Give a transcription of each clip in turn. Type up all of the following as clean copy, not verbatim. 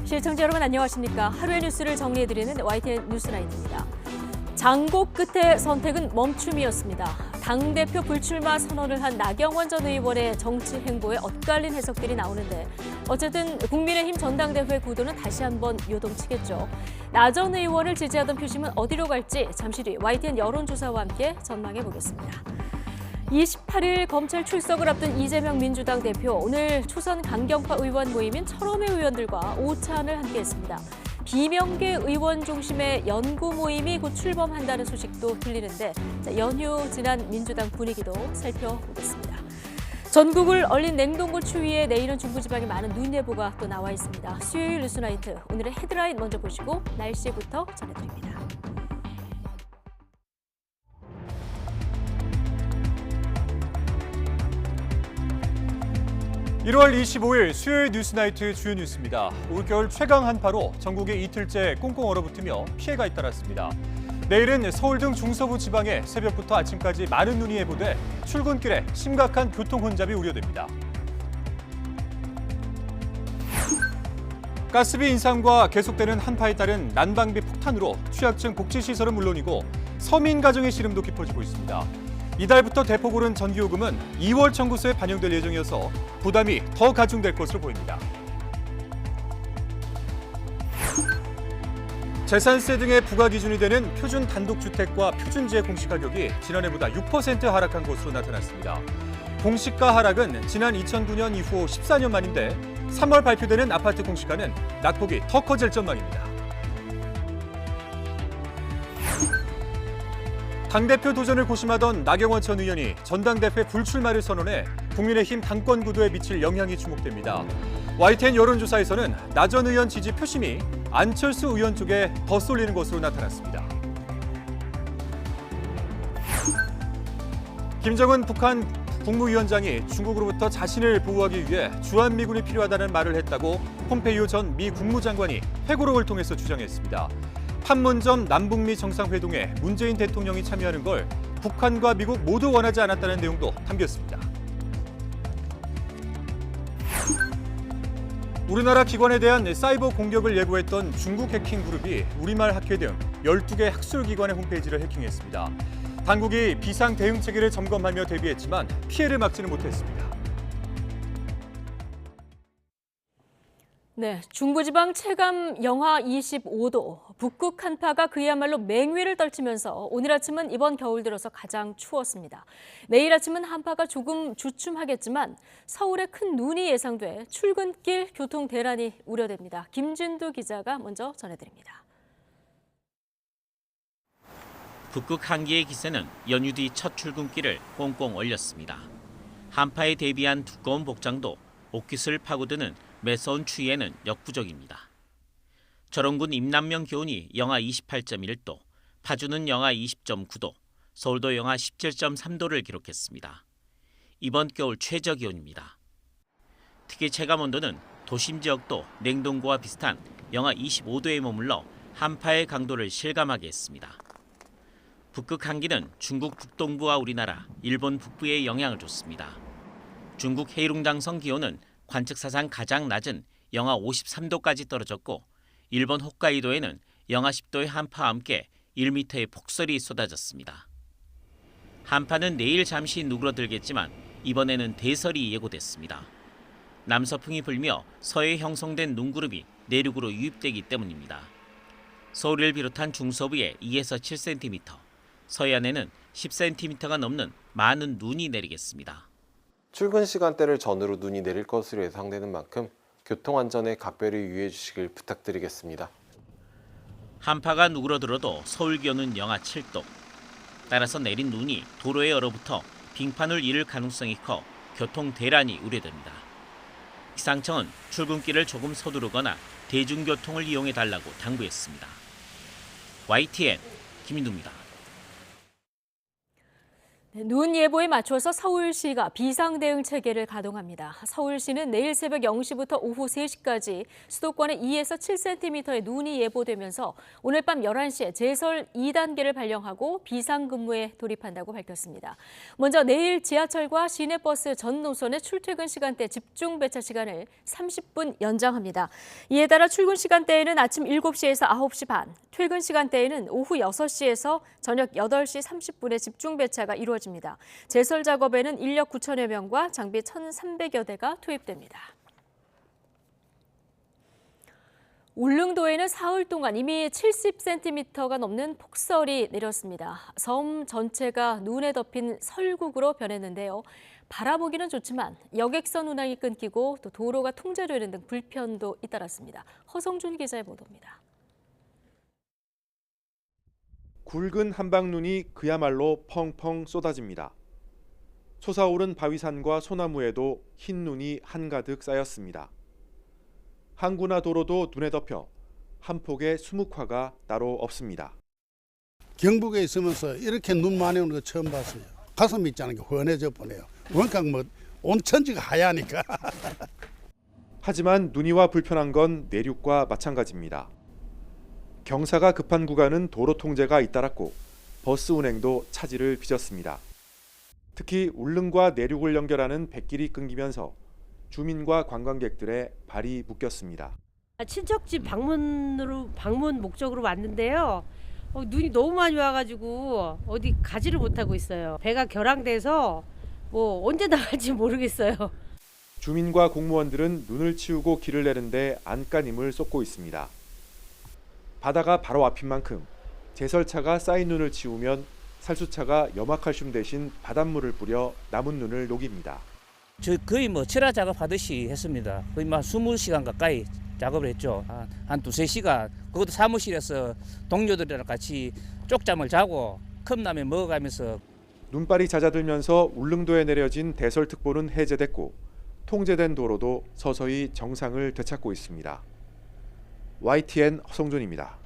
시청자 여러분 안녕하십니까. 하루의 뉴스를 정리해드리는 YTN 뉴스라인입니다. 장고 끝의 선택은 멈춤이었습니다. 당대표 불출마 선언을 한 나경원 전 의원의 정치 행보에 엇갈린 해석들이 나오는데 어쨌든 국민의힘 전당대회 구도는 다시 한번 요동치겠죠. 나 전 의원을 지지하던 표심은 어디로 갈지 잠시 뒤 YTN 여론조사와 함께 전망해보겠습니다. 28일 검찰 출석을 앞둔 이재명 민주당 대표, 오늘 초선 강경파 의원 모임인 철험회 의원들과 오찬을 함께했습니다. 비명계 의원 중심의 연구 모임이 곧 출범한다는 소식도 들리는데 연휴 지난 민주당 분위기도 살펴보겠습니다. 전국을 얼린 냉동고 추위에 내일은 중부지방에 많은 눈 예보가 또 나와 있습니다. 수요일 뉴스나이트, 오늘의 헤드라인 먼저 보시고 날씨부터 전해드립니다. 1월 25일 수요일 뉴스나이트 주요 뉴스입니다. 올겨울 최강 한파로 전국에 이틀째 꽁꽁 얼어붙으며 피해가 잇따랐습니다. 내일은 서울 등 중서부 지방에 새벽부터 아침까지 많은 눈이 예보돼 출근길에 심각한 교통 혼잡이 우려됩니다. 가스비 인상과 계속되는 한파에 따른 난방비 폭탄으로 취약층 복지시설은 물론이고 서민 가정의 시름도 깊어지고 있습니다. 이달부터 대폭 오른 전기요금은 2월 청구서에 반영될 예정이어서 부담이 더 가중될 것으로 보입니다. 재산세 등의 부과 기준이 되는 표준 단독주택과 표준지의 공시가격이 지난해보다 6% 하락한 것으로 나타났습니다. 공시가 하락은 지난 2009년 이후 14년 만인데 3월 발표되는 아파트 공시가는 낙폭이 더 커질 전망입니다. 당대표 도전을 고심하던 나경원 전 의원이 전당대회 불출마를 선언해 국민의힘 당권 구도에 미칠 영향이 주목됩니다. YTN 여론조사에서는 나 전 의원 지지 표심이 안철수 의원 쪽에 더 쏠리는 것으로 나타났습니다. 김정은 북한 국무위원장이 중국으로부터 자신을 보호하기 위해 주한미군이 필요하다는 말을 했다고 폼페이오 전 미 국무장관이 회고록을 통해서 주장했습니다. 판문점 남북미 정상회동에 문재인 대통령이 참여하는 걸 북한과 미국 모두 원하지 않았다는 내용도 담겼습니다. 우리나라 기관에 대한 사이버 공격을 예고했던 중국 해킹 그룹이 우리말 학회 등 12개 학술기관의 홈페이지를 해킹했습니다. 당국이 비상 대응 체계를 점검하며 대비했지만 피해를 막지는 못했습니다. 네, 중부지방 체감 영하 25도, 북극 한파가 그야말로 맹위를 떨치면서 오늘 아침은 이번 겨울 들어서 가장 추웠습니다. 내일 아침은 한파가 조금 주춤하겠지만 서울에 큰 눈이 예상돼 출근길 교통 대란이 우려됩니다. 김진두 기자가 먼저 전해드립니다. 북극 한기의 기세는 연휴 뒤 첫 출근길을 꽁꽁 얼렸습니다. 한파에 대비한 두꺼운 복장도 옷깃을 파고드는 매서운 추위에는 역부족입니다. 철원군 임남면 기온이 영하 28.1도, 파주는 영하 20.9도, 서울도 영하 17.3도를 기록했습니다. 이번 겨울 최저 기온입니다. 특히 체감온도는 도심 지역도 냉동고와 비슷한 영하 25도에 머물러 한파의 강도를 실감하게 했습니다. 북극 한기는 중국 북동부와 우리나라, 일본 북부에 영향을 줬습니다. 중국 헤이룽장성 기온은 관측사상 가장 낮은 영하 53도까지 떨어졌고 일본 홋카이도에는 영하 10도의 한파와 함께 1m의 폭설이 쏟아졌습니다. 한파는 내일 잠시 누그러들겠지만 이번에는 대설이 예고됐습니다. 남서풍이 불며 서해에 형성된 눈구름이 내륙으로 유입되기 때문입니다. 서울을 비롯한 중서부에 2에서 7cm, 서해안에는 10cm가 넘는 많은 눈이 내리겠습니다. 출근 시간대를 전후로 눈이 내릴 것으로 예상되는 만큼 교통안전에 각별히 유의해 주시길 부탁드리겠습니다. 한파가 누그러들어도 서울 기온은 영하 7도. 따라서 내린 눈이 도로에 얼어붙어 빙판을 잃을 가능성이 커 교통 대란이 우려됩니다. 기상청은 출근길을 조금 서두르거나 대중교통을 이용해 달라고 당부했습니다. YTN 김인두입니다. 눈 예보에 맞춰서 서울시가 비상대응 체계를 가동합니다. 서울시는 내일 새벽 0시부터 오후 3시까지 수도권에 2에서 7cm의 눈이 예보되면서 오늘 밤 11시에 제설 2단계를 발령하고 비상근무에 돌입한다고 밝혔습니다. 먼저 내일 지하철과 시내버스 전 노선의 출퇴근 시간대 집중 배차 시간을 30분 연장합니다. 이에 따라 출근 시간대에는 아침 7시에서 9시 반, 퇴근 시간대에는 오후 6시에서 저녁 8시 30분에 집중 배차가 이루어집니다. 제설 작업에는 인력 9천여 명과 장비 1,300여 대가 투입됩니다. 울릉도에는 사흘 동안 이미 70cm가 넘는 폭설이 내렸습니다. 섬 전체가 눈에 덮인 설국으로 변했는데요. 바라보기는 좋지만 여객선 운항이 끊기고 또 도로가 통제되는 등 불편도 잇따랐습니다. 허성준 기자의 보도입니다. 굵은 한방눈이 그야말로 펑펑 쏟아집니다. 솟아오른 바위산과 소나무에도 흰 눈이 한가득 쌓였습니다. 항구나 도로도 눈에 덮여 한 폭의 수묵화가 따로 없습니다. 경북에 있으면서 이렇게 눈 많이 오는 거 처음 봤어요. 가슴이 있잖아요. 훤해져 보네요. 원각 온 천지가 하얘니까. 하지만 눈이 와 불편한 건 내륙과 마찬가지입니다. 경사가 급한 구간은 도로 통제가 잇따랐고 버스 운행도 차질을 빚었습니다. 특히 울릉과 내륙을 연결하는 뱃길이 끊기면서 주민과 관광객들의 발이 묶였습니다. 친척집 방문 목적으로 왔는데요. 눈이 너무 많이 와가지고 어디 가지를 못하고 있어요. 배가 결항돼서 언제 나갈지 모르겠어요. 주민과 공무원들은 눈을 치우고 길을 내는데 안간힘을 쏟고 있습니다. 바다가 바로 앞인 만큼 제설차가 쌓인 눈을 치우면 살수차가 염화칼슘 대신 바닷물을 뿌려 남은 눈을 녹입니다. 저 거의 철화 작업하듯이 했습니다. 거의 20시간 가까이 작업을 했죠. 한 2-3시간. 그것도 사무실에서 동료들이랑 같이 쪽잠을 자고 컵라면 먹어가면서. 눈발이 잦아들면서 울릉도에 내려진 대설특보는 해제됐고 통제된 도로도 서서히 정상을 되찾고 있습니다. YTN 허성준입니다.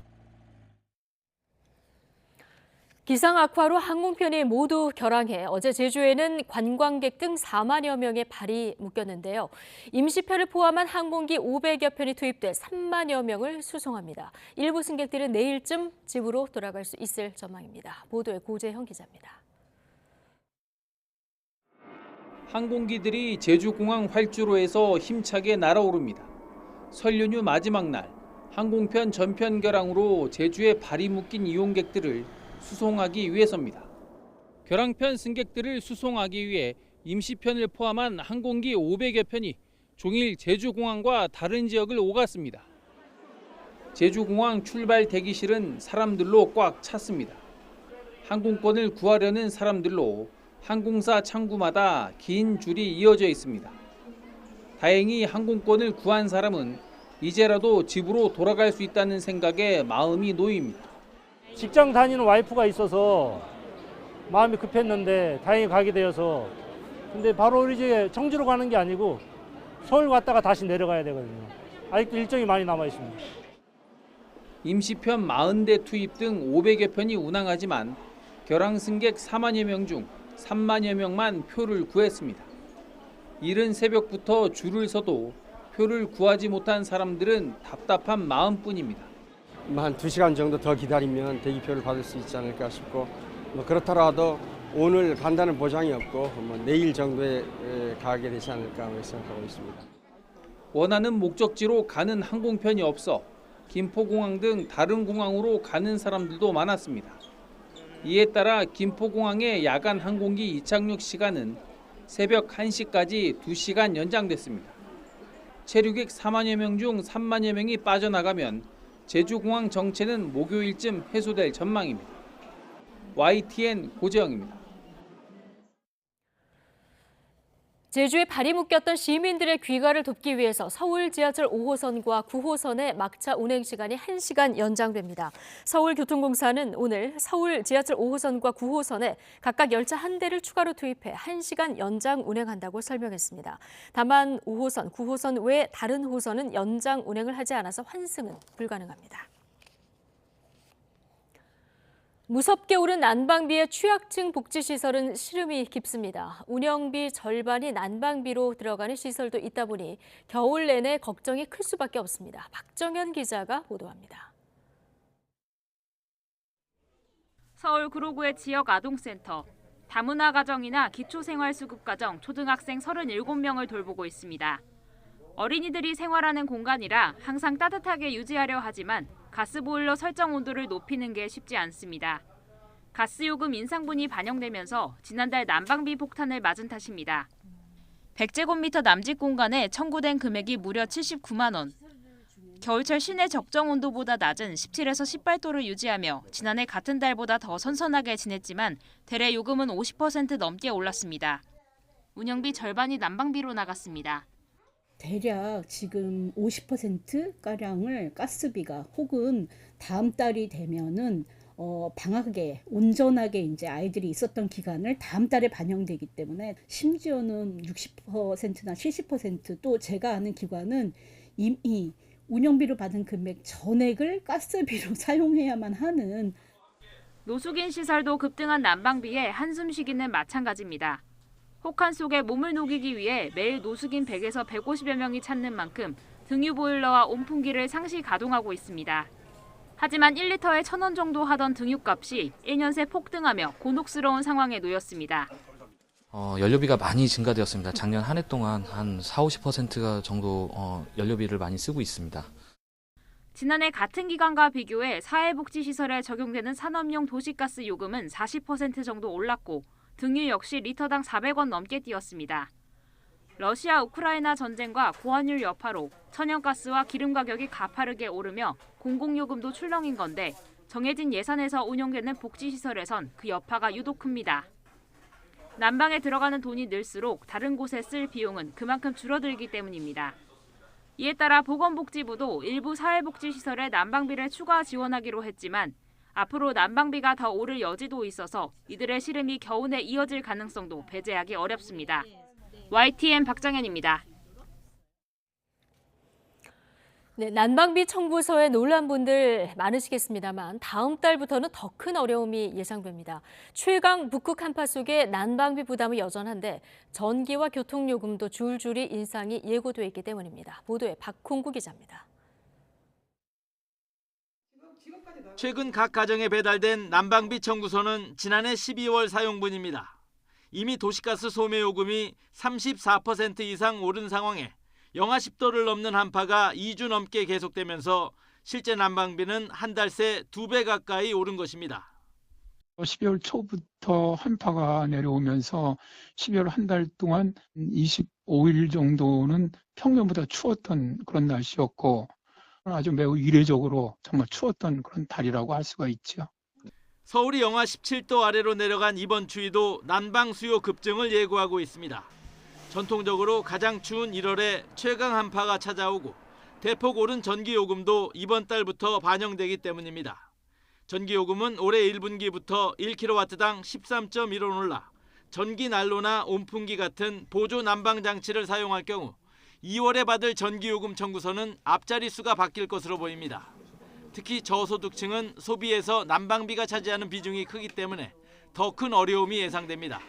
기상 악화로 항공편이 모두 결항해 어제 제주에는 관광객 등 4만여 명의 발이 묶였는데요. 임시편을 포함한 항공기 500여 편이 투입돼 3만여 명을 수송합니다. 일부 승객들은 내일쯤 집으로 돌아갈 수 있을 전망입니다. 보도에 고재형 기자입니다. 항공기들이 제주공항 활주로에서 힘차게 날아오릅니다. 설 연휴 마지막 날 항공편 전편 결항으로 제주에 발이 묶인 이용객들을 수송하기 위해서입니다. 결항편 승객들을 수송하기 위해 임시편을 포함한 항공기 500여 편이 종일 제주공항과 다른 지역을 오갔습니다. 제주공항 출발 대기실은 사람들로 꽉 찼습니다. 항공권을 구하려는 사람들로 항공사 창구마다 긴 줄이 이어져 있습니다. 다행히 항공권을 구한 사람은 이제라도 집으로 돌아갈 수 있다는 생각에 마음이 놓입니다. 직장 다니는 와이프가 있어서 마음이 급했는데 다행히 가게 되어서 근데 바로 이제 청주로 가는 게 아니고 서울 갔다가 다시 내려가야 되거든요. 아직도 일정이 많이 남아 있습니다. 임시편 40대 투입 등 500여 편이 운항하지만 결항 승객 4만여 명 중 3만여 명만 표를 구했습니다. 이른 새벽부터 줄을 서도 표를 구하지 못한 사람들은 답답한 마음뿐입니다. 한 2시간 정도 더 기다리면 대기표를 받을 수 있지 않을까 싶고 그렇더라도 오늘 간다는 보장이 없고 내일 정도에 가게 되지 않을까 생각하고 있습니다. 원하는 목적지로 가는 항공편이 없어 김포공항 등 다른 공항으로 가는 사람들도 많았습니다. 이에 따라 김포공항의 야간 항공기 이착륙 시간은 새벽 1시까지 2시간 연장됐습니다. 체류객 4만여 명 중 3만여 명이 빠져나가면 제주공항 정체는 목요일쯤 해소될 전망입니다. YTN 고재영입니다. 제주에 발이 묶였던 시민들의 귀가를 돕기 위해서 서울 지하철 5호선과 9호선의 막차 운행 시간이 1시간 연장됩니다. 서울교통공사는 오늘 서울 지하철 5호선과 9호선에 각각 열차 한 대를 추가로 투입해 1시간 연장 운행한다고 설명했습니다. 다만 5호선, 9호선 외 다른 호선은 연장 운행을 하지 않아서 환승은 불가능합니다. 무섭게 오른 난방비의 취약층 복지시설은 시름이 깊습니다. 운영비 절반이 난방비로 들어가는 시설도 있다 보니 겨울 내내 걱정이 클 수밖에 없습니다. 박정현 기자가 보도합니다. 서울 구로구의 지역 아동센터. 다문화 가정이나 기초생활수급가정 초등학생 37명을 돌보고 있습니다. 어린이들이 생활하는 공간이라 항상 따뜻하게 유지하려 하지만 가스보일러 설정 온도를 높이는 게 쉽지 않습니다. 가스요금 인상분이 반영되면서 지난달 난방비 폭탄을 맞은 탓입니다. 100제곱미터 남짓 공간에 청구된 금액이 무려 79만 원. 겨울철 실내 적정 온도보다 낮은 17에서 18도를 유지하며 지난해 같은 달보다 더 선선하게 지냈지만 대래 요금은 50% 넘게 올랐습니다. 운영비 절반이 난방비로 나갔습니다. 대략 지금 50%가량을 가스비가 혹은 다음 달이 되면은 방학에 온전하게 이제 아이들이 있었던 기간을 다음 달에 반영되기 때문에 심지어는 60%나 70%또 제가 아는 기관은 이미 운영비로 받은 금액 전액을 가스비로 사용해야만 하는. 노숙인 시설도 급등한 난방비에 한숨 쉬기는 마찬가지입니다. 혹한 속에 몸을 녹이기 위해 매일 노숙인 100에서 150여 명이 찾는 만큼 등유 보일러와 온풍기를 상시 가동하고 있습니다. 하지만 1리터에 1,000원 정도 하던 등유값이 1년 새 폭등하며 곤혹스러운 상황에 놓였습니다. 연료비가 많이 증가되었습니다. 작년 한 해 동안 한 40-50% 정도 연료비를 많이 쓰고 있습니다. 지난해 같은 기간과 비교해 사회복지시설에 적용되는 산업용 도시가스 요금은 40% 정도 올랐고 등유 역시 리터당 400원 넘게 뛰었습니다. 러시아 우크라이나 전쟁과 고환율 여파로 천연가스와 기름 가격이 가파르게 오르며 공공요금도 출렁인 건데 정해진 예산에서 운영되는 복지시설에선 그 여파가 유독 큽니다. 난방에 들어가는 돈이 늘수록 다른 곳에 쓸 비용은 그만큼 줄어들기 때문입니다. 이에 따라 보건복지부도 일부 사회복지시설에 난방비를 추가 지원하기로 했지만 앞으로 난방비가 더 오를 여지도 있어서 이들의 시름이 겨우내 이어질 가능성도 배제하기 어렵습니다. YTN 박정현입니다. 네, 난방비 청구서에 놀란 분들 많으시겠습니다만 다음 달부터는 더 큰 어려움이 예상됩니다. 최강 북극 한파 속에 난방비 부담은 여전한데 전기와 교통요금도 줄줄이 인상이 예고돼 있기 때문입니다. 보도에 박홍구 기자입니다. 최근 각 가정에 배달된 난방비 청구서는 지난해 12월 사용분입니다. 이미 도시가스 소매요금이 34% 이상 오른 상황에 영하 10도를 넘는 한파가 2주 넘게 계속되면서 실제 난방비는 한 달 새 2배 가까이 오른 것입니다. 12월 초부터 한파가 내려오면서 12월 한 달 동안 25일 정도는 평년보다 추웠던 그런 날씨였고 아주 매우 이례적으로 정말 추웠던 그런 달이라고 할 수가 있죠. 서울이 영하 17도 아래로 내려간 이번 추위도 난방 수요 급증을 예고하고 있습니다. 전통적으로 가장 추운 1월에 최강 한파가 찾아오고 대폭 오른 전기요금도 이번 달부터 반영되기 때문입니다. 전기요금은 올해 1분기부터 1kW당 13.1원 올라 전기 난로나 온풍기 같은 보조 난방 장치를 사용할 경우 2월에 받을 전기요금 청구서는 앞자리 수가 바뀔 것으로 보입니다. 특히 저소득층은 소비에서 난방비가 차지하는 비중이 크기 때문에 더 큰 어려움이 예상됩니다.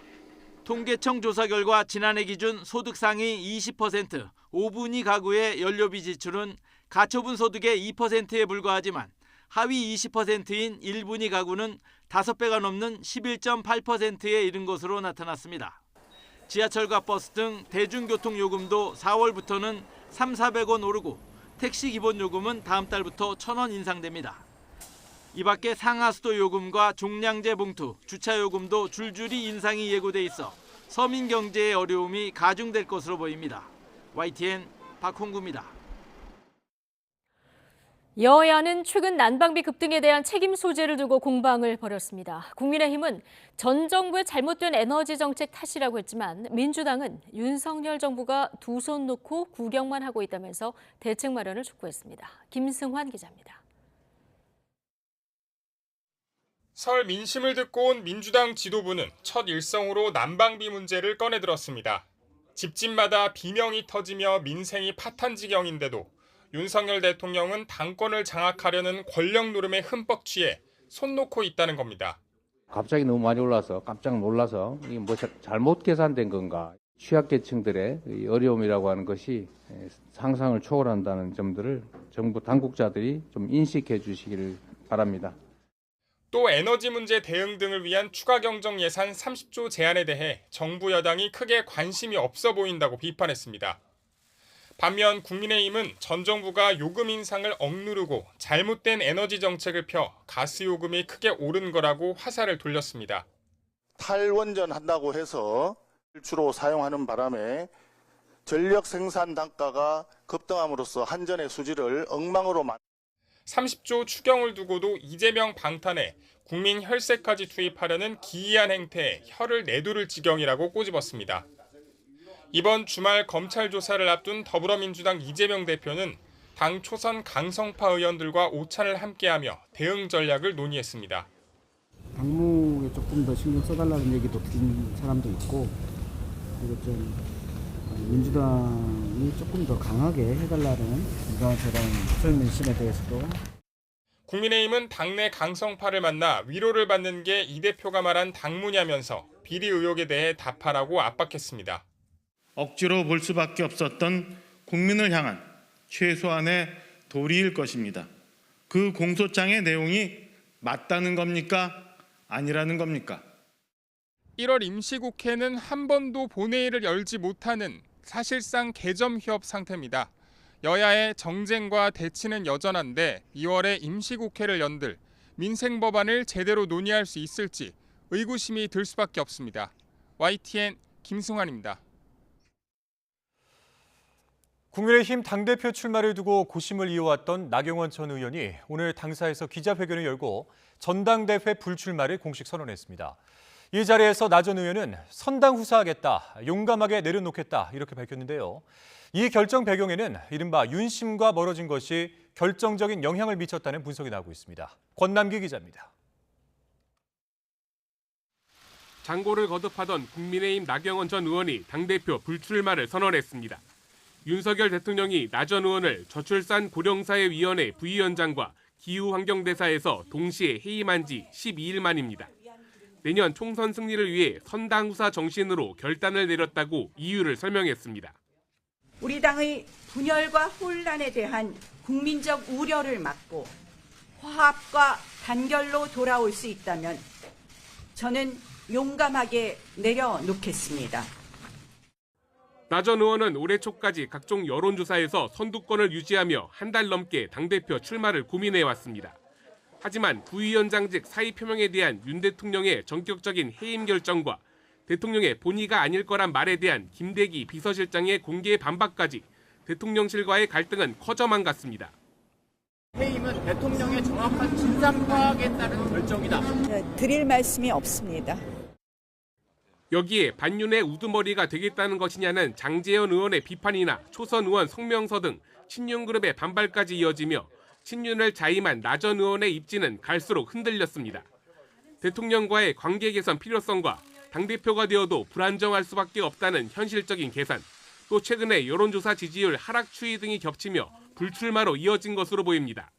통계청 조사 결과 지난해 기준 소득 상위 20%, 5분위 가구의 연료비 지출은 가처분 소득의 2%에 불과하지만 하위 20%인 1분위 가구는 5배가 넘는 11.8%에 이른 것으로 나타났습니다. 지하철과 버스 등 대중교통 요금도 4월부터는 300-400원 오르고 택시 기본 요금은 다음 달부터 1,000원 인상됩니다. 이 밖에 상하수도 요금과 종량제 봉투, 주차 요금도 줄줄이 인상이 예고돼 있어 서민 경제의 어려움이 가중될 것으로 보입니다. YTN 박홍구입니다. 여야는 최근 난방비 급등에 대한 책임 소재를 두고 공방을 벌였습니다. 국민의힘은 전 정부의 잘못된 에너지 정책 탓이라고 했지만 민주당은 윤석열 정부가 두 손 놓고 구경만 하고 있다면서 대책 마련을 촉구했습니다. 김승환 기자입니다. 설 민심을 듣고 온 민주당 지도부는 첫 일성으로 난방비 문제를 꺼내들었습니다. 집집마다 비명이 터지며 민생이 파탄 지경인데도 윤석열 대통령은 당권을 장악하려는 권력 노름에 흠뻑 취해 손 놓고 있다는 겁니다. 갑자기 너무 많이 올라서 깜짝 놀라서 이게 뭐 잘못 계산된 건가. 취약계층들의 이 어려움이라고 하는 것이 상상을 초월한다는 점들을 정부 당국자들이 좀 인식해 주시기를 바랍니다. 또 에너지 문제 대응 등을 위한 추가 경정 예산 30조 제안에 대해 정부 여당이 크게 관심이 없어 보인다고 비판했습니다. 반면 국민의힘은 전 정부가 요금 인상을 억누르고 잘못된 에너지 정책을 펴 가스 요금이 크게 오른 거라고 화살을 돌렸습니다. 탈원전한다고 해서 주로 사용하는 바람에 전력 생산 단가가 급등함으로써 한전의 수지를 엉망으로 30조 추경을 두고도 이재명 방탄에 국민 혈세까지 투입하려는 기이한 행태에 혀를 내두를 지경이라고 꼬집었습니다. 이번 주말 검찰 조사를 앞둔 더불어민주당 이재명 대표는 당 초선 강성파 의원들과 오찬을 함께하며 대응 전략을 논의했습니다. 당무에 조금 더 신경 써달라는 얘기도 들은 사람도 있고, 그리고 좀 민주당이 조금 더 강하게 해달라는 이런 설문심에 대해서도. 국민의힘은 당내 강성파를 만나 위로를 받는 게 이 대표가 말한 당무냐면서 비리 의혹에 대해 답하라고 압박했습니다. 억지로 볼 수밖에 없었던 국민을 향한 최소한의 도리일 것입니다. 그 공소장의 내용이 맞다는 겁니까? 아니라는 겁니까? 1월 임시국회는 한 번도 본회의를 열지 못하는 사실상 개점휴업 상태입니다. 여야의 정쟁과 대치는 여전한데 2월에 임시국회를 연들 민생 법안을 제대로 논의할 수 있을지 의구심이 들 수밖에 없습니다. YTN 김승환입니다. 국민의힘 당대표 출마를 두고 고심을 이어왔던 나경원 전 의원이 오늘 당사에서 기자회견을 열고 전당대회 불출마를 공식 선언했습니다. 이 자리에서 나 전 의원은 선당 후사하겠다, 용감하게 내려놓겠다 이렇게 밝혔는데요. 이 결정 배경에는 이른바 윤심과 멀어진 것이 결정적인 영향을 미쳤다는 분석이 나오고 있습니다. 권남기 기자입니다. 장고를 거듭하던 국민의힘 나경원 전 의원이 당대표 불출마를 선언했습니다. 윤석열 대통령이 나 전 의원을 저출산 고령사회위원회 부위원장과 기후환경대사에서 동시에 해임한 지 12일 만입니다. 내년 총선 승리를 위해 선당후사 정신으로 결단을 내렸다고 이유를 설명했습니다. 우리 당의 분열과 혼란에 대한 국민적 우려를 막고 화합과 단결로 돌아올 수 있다면 저는 용감하게 내려놓겠습니다. 나 전 의원은 올해 초까지 각종 여론조사에서 선두권을 유지하며 한 달 넘게 당대표 출마를 고민해왔습니다. 하지만 부위원장직 사의 표명에 대한 윤 대통령의 전격적인 해임 결정과 대통령의 본의가 아닐 거란 말에 대한 김대기 비서실장의 공개 반박까지 대통령실과의 갈등은 커져만 갔습니다. 해임은 대통령의 정확한 진상 파악에 따른 결정이다. 드릴 말씀이 없습니다. 여기에 반윤의 우두머리가 되겠다는 것이냐는 장제원 의원의 비판이나 초선 의원 성명서 등 친윤그룹의 반발까지 이어지며 친윤을 자임한 나 전 의원의 입지는 갈수록 흔들렸습니다. 대통령과의 관계 개선 필요성과 당대표가 되어도 불안정할 수밖에 없다는 현실적인 계산, 또 최근에 여론조사 지지율 하락 추이 등이 겹치며 불출마로 이어진 것으로 보입니다.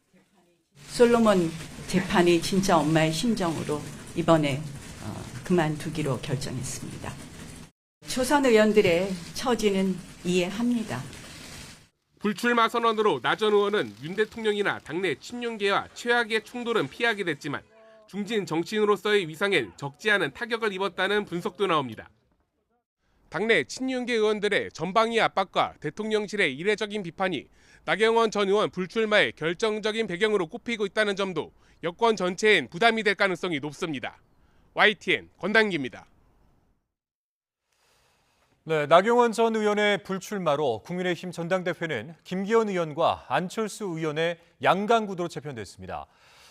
솔로몬 재판이 진짜 엄마의 심정으로 이번에 그만두기로 결정했습니다. 초선 의원들의 처지는 이해합니다. 불출마 선언으로 나 전 의원은 윤 대통령이나 당내 친윤계와 최악의 충돌은 피하게 됐지만 중진 정치인으로서의 위상엔 적지 않은 타격을 입었다는 분석도 나옵니다. 당내 친윤계 의원들의 전방위 압박과 대통령실의 이례적인 비판이 나경원 전 의원 불출마의 결정적인 배경으로 꼽히고 있다는 점도 여권 전체엔 부담이 될 가능성이 높습니다. YTN 권단기입니다. 네, 나경원 전 의원의 불출마로 국민의힘 전당대회는 김기현 의원과 안철수 의원의 양강구도로 재편됐습니다.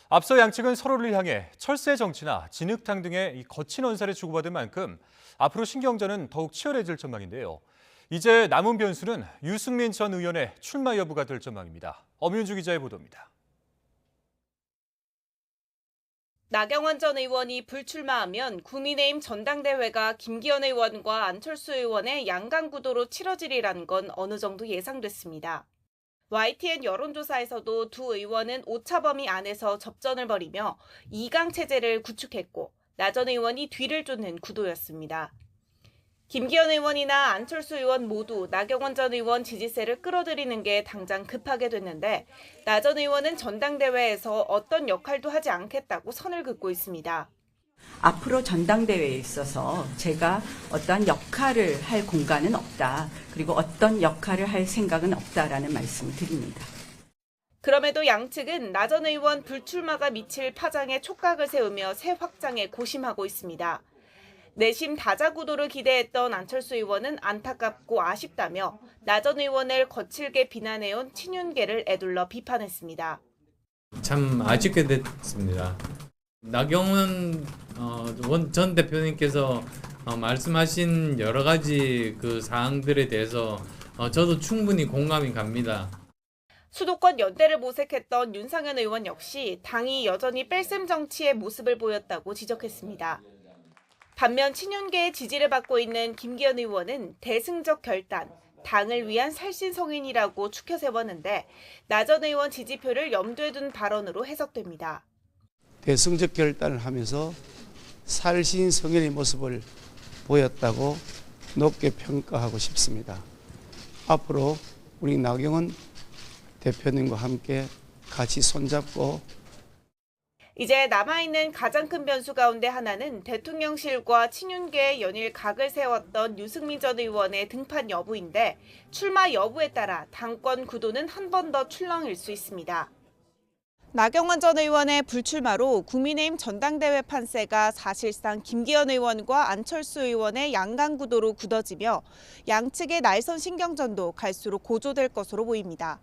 앞서 양측은 서로를 향해 철새 정치나 진흙탕 등의 거친 언사를 주고받은 만큼 앞으로 신경전은 더욱 치열해질 전망인데요. 이제 남은 변수는 유승민 전 의원의 출마 여부가 될 전망입니다. 엄윤주 기자의 보도입니다. 나경원 전 의원이 불출마하면 국민의힘 전당대회가 김기현 의원과 안철수 의원의 양강구도로 치러지리라는 건 어느 정도 예상됐습니다. YTN 여론조사에서도 두 의원은 오차범위 안에서 접전을 벌이며 2강 체제를 구축했고 나 전 의원이 뒤를 쫓는 구도였습니다. 김기현 의원이나 안철수 의원 모두 나경원 전 의원 지지세를 끌어들이는 게 당장 급하게 됐는데 나 전 의원은 전당대회에서 어떤 역할도 하지 않겠다고 선을 긋고 있습니다. 앞으로 전당대회에 있어서 제가 어떠한 역할을 할 공간은 없다. 그리고 어떤 역할을 할 생각은 없다라는 말씀을 드립니다. 그럼에도 양측은 나 전 의원 불출마가 미칠 파장에 촉각을 세우며 새 확장에 고심하고 있습니다. 내심 다자구도를 기대했던 안철수 의원은 안타깝고 아쉽다며 나 전 의원을 거칠게 비난해온 친윤계를 에둘러 비판했습니다. 참 아쉽게 됐습니다. 나경원 전 대표님께서 말씀하신 여러 가지 그 사항들에 대해서 저도 충분히 공감이 갑니다. 수도권 연대를 모색했던 윤상현 의원 역시 당이 여전히 뺄셈 정치의 모습을 보였다고 지적했습니다. 반면 친윤계의 지지를 받고 있는 김기현 의원은 대승적 결단, 당을 위한 살신성인이라고 추켜 세웠는데 나 전 의원 지지표를 염두에 둔 발언으로 해석됩니다. 대승적 결단을 하면서 살신성인의 모습을 보였다고 높게 평가하고 싶습니다. 앞으로 우리 나경원 대표님과 함께 같이 손잡고 이제 남아있는 가장 큰 변수 가운데 하나는 대통령실과 친윤계의 연일 각을 세웠던 유승민 전 의원의 등판 여부인데 출마 여부에 따라 당권 구도는 한 번 더 출렁일 수 있습니다. 나경원 전 의원의 불출마로 국민의힘 전당대회 판세가 사실상 김기현 의원과 안철수 의원의 양강 구도로 굳어지며 양측의 날선 신경전도 갈수록 고조될 것으로 보입니다.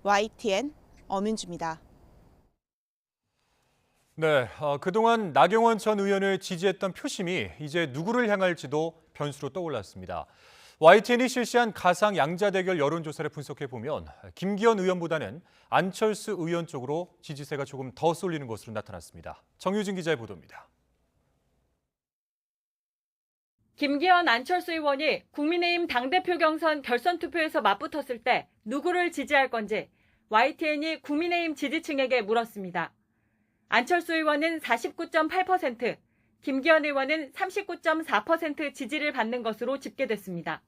YTN 엄윤주입니다. 네, 그동안 나경원 전 의원을 지지했던 표심이 이제 누구를 향할지도 변수로 떠올랐습니다. YTN이 실시한 가상 양자 대결 여론조사를 분석해보면 김기현 의원보다는 안철수 의원 쪽으로 지지세가 조금 더 쏠리는 것으로 나타났습니다. 정유진 기자의 보도입니다. 김기현 안철수 의원이 국민의힘 당대표 경선 결선 투표에서 맞붙었을 때 누구를 지지할 건지 YTN이 국민의힘 지지층에게 물었습니다. 안철수 의원은 49.8%, 김기현 의원은 39.4% 지지를 받는 것으로 집계됐습니다.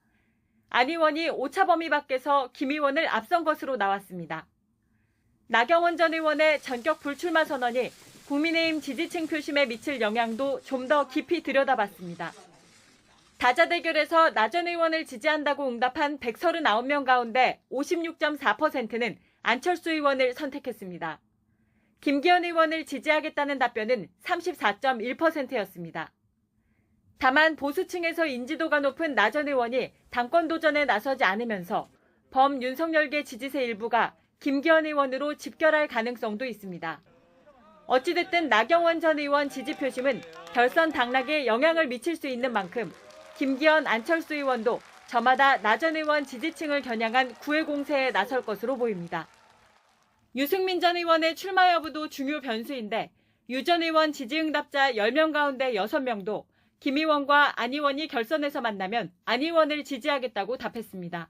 안 의원이 오차범위 밖에서 김 의원을 앞선 것으로 나왔습니다. 나경원 전 의원의 전격 불출마 선언이 국민의힘 지지층 표심에 미칠 영향도 좀 더 깊이 들여다봤습니다. 다자 대결에서 나 전 의원을 지지한다고 응답한 139명 가운데 56.4%는 안철수 의원을 선택했습니다. 김기현 의원을 지지하겠다는 답변은 34.1%였습니다. 다만 보수층에서 인지도가 높은 나 전 의원이 당권 도전에 나서지 않으면서 범윤석열계 지지세 일부가 김기현 의원으로 집결할 가능성도 있습니다. 어찌됐든 나경원 전 의원 지지 표심은 결선 당락에 영향을 미칠 수 있는 만큼 김기현, 안철수 의원도 저마다 나 전 의원 지지층을 겨냥한 구애 공세에 나설 것으로 보입니다. 유승민 전 의원의 출마 여부도 중요 변수인데 유 전 의원 지지응답자 10명 가운데 6명도 김 의원과 안 의원이 결선에서 만나면 안 의원을 지지하겠다고 답했습니다.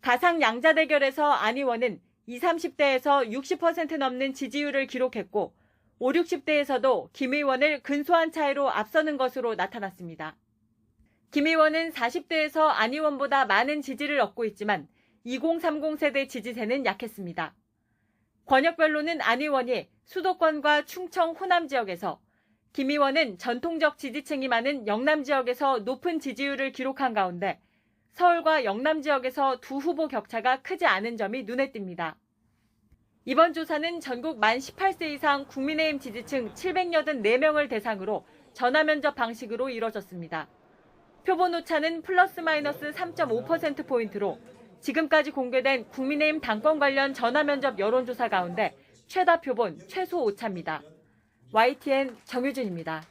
가상 양자 대결에서 안 의원은 20, 30대에서 60% 넘는 지지율을 기록했고 5, 60대에서도 김 의원을 근소한 차이로 앞서는 것으로 나타났습니다. 김 의원은 40대에서 안 의원보다 많은 지지를 얻고 있지만 2030 세대 지지세는 약했습니다. 권역별로는 안 의원이 수도권과 충청, 호남 지역에서, 김 의원은 전통적 지지층이 많은 영남 지역에서 높은 지지율을 기록한 가운데 서울과 영남 지역에서 두 후보 격차가 크지 않은 점이 눈에 띕니다. 이번 조사는 전국 만 18세 이상 국민의힘 지지층 784명을 대상으로 전화면접 방식으로 이뤄졌습니다. 표본 오차는 플러스 마이너스 3.5%포인트로 지금까지 공개된 국민의힘 당권 관련 전화면접 여론조사 가운데 최다 표본, 최소 오차입니다. YTN 정유진입니다.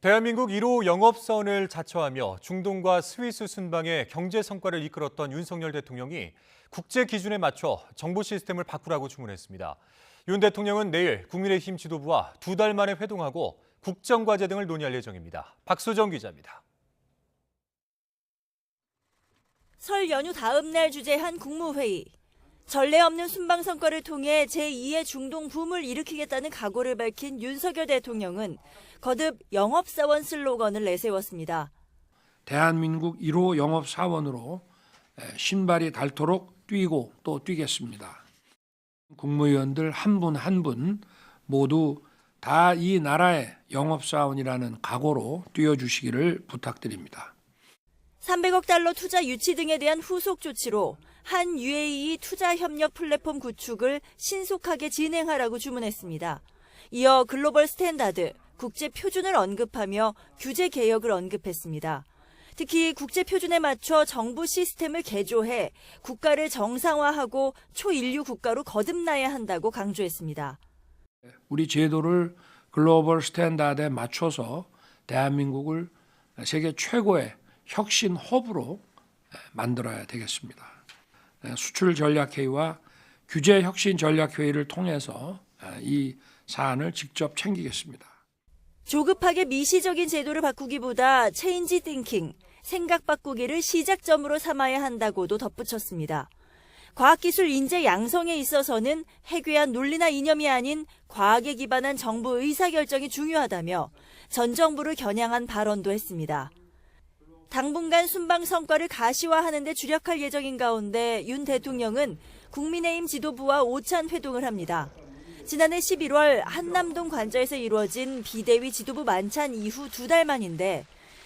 대한민국 1호 영업선을 자처하며 중동과 스위스 순방의 경제 성과를 이끌었던 윤석열 대통령이 국제 기준에 맞춰 정보 시스템을 바꾸라고 주문했습니다. 윤 대통령은 내일 국민의힘 지도부와 2달 만에 회동하고 국정과제 등을 논의할 예정입니다. 박수정 기자입니다. 설 연휴 다음 날 주재한 국무회의. 전례 없는 순방 선거를 통해 제2의 중동 붐을 일으키겠다는 각오를 밝힌 윤석열 대통령은 거듭 영업사원 슬로건을 내세웠습니다. 대한민국 1호 영업사원으로 신발이 닳도록 뛰고 또 뛰겠습니다. 국무위원들 한 분 한 분 모두 다 이 나라의 영업사원이라는 각오로 뛰어주시기를 부탁드립니다. 300억 달러 투자 유치 등에 대한 후속 조치로 한 UAE 투자 협력 플랫폼 구축을 신속하게 진행하라고 주문했습니다. 이어 글로벌 스탠다드, 국제 표준을 언급하며 규제 개혁을 언급했습니다. 특히 국제 표준에 맞춰 정부 시스템을 개조해 국가를 정상화하고 초인류 국가로 거듭나야 한다고 강조했습니다. 우리 제도를 글로벌 스탠다드에 맞춰서 대한민국을 세계 최고의 혁신 허브로 만들어야 되겠습니다. 수출 전략 회의와 규제 혁신 전략 회의를 통해서 이 사안을 직접 챙기겠습니다. 조급하게 미시적인 제도를 바꾸기보다 체인지 띵킹, 생각 바꾸기를 시작점으로 삼아야 한다고도 덧붙였습니다. 과학기술 인재 양성에 있어서는 해괴한 논리나 이념이 아닌 과학에 기반한 정부 의사결정이 중요하다며 전 정부를 겨냥한 발언도 했습니다. 당분간 순방 성과를 가시화하는 데 주력할 예정인 가운데 윤 대통령은 국민의힘 지도부와 오찬 회동을 합니다. 지난해 11월 한남동 관저에서 이루어진 비대위 지도부 만찬 이후 2달 만인데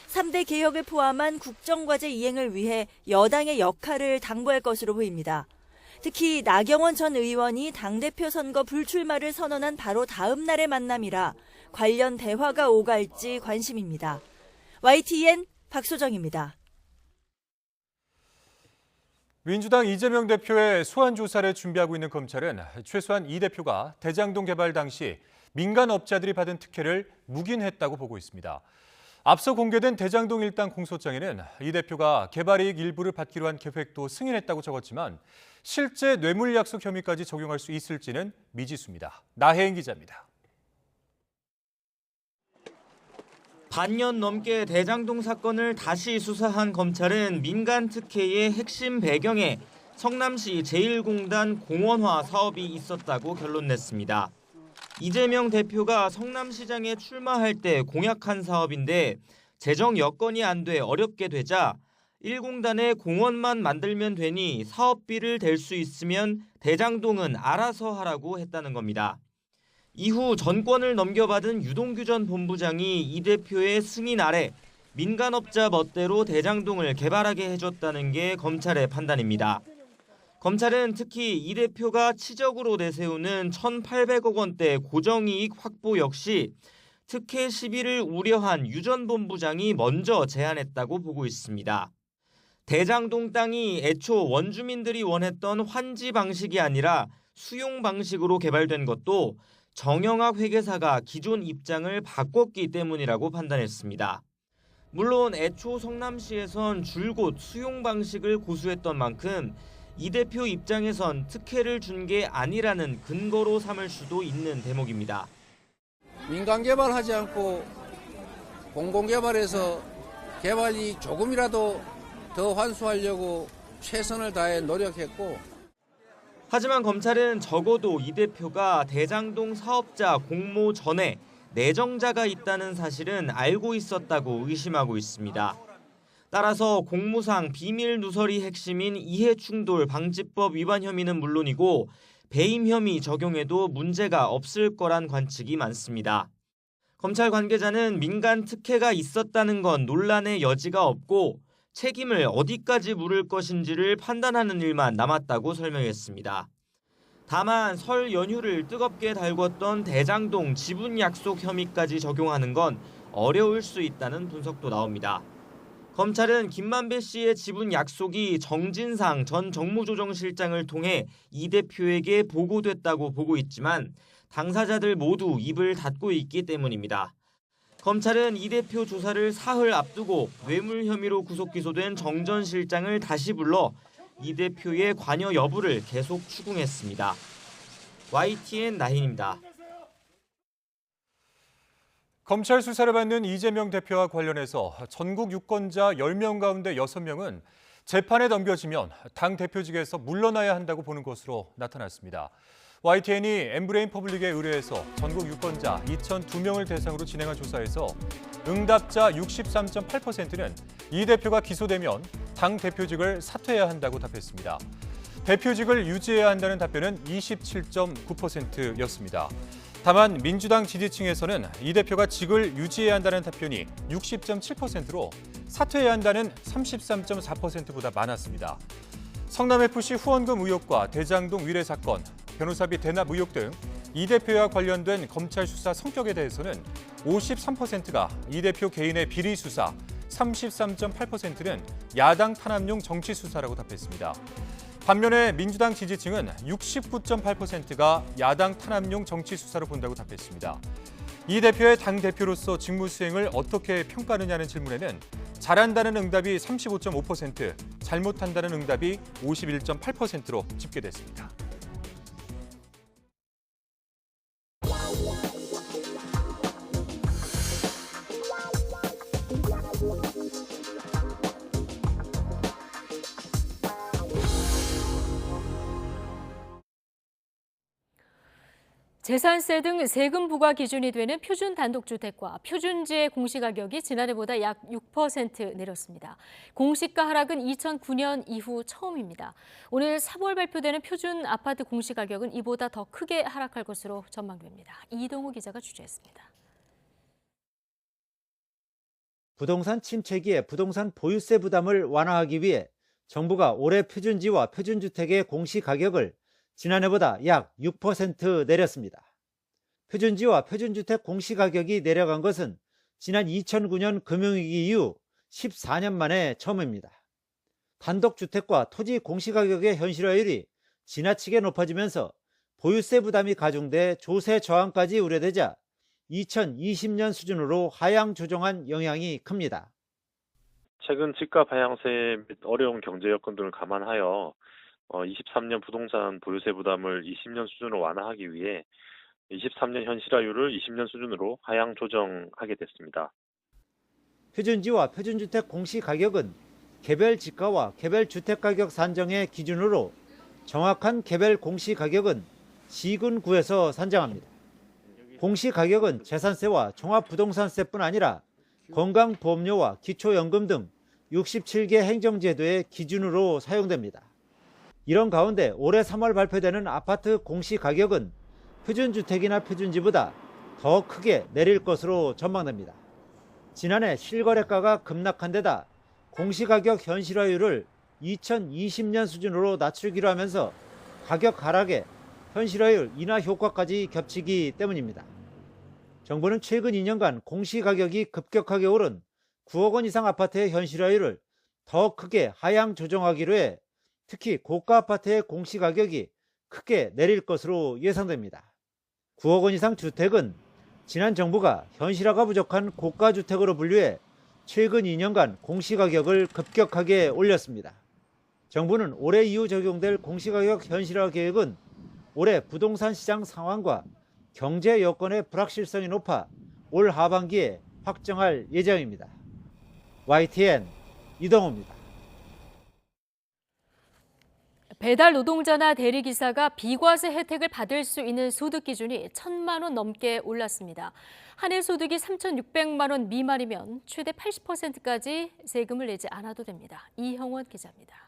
3대 개혁을 포함한 국정과제 이행을 위해 여당의 역할을 당부할 것으로 보입니다. 특히 나경원 전 의원이 당대표 선거 불출마를 선언한 바로 다음 날의 만남이라 관련 대화가 오갈지 관심입니다. YTN 박소정입니다. 민주당 이재명 대표의 소환 조사를 준비하고 있는 검찰은 최소한 이 대표가 대장동 개발 당시 민간 업자들이 받은 특혜를 묵인했다고 보고 있습니다. 앞서 공개된 대장동 일당 공소장에는 이 대표가 개발이익 일부를 받기로 한 계획도 승인했다고 적었지만 실제 뇌물 약속 혐의까지 적용할 수 있을지는 미지수입니다. 나혜인 기자입니다. 반년 넘게 대장동 사건을 다시 수사한 검찰은 민간 특혜의 핵심 배경에 성남시 제1공단 공원화 사업이 있었다고 결론냈습니다. 이재명 대표가 성남시장에 출마할 때 공약한 사업인데 재정 여건이 안 돼 어렵게 되자 1공단에 공원만 만들면 되니 사업비를 댈 수 있으면 대장동은 알아서 하라고 했다는 겁니다. 이후 전권을 넘겨받은 유동규 전 본부장이 이 대표의 승인 아래 민간업자 멋대로 대장동을 개발하게 해줬다는 게 검찰의 판단입니다. 검찰은 특히 이 대표가 치적으로 내세우는 1,800억 원대 고정이익 확보 역시 특혜 시비를 우려한 유 전 본부장이 먼저 제안했다고 보고 있습니다. 대장동 땅이 애초 원주민들이 원했던 환지 방식이 아니라 수용 방식으로 개발된 것도 정영학 회계사가 기존 입장을 바꿨기 때문이라고 판단했습니다. 물론 애초 성남시에선 줄곧 수용 방식을 고수했던 만큼 이 대표 입장에선 특혜를 준 게 아니라는 근거로 삼을 수도 있는 대목입니다. 민간 개발하지 않고 공공 개발해서 개발이 조금이라도 더 환수하려고 최선을 다해 노력했고 하지만 검찰은 적어도 이 대표가 대장동 사업자 공모 전에 내정자가 있다는 사실은 알고 있었다고 의심하고 있습니다. 따라서 공무상 비밀 누설이 핵심인 이해충돌 방지법 위반 혐의는 물론이고 배임 혐의 적용에도 문제가 없을 거란 관측이 많습니다. 검찰 관계자는 민간 특혜가 있었다는 건 논란의 여지가 없고 책임을 어디까지 물을 것인지를 판단하는 일만 남았다고 설명했습니다. 다만 설 연휴를 뜨겁게 달궜던 대장동 지분 약속 혐의까지 적용하는 건 어려울 수 있다는 분석도 나옵니다. 검찰은 김만배 씨의 지분 약속이 정진상 전 정무조정실장을 통해 이 대표에게 보고됐다고 보고 있지만 당사자들 모두 입을 닫고 있기 때문입니다. 검찰은 이 대표 조사를 사흘 앞두고 뇌물 혐의로 구속 기소된 정 전 실장을 다시 불러 이 대표의 관여 여부를 계속 추궁했습니다. YTN 나힌입니다. 검찰 수사를 받는 이재명 대표와 관련해서 전국 유권자 10명 가운데 6명은 재판에 넘겨지면 당 대표직에서 물러나야 한다고 보는 것으로 나타났습니다. YTN이 엠브레인 퍼블릭에 의뢰해서 전국 유권자 2,002명을 대상으로 진행한 조사에서 응답자 63.8%는 이 대표가 기소되면 당 대표직을 사퇴해야 한다고 답했습니다. 대표직을 유지해야 한다는 답변은 27.9%였습니다. 다만 민주당 지지층에서는 이 대표가 직을 유지해야 한다는 답변이 60.7%로 사퇴해야 한다는 33.4%보다 많았습니다. 성남FC 후원금 의혹과 대장동 위례 사건, 변호사비 대납 의혹 등 이 대표와 관련된 검찰 수사 성격에 대해서는 53%가 이 대표 개인의 비리 수사, 33.8%는 야당 탄압용 정치 수사라고 답했습니다. 반면에 민주당 지지층은 69.8%가 야당 탄압용 정치 수사로 본다고 답했습니다. 이 대표의 당대표로서 직무 수행을 어떻게 평가하느냐는 질문에는 잘한다는 응답이 35.5%, 잘못한다는 응답이 51.8%로 집계됐습니다. 재산세 등 세금 부과 기준이 되는 표준 단독주택과 표준지의 공시가격이 지난해보다 약 6% 내렸습니다. 공시가 하락은 2009년 이후 처음입니다. 오늘 3월 발표되는 표준 아파트 공시가격은 이보다 더 크게 하락할 것으로 전망됩니다. 이동우 기자가 취재했습니다. 부동산 침체기에 부동산 보유세 부담을 완화하기 위해 정부가 올해 표준지와 표준주택의 공시가격을 지난해보다 약 6% 내렸습니다. 표준지와 표준주택 공시가격이 내려간 것은 지난 2009년 금융위기 이후 14년 만에 처음입니다. 단독주택과 토지 공시가격의 현실화율이 지나치게 높아지면서 보유세 부담이 가중돼 조세 저항까지 우려되자 2020년 수준으로 하향 조정한 영향이 큽니다. 최근 집값 하향세 및 어려운 경제 여건 등을 감안하여 23년 부동산 보유세 부담을 20년 수준으로 완화하기 위해 23년 현실화율을 20년 수준으로 하향 조정하게 됐습니다. 표준지와 표준주택 공시가격은 개별 지가와 개별 주택가격 산정의 기준으로 정확한 개별 공시가격은 시군구에서 산정합니다. 공시가격은 재산세와 종합부동산세뿐 아니라 건강보험료와 기초연금 등 67개 행정제도의 기준으로 사용됩니다. 이런 가운데 올해 3월 발표되는 아파트 공시가격은 표준주택이나 표준지보다 더 크게 내릴 것으로 전망됩니다. 지난해 실거래가가 급락한 데다 공시가격 현실화율을 2020년 수준으로 낮추기로 하면서 가격 하락에 현실화율 인하 효과까지 겹치기 때문입니다. 정부는 최근 2년간 공시가격이 급격하게 오른 9억 원 이상 아파트의 현실화율을 더 크게 하향 조정하기로 해 특히 고가 아파트의 공시가격이 크게 내릴 것으로 예상됩니다. 9억 원 이상 주택은 지난 정부가 현실화가 부족한 고가주택으로 분류해 최근 2년간 공시가격을 급격하게 올렸습니다. 정부는 올해 이후 적용될 공시가격 현실화 계획은 올해 부동산 시장 상황과 경제 여건의 불확실성이 높아 올 하반기에 확정할 예정입니다. YTN 이동호입니다. 배달 노동자나 대리기사가 비과세 혜택을 받을 수 있는 소득 기준이 1,000만 원 넘게 올랐습니다. 한 해 소득이 3,600만 원 미만이면 최대 80%까지 세금을 내지 않아도 됩니다. 이형원 기자입니다.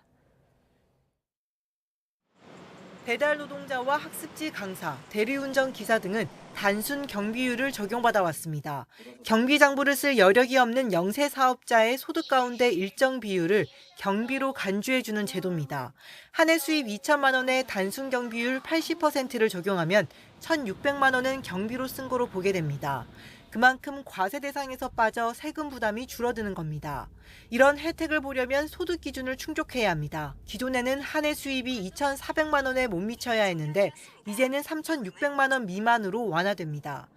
배달 노동자와 학습지 강사, 대리운전 기사 등은 단순 경비율을 적용받아 왔습니다. 경비장부를 쓸 여력이 없는 영세 사업자의 소득 가운데 일정 비율을 경비로 간주해주는 제도입니다. 한 해 수입 2천만 원에 단순 경비율 80%를 적용하면 1,600만 원은 경비로 쓴 거로 보게 됩니다. 그만큼 과세 대상에서 빠져 세금 부담이 줄어드는 겁니다. 이런 혜택을 보려면 소득 기준을 충족해야 합니다. 기존에는 한 해 수입이 2,400만 원에 못 미쳐야 했는데 이제는 3,600만 원 미만으로 완화됩니다.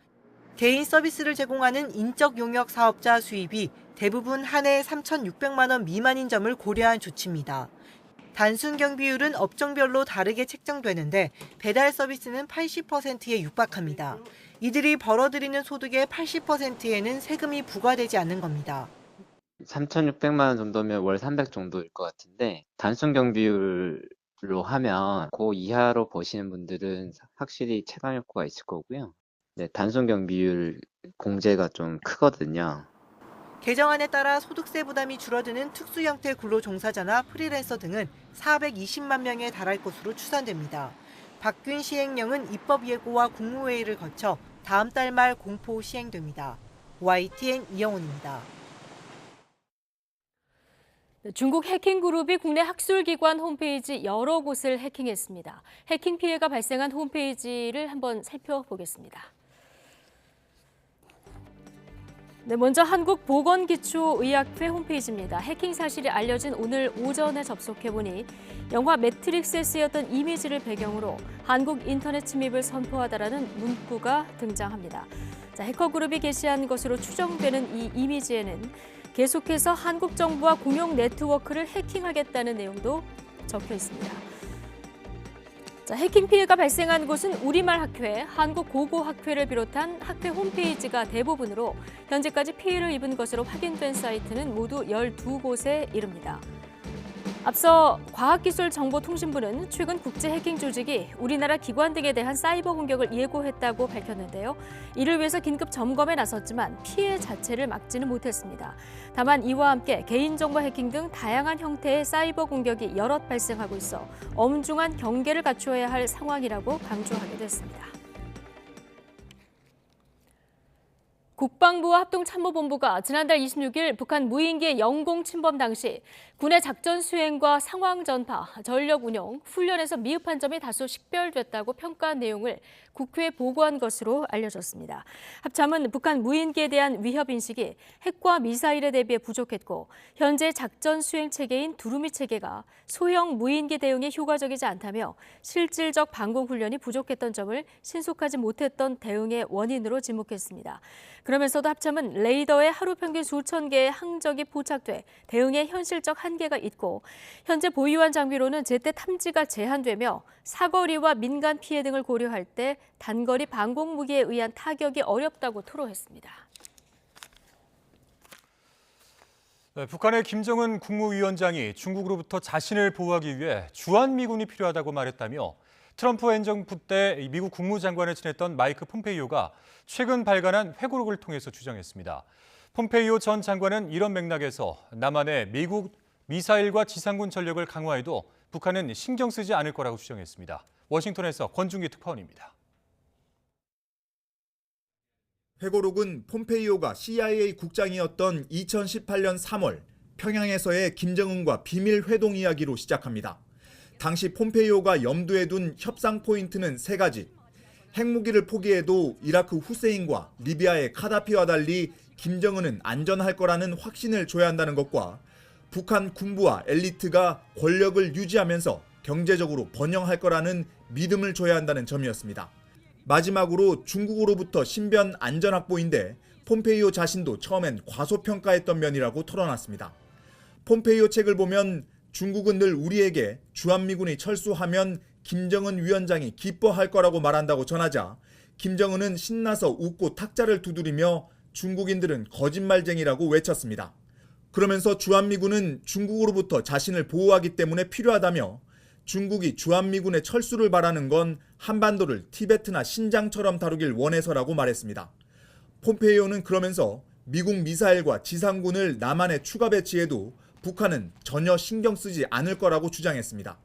개인 서비스를 제공하는 인적 용역 사업자 수입이 대부분 한 해 3,600만 원 미만인 점을 고려한 조치입니다. 단순 경비율은 업종별로 다르게 책정되는데 배달 서비스는 80%에 육박합니다. 이들이 벌어들이는 소득의 80%에는 세금이 부과되지 않는 겁니다. 3,600만 원 정도면 월 300 정도일 것 같은데 단순 경비율로 하면 그 이하로 버시는 분들은 확실히 체감 효과가 있을 거고요. 네, 단순 경비율 공제가 좀 크거든요. 개정안에 따라 소득세 부담이 줄어드는 특수 형태 근로 종사자나 프리랜서 등은 420만 명에 달할 것으로 추산됩니다. 바뀐 시행령은 입법 예고와 국무회의를 거쳐 다음 달 말 공포 시행됩니다. YTN 이영훈입니다. 중국 해킹 그룹이 국내 학술기관 홈페이지 여러 곳을 해킹했습니다. 해킹 피해가 발생한 홈페이지를 한번 살펴보겠습니다. 네, 먼저 한국보건기초의학회 홈페이지입니다. 해킹 사실이 알려진 오늘 오전에 접속해보니 영화 매트릭스에 쓰였던 이미지를 배경으로 한국 인터넷 침입을 선포하다라는 문구가 등장합니다. 해커그룹이 게시한 것으로 추정되는 이 이미지에는 계속해서 한국 정부와 공용 네트워크를 해킹하겠다는 내용도 적혀 있습니다. 해킹 피해가 발생한 곳은 우리말 학회, 한국고고학회를 비롯한 학회 홈페이지가 대부분으로 현재까지 피해를 입은 것으로 확인된 사이트는 모두 12곳에 이릅니다. 앞서 과학기술정보통신부는 최근 국제 해킹 조직이 우리나라 기관 등에 대한 사이버 공격을 예고했다고 밝혔는데요. 이를 위해서 긴급 점검에 나섰지만 피해 자체를 막지는 못했습니다. 다만 이와 함께 개인정보 해킹 등 다양한 형태의 사이버 공격이 여럿 발생하고 있어 엄중한 경계를 갖추어야 할 상황이라고 강조하기도 했습니다. 국방부와 합동참모본부가 지난달 26일 북한 무인기의 영공 침범 당시 군의 작전 수행과 상황 전파, 전력 운영, 훈련에서 미흡한 점이 다소 식별됐다고 평가한 내용을 국회에 보고한 것으로 알려졌습니다. 합참은 북한 무인기에 대한 위협 인식이 핵과 미사일에 대비해 부족했고 현재 작전 수행 체계인 두루미 체계가 소형 무인기 대응에 효과적이지 않다며 실질적 방공 훈련이 부족했던 점을 신속하지 못했던 대응의 원인으로 지목했습니다. 그러면서도 합참은 레이더에 하루 평균 수천 개의 항적이 포착돼 대응에 현실적 한계가 있고 현재 보유한 장비로는 제때 탐지가 제한되며 사거리와 민간 피해 등을 고려할 때 단거리 방공 무기에 의한 타격이 어렵다고 토로했습니다. 네, 북한의 김정은 국무위원장이 중국으로부터 자신을 보호하기 위해 주한미군이 필요하다고 말했다며 트럼프 행정부 때 미국 국무장관을 지냈던 마이크 폼페이오가 최근 발간한 회고록을 통해서 주장했습니다. 폼페이오 전 장관은 이런 맥락에서 남한의 미국 미사일과 지상군 전력을 강화해도 북한은 신경 쓰지 않을 거라고 주장했습니다. 워싱턴에서 권중기 특파원입니다. 회고록은 폼페이오가 CIA 국장이었던 2018년 3월 평양에서의 김정은과 비밀 회동 이야기로 시작합니다. 당시 폼페이오가 염두에 둔 협상 포인트는 3가지. 핵무기를 포기해도 이라크 후세인과 리비아의 카다피와 달리 김정은은 안전할 거라는 확신을 줘야 한다는 것과 북한 군부와 엘리트가 권력을 유지하면서 경제적으로 번영할 거라는 믿음을 줘야 한다는 점이었습니다. 마지막으로 중국으로부터 신변 안전 확보인데 폼페이오 자신도 처음엔 과소평가했던 면이라고 털어놨습니다. 폼페이오 책을 보면 중국은 늘 우리에게 주한미군이 철수하면 김정은 위원장이 기뻐할 거라고 말한다고 전하자 김정은은 신나서 웃고 탁자를 두드리며 중국인들은 거짓말쟁이라고 외쳤습니다. 그러면서 주한미군은 중국으로부터 자신을 보호하기 때문에 필요하다며 중국이 주한미군의 철수를 바라는 건 한반도를 티베트나 신장처럼 다루길 원해서라고 말했습니다. 폼페이오는 그러면서 미국 미사일과 지상군을 남한에 추가 배치해도 북한은 전혀 신경 쓰지 않을 거라고 주장했습니다.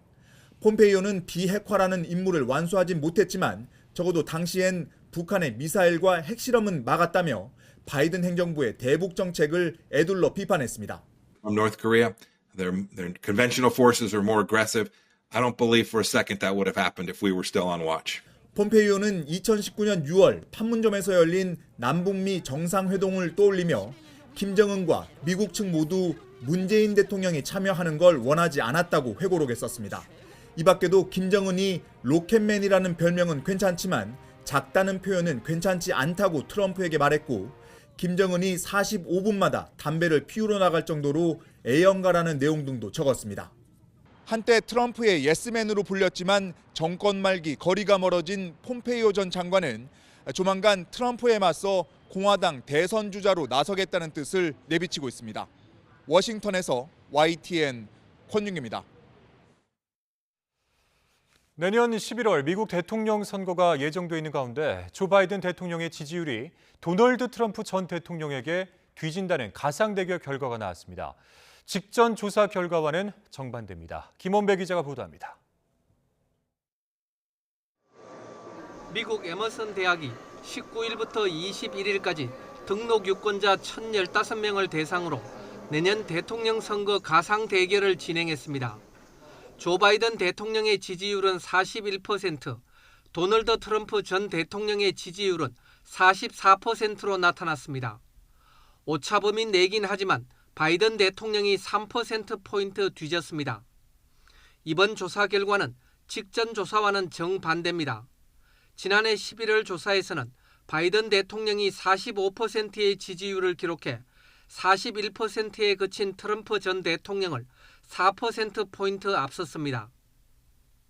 폼페이오는 비핵화라는 임무를 완수하진 못했지만 적어도 당시엔 북한의 미사일과 핵실험은 막았다며 바이든 행정부의 대북 정책을 에둘러 비판했습니다. North Korea, their conventional forces are more aggressive. I don't believe for a second that would have happened if we were still on watch. 폼페이오는 2019년 6월 판문점에서 열린 남북미 정상회동을 떠올리며 김정은과 미국 측 모두 문재인 대통령이 참여하는 걸 원하지 않았다고 회고록에 썼습니다. 이 밖에도 김정은이 로켓맨이라는 별명은 괜찮지만 작다는 표현은 괜찮지 않다고 트럼프에게 말했고 김정은이 45분마다 담배를 피우러 나갈 정도로 애연가라는 내용 등도 적었습니다. 한때 트럼프의 예스맨으로 불렸지만 정권 말기 거리가 멀어진 폼페이오 전 장관은 조만간 트럼프에 맞서 공화당 대선 주자로 나서겠다는 뜻을 내비치고 있습니다. 워싱턴에서 YTN 권윤기입니다. 내년 11월 미국 대통령 선거가 예정돼 있는 가운데 조 바이든 대통령의 지지율이 도널드 트럼프 전 대통령에게 뒤진다는 가상 대결 결과가 나왔습니다. 직전 조사 결과와는 정반대입니다. 김원배 기자가 보도합니다. 미국 에머슨 대학이 19일부터 21일까지 등록 유권자 1,015명을 대상으로 내년 대통령 선거 가상 대결을 진행했습니다. 조 바이든 대통령의 지지율은 41%, 도널드 트럼프 전 대통령의 지지율은 44%로 나타났습니다. 오차범위 내긴 하지만 바이든 대통령이 3%포인트 뒤졌습니다. 이번 조사 결과는 직전 조사와는 정반대입니다. 지난해 11월 조사에서는 바이든 대통령이 45%의 지지율을 기록해 41%에 그친 트럼프 전 대통령을 4%포인트 앞섰습니다.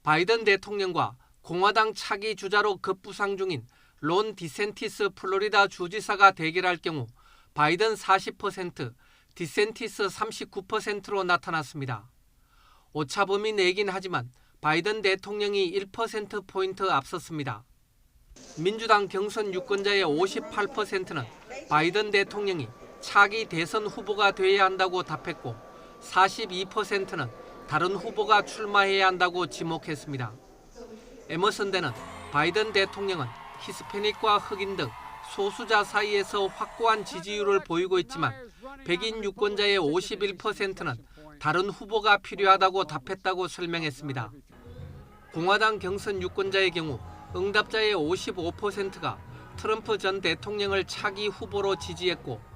바이든 대통령과 공화당 차기 주자로 급부상 중인 론 디센티스 플로리다 주지사가 대결할 경우 바이든 40%, 디센티스 39%로 나타났습니다. 오차범위 내긴 하지만 바이든 대통령이 1%포인트 앞섰습니다. 민주당 경선 유권자의 58%는 바이든 대통령이 차기 대선 후보가 돼야 한다고 답했고 42%는 다른 후보가 출마해야 한다고 지목했습니다. 에머슨대는 바이든 대통령은 히스패닉과 흑인 등 소수자 사이에서 확고한 지지율을 보이고 있지만 백인 유권자의 51%는 다른 후보가 필요하다고 답했다고 설명했습니다. 공화당 경선 유권자의 경우 응답자의 55%가 트럼프 전 대통령을 차기 후보로 지지했고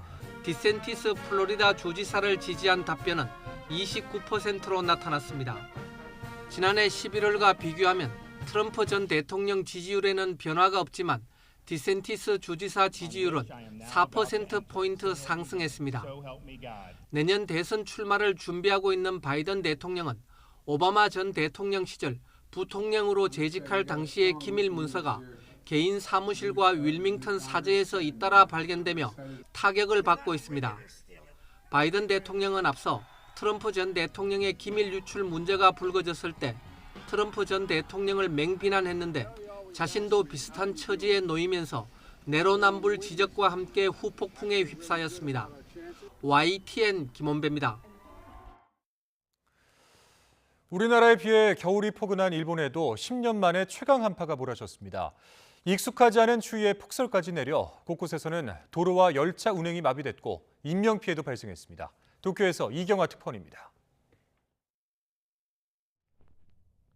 디센티스 플로리다 주지사를 지지한 답변은 29%로 나타났습니다. 지난해 11월과 비교하면 트럼프 전 대통령 지지율에는 변화가 없지만 디센티스 주지사 지지율은 4%포인트 상승했습니다. 내년 대선 출마를 준비하고 있는 바이든 대통령은 오바마 전 대통령 시절 부통령으로 재직할 당시의 기밀 문서가 개인 사무실과 윌밍턴 사저에서 잇따라 발견되며 타격을 받고 있습니다. 바이든 대통령은 앞서 트럼프 전 대통령의 기밀 유출 문제가 불거졌을 때 트럼프 전 대통령을 맹비난했는데 자신도 비슷한 처지에 놓이면서 내로남불 지적과 함께 후폭풍에 휩싸였습니다. YTN 김원배입니다. 우리나라에 비해 겨울이 포근한 일본에도 10년 만에 최강 한파가 몰아쳤습니다. 익숙하지 않은 추위에 폭설까지 내려 곳곳에서는 도로와 열차 운행이 마비됐고 인명피해도 발생했습니다. 도쿄에서 이경화 특파원입니다.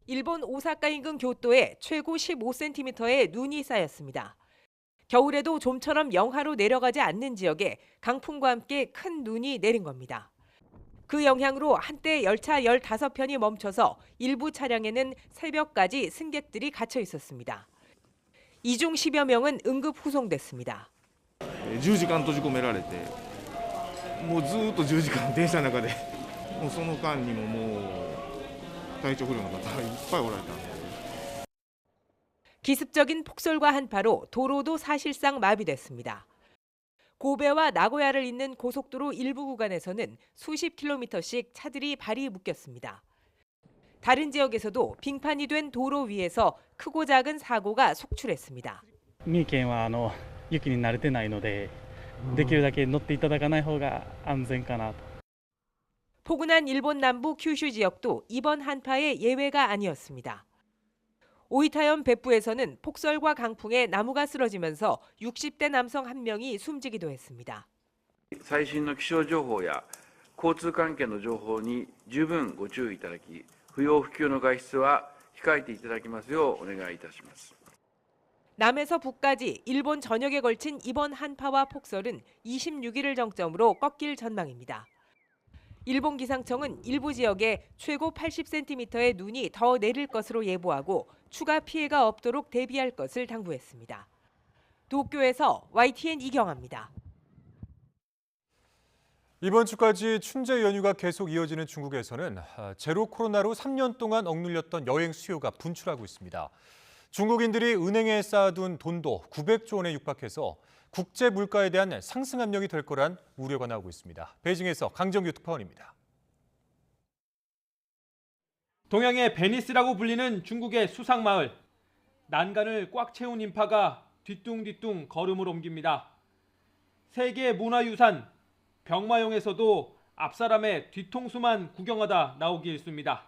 일본 오사카 인근 교토에 최고 15cm의 눈이 쌓였습니다. 겨울에도 좀처럼 영하로 내려가지 않는 지역에 강풍과 함께 큰 눈이 내린 겁니다. 그 영향으로 한때 열차 15편이 멈춰서 일부 차량에는 새벽까지 승객들이 갇혀 있었습니다. 이 중 10여 명은 응급 후송됐습니다. 10時間閉じ込められて、もうずっと10時間電車の中で、もうその間にももう体調不良の方がいっぱいおられたんで。 기습적인 폭설과 한파로 도로도 사실상 마비됐습니다. 고베와 나고야를 잇는 고속도로 일부 구간에서는 수십 킬로미터씩 차들이 발이 묶였습니다. 다른 지역에서도 빙판이 된 도로 위에서 크고 작은 사고가 속출했습니다. 三重県は雪に慣れてないので、できるだけ乗っていただかない方が安全かなと。 포근한 일본 남부 큐슈 지역도 이번 한파의 예외가 아니었습니다. 오이타현別府에서는 폭설과 강풍에 나무가 쓰러지면서 60대 남성 한 명이 숨지기도 했습니다. 最新の気象情報や交通関係の情報に十分ご注意いただき、不要不急の外出は控えていただきますようお願いいたします。 남에서 북까지 일본 전역에 걸친 이번 한파와 폭설은 26일을 정점으로 꺾일 전망입니다. 일본 기상청은 일부 지역에 최고 80cm의 눈이 더 내릴 것으로 예보하고 추가 피해가 없도록 대비할 것을 당부했습니다. 도쿄에서 YTN 이경아입니다. 이번 주까지 춘제 연휴가 계속 이어지는 중국에서는 제로 코로나로 3년 동안 억눌렸던 여행 수요가 분출하고 있습니다. 중국인들이 은행에 쌓아둔 돈도 900조 원에 육박해서 국제 물가에 대한 상승 압력이 될 거란 우려가 나오고 있습니다. 베이징에서 강정규 특파원입니다. 동양의 베니스라고 불리는 중국의 수상마을. 난간을 꽉 채운 인파가 뒤뚱뒤뚱 걸음을 옮깁니다. 세계 문화유산 병마용에서도 앞사람의 뒤통수만 구경하다 나오기 일쑤입니다.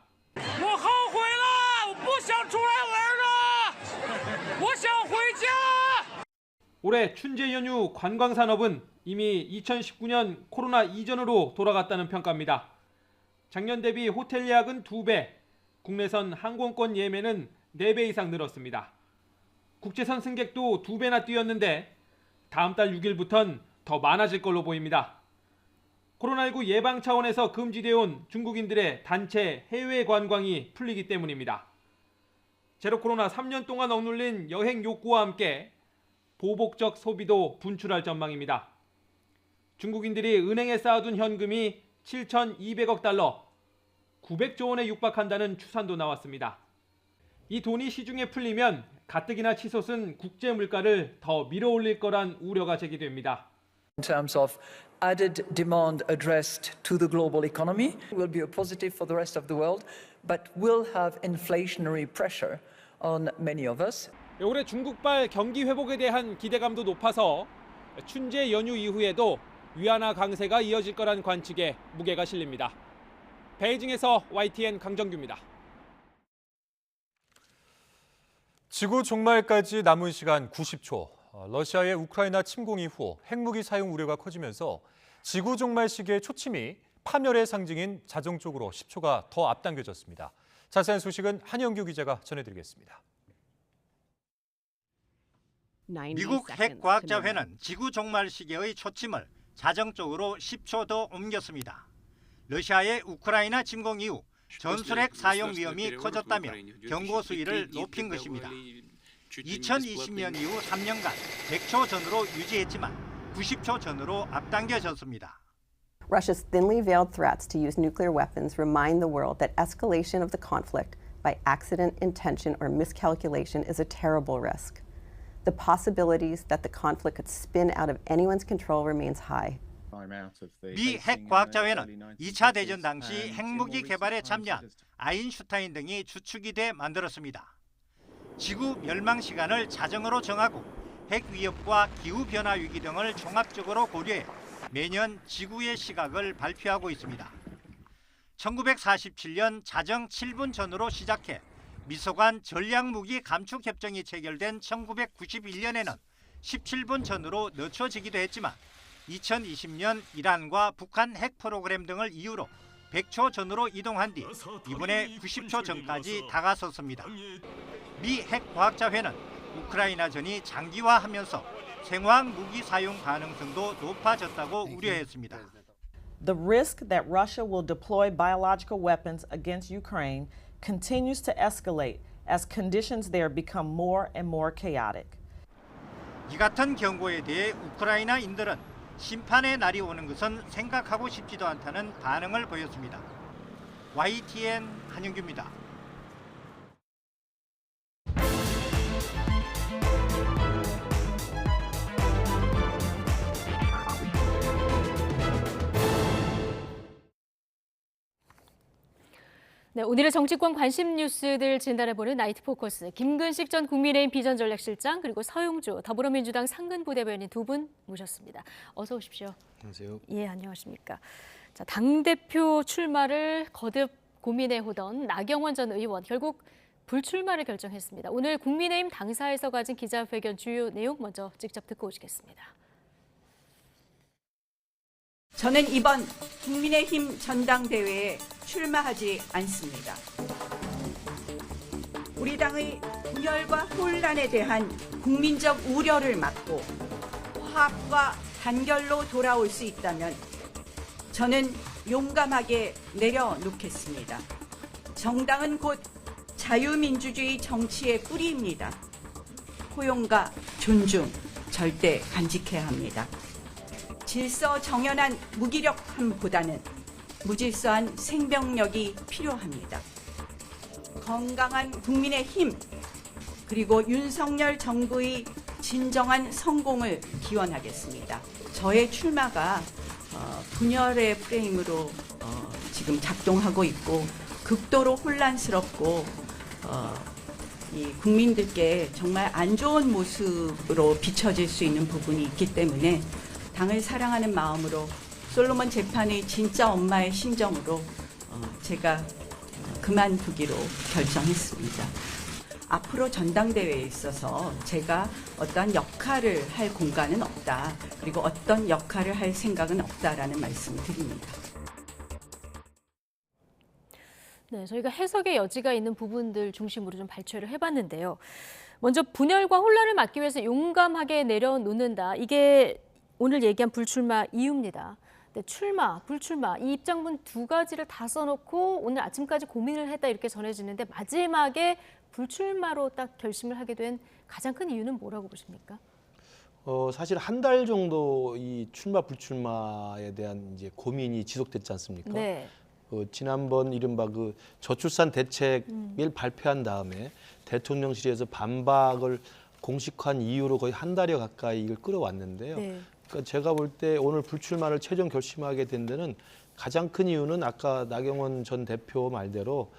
올해 춘제 연휴 관광산업은 이미 2019년 코로나 이전으로 돌아갔다는 평가입니다. 작년 대비 호텔 예약은 2배, 국내선 항공권 예매는 4배 이상 늘었습니다. 국제선 승객도 2배나 뛰었는데 다음 달 6일부터는 더 많아질 걸로 보입니다. 코로나19 예방 차원에서 금지되어 온 중국인들의 단체 해외 관광이 풀리기 때문입니다. 제로 코로나 3년 동안 억눌린 여행 욕구와 함께 보복적 소비도 분출할 전망입니다. 중국인들이 은행에 쌓아둔 현금이 7,200억 달러, 900조 원에 육박한다는 추산도 나왔습니다. 이 돈이 시중에 풀리면 가뜩이나 치솟은 국제 물가를 더 밀어올릴 거란 우려가 제기됩니다. In terms of added demand addressed to the global economy, will be a positive for the rest of the world, but will have inflationary pressure on many of us. 올해 중국발 경기 회복에 대한 기대감도 높아서 춘제 연휴 이후에도 위안화 강세가 이어질 거란 관측에 무게가 실립니다. 베이징에서 YTN 강정규입니다. 지구 종말까지 남은 시간 90초. 러시아의 우크라이나 침공 이후 핵무기 사용 우려가 커지면서 지구 종말 시기의 초침이 파멸의 상징인 자정 쪽으로 10초가 더 앞당겨졌습니다. 자세한 소식은 한영규 기자가 전해드리겠습니다. 미국 핵과학자회는 지구 종말 시기의 초침을 자정 쪽으로 10초 더 옮겼습니다. 러시아의 우크라이나 침공 이후 전술핵 사용 위험이 커졌다며 경고 수위를 높인 것입니다. 2020년 이후 3년간 100초 전으로 유지했지만 90초 전으로 앞당겨졌습니다. Russia's thinly veiled threats to use nuclear weapons remind the world that escalation of the conflict by accident, intention, or miscalculation is a terrible risk. The possibilities that the conflict could spin out of anyone's control remains high. 미 핵과학자회는 2차 대전 당시 핵무기 개발에 참여한 아인슈타인 등이 주축이 돼 만들었습니다. 지구 멸망 시간을 자정으로 정하고 핵 위협과 기후변화 위기 등을 종합적으로 고려해 매년 지구의 시각을 발표하고 있습니다. 1947년 자정 7분 전으로 시작해 미소간 전략무기 감축 협정이 체결된 1991년에는 17분 전으로 늦춰지기도 했지만 2020년 이란과 북한 핵 프로그램 등을 이유로 100초 전으로 이동한 뒤 이번에 90초 전까지 다가섰습니다. 미 핵과학자회는 우크라이나전이 장기화하면서 생화학 무기 사용 가능성도 높아졌다고 우려했습니다. The risk that Russia will deploy biological weapons against Ukraine continues to escalate as conditions there become more and more chaotic. 이 같은 경고에 대해 우크라이나인들은 심판의 날이 오는 것은 생각하고 싶지도 않다는 반응을 보였습니다. YTN 한영규입니다. 네, 오늘의 정치권 관심 뉴스들 진단해보는 나이트 포커스. 김근식 전 국민의힘 비전전략실장 그리고 서용주 더불어민주당 상근 부대변인 두 분 모셨습니다. 어서 오십시오. 안녕하세요. 예, 안녕하십니까. 자, 당대표 출마를 거듭 고민해오던 나경원 전 의원 결국 불출마를 결정했습니다. 오늘 국민의힘 당사에서 가진 기자회견 주요 내용 먼저 직접 듣고 오시겠습니다. 저는 이번 국민의힘 전당대회에 출마하지 않습니다. 우리 당의 분열과 혼란에 대한 국민적 우려를 막고 화합과 단결로 돌아올 수 있다면 저는 용감하게 내려놓겠습니다. 정당은 곧 자유민주주의 정치의 뿌리입니다. 포용과 존중 절대 간직해야 합니다. 질서 정연한 무기력함보다는 무질서한 생명력이 필요합니다. 건강한 국민의 힘, 그리고 윤석열 정부의 진정한 성공을 기원하겠습니다. 저의 출마가 분열의 프레임으로 지금 작동하고 있고 극도로 혼란스럽고 이 국민들께 정말 안 좋은 모습으로 비춰질 수 있는 부분이 있기 때문에 당을 사랑하는 마음으로 솔로몬 재판의 진짜 엄마의 심정으로 제가 그만두기로 결정했습니다. 앞으로 전당대회에 있어서 제가 어떠한 역할을 할 공간은 없다. 그리고 어떤 역할을 할 생각은 없다라는 말씀을 드립니다. 네, 저희가 해석의 여지가 있는 부분들 중심으로 좀 발췌를 해봤는데요. 먼저 분열과 혼란을 막기 위해서 용감하게 내려놓는다. 이게 오늘 얘기한 불출마 이유입니다. 네, 출마, 불출마 이 입장문 두 가지를 다 써놓고 오늘 아침까지 고민을 했다 이렇게 전해지는데 마지막에 불출마로 딱 결심을 하게 된 가장 큰 이유는 뭐라고 보십니까? 사실 한 달 정도 이 출마 불출마에 대한 이제 고민이 지속됐지 않습니까? 네. 지난번 이른바 그 저출산 대책을 발표한 다음에 대통령실에서 반박을 공식화한 이후로 거의 한 달여 가까이 이걸 끌어왔는데요. 네. 그러니까 제가 볼 때 오늘 불출마를 최종 결심하게 된 데는 가장 큰 이유는 아까 나경원 전 대표 말대로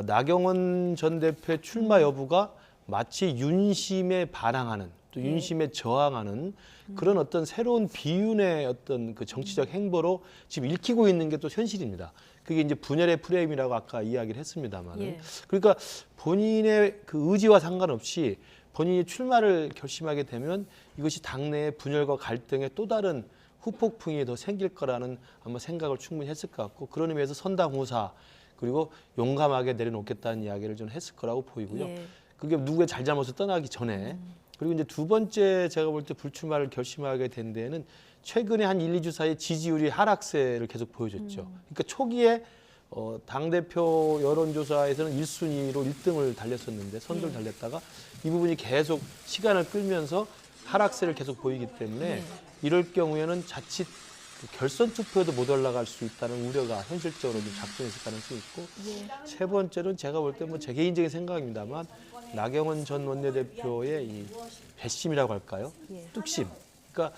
나경원 전 대표의 출마 여부가 마치 윤심에 반항하는 또 윤심에 저항하는 그런 어떤 새로운 비윤의 어떤 그 정치적 행보로 지금 읽히고 있는 게 또 현실입니다. 그게 이제 분열의 프레임이라고 아까 이야기를 했습니다만, 예. 그러니까 본인의 그 의지와 상관없이 본인이 출마를 결심하게 되면 이것이 당내의 분열과 갈등의 또 다른 후폭풍이 더 생길 거라는 아마 생각을 충분히 했을 것 같고 그런 의미에서 선당후사 그리고 용감하게 내려놓겠다는 이야기를 좀 했을 거라고 보이고요. 예. 그게 누구의 잘잘못을 떠나기 전에 그리고 이제 두 번째 제가 볼 때 불출마를 결심하게 된 데에는 최근에 한 1, 2주 사이에 지지율이 하락세를 계속 보여줬죠. 그러니까 초기에 당대표 여론조사에서는 1순위로 1등을 달렸었는데 선두를 달렸다가 이 부분이 계속 시간을 끌면서 하락세를 계속 보이기 때문에 이럴 경우에는 자칫 결선 투표에도 못 올라갈 수 있다는 우려가 현실적으로 좀 작동했을 가능성이 있고 세 번째는 제가 볼 때 뭐 제 개인적인 생각입니다만 나경원 전 원내대표의 이 배심이라고 할까요? 뚝심. 그러니까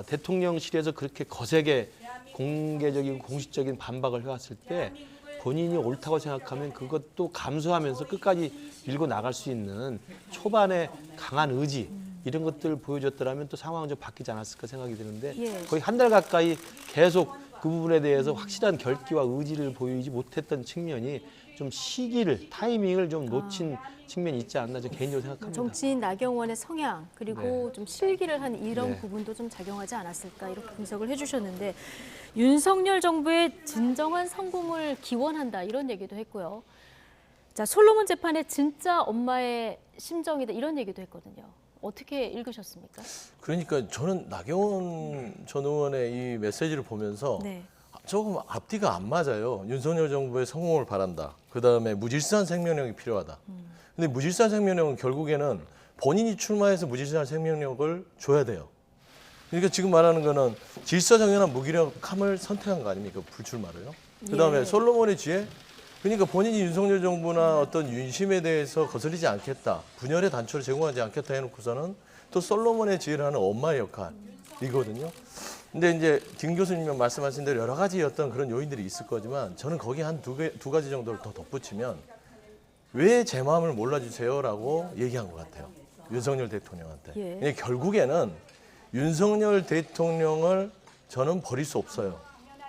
대통령실에서 그렇게 거세게 공개적이고 공식적인 반박을 해왔을 때 본인이 옳다고 생각하면 그것도 감수하면서 끝까지 밀고 나갈 수 있는 초반에 강한 의지 이런 것들을 보여줬더라면 또 상황은 좀 바뀌지 않았을까 생각이 드는데 거의 한 달 가까이 계속 그 부분에 대해서 확실한 결기와 의지를 보이지 못했던 측면이 좀 시기를 타이밍을 좀 놓친 측면이 있지 않나 저 개인적으로 생각합니다. 정치인 나경원의 성향 그리고 좀 실기를 한 이런 네. 부분도 좀 작용하지 않았을까 이렇게 분석을 해주셨는데 윤석열 정부의 진정한 성공을 기원한다 이런 얘기도 했고요. 자, 솔로몬 재판의 진짜 엄마의 심정이다 이런 얘기도 했거든요. 어떻게 읽으셨습니까? 그러니까 저는 나경원 전 의원의 이 메시지를 보면서 조금 앞뒤가 안 맞아요. 윤석열 정부의 성공을 바란다. 그다음에 무질서한 생명력이 필요하다. 근데 무질서한 생명력은 결국에는 본인이 출마해서 무질서한 생명력을 줘야 돼요. 그러니까 지금 말하는 거는 질서정연한 무기력함을 선택한 거 아닙니까? 불출마로요. 그다음에 솔로몬의 지혜. 그러니까 본인이 윤석열 정부나 어떤 윤심에 대해서 거슬리지 않겠다. 분열의 단초를 제공하지 않겠다 해놓고서는 또 솔로몬의 지혜를 하는 엄마의 역할이거든요. 근데 이제 김 교수님 말씀하신 대로 여러 가지 어떤 그런 요인들이 있을 거지만 저는 거기에 한 두 가지 정도를 더 덧붙이면 왜 제 마음을 몰라주세요라고 얘기한 것 같아요. 윤석열 대통령한테. 근데 결국에는 윤석열 대통령을 저는 버릴 수 없어요.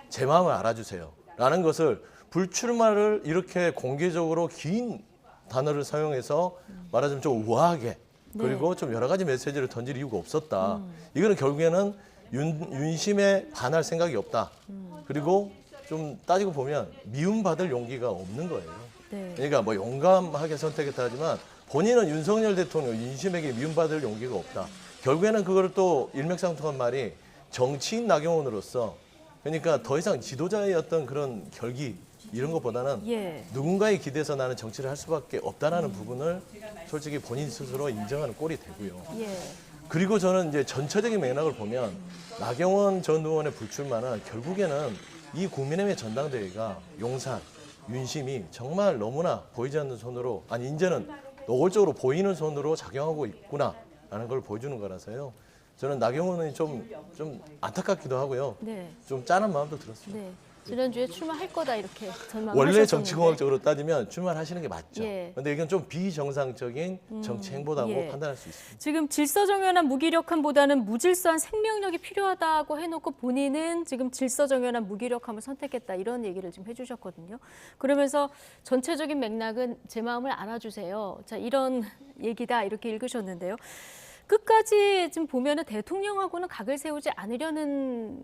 제 마음을 알아주세요. 라는 것을 불출마를 이렇게 공개적으로 긴 단어를 사용해서 말하자면 좀 우아하게 그리고 좀 여러 가지 메시지를 던질 이유가 없었다. 이거는 결국에는 윤심에 반할 생각이 없다. 그리고 좀 따지고 보면 미움받을 용기가 없는 거예요. 그러니까 뭐 용감하게 선택했다 하지만 본인은 윤석열 대통령 윤심에게 미움받을 용기가 없다. 결국에는 그걸 또 일맥상통한 말이 정치인 나경원으로서 그러니까 더 이상 지도자의 어떤 그런 결기 이런 것보다는 누군가의 기대서 나는 정치를 할 수밖에 없다라는 부분을 솔직히 본인 스스로 인정하는 꼴이 되고요. 그리고 저는 이제 전체적인 맥락을 보면 나경원 전 의원의 불출마는 결국에는 이 국민의힘의 전당대회가 용산, 윤심이 정말 너무나 보이지 않는 손으로 아니 이제는 노골적으로 보이는 선으로 작용하고 있구나라는 걸 보여주는 거라서요. 저는 나경원 의원이 좀 안타깝기도 하고요. 네. 좀 짠한 마음도 들었어요. 네. 지난주에 출마할 거다 이렇게 전망을 원래 하셨었는데. 정치공학적으로 따지면 출마하시는 게 맞죠. 그런데 예. 이건 좀 비정상적인 정치 행보다고 예. 판단할 수 있습니다. 지금 질서정연한 무기력함보다는 무질서한 생명력이 필요하다고 해놓고 본인은 지금 질서정연한 무기력함을 선택했다 이런 얘기를 지금 해주셨거든요. 그러면서 전체적인 맥락은 제 마음을 알아주세요. 자, 이런 얘기다 이렇게 읽으셨는데요. 끝까지 지금 보면은 대통령하고는 각을 세우지 않으려는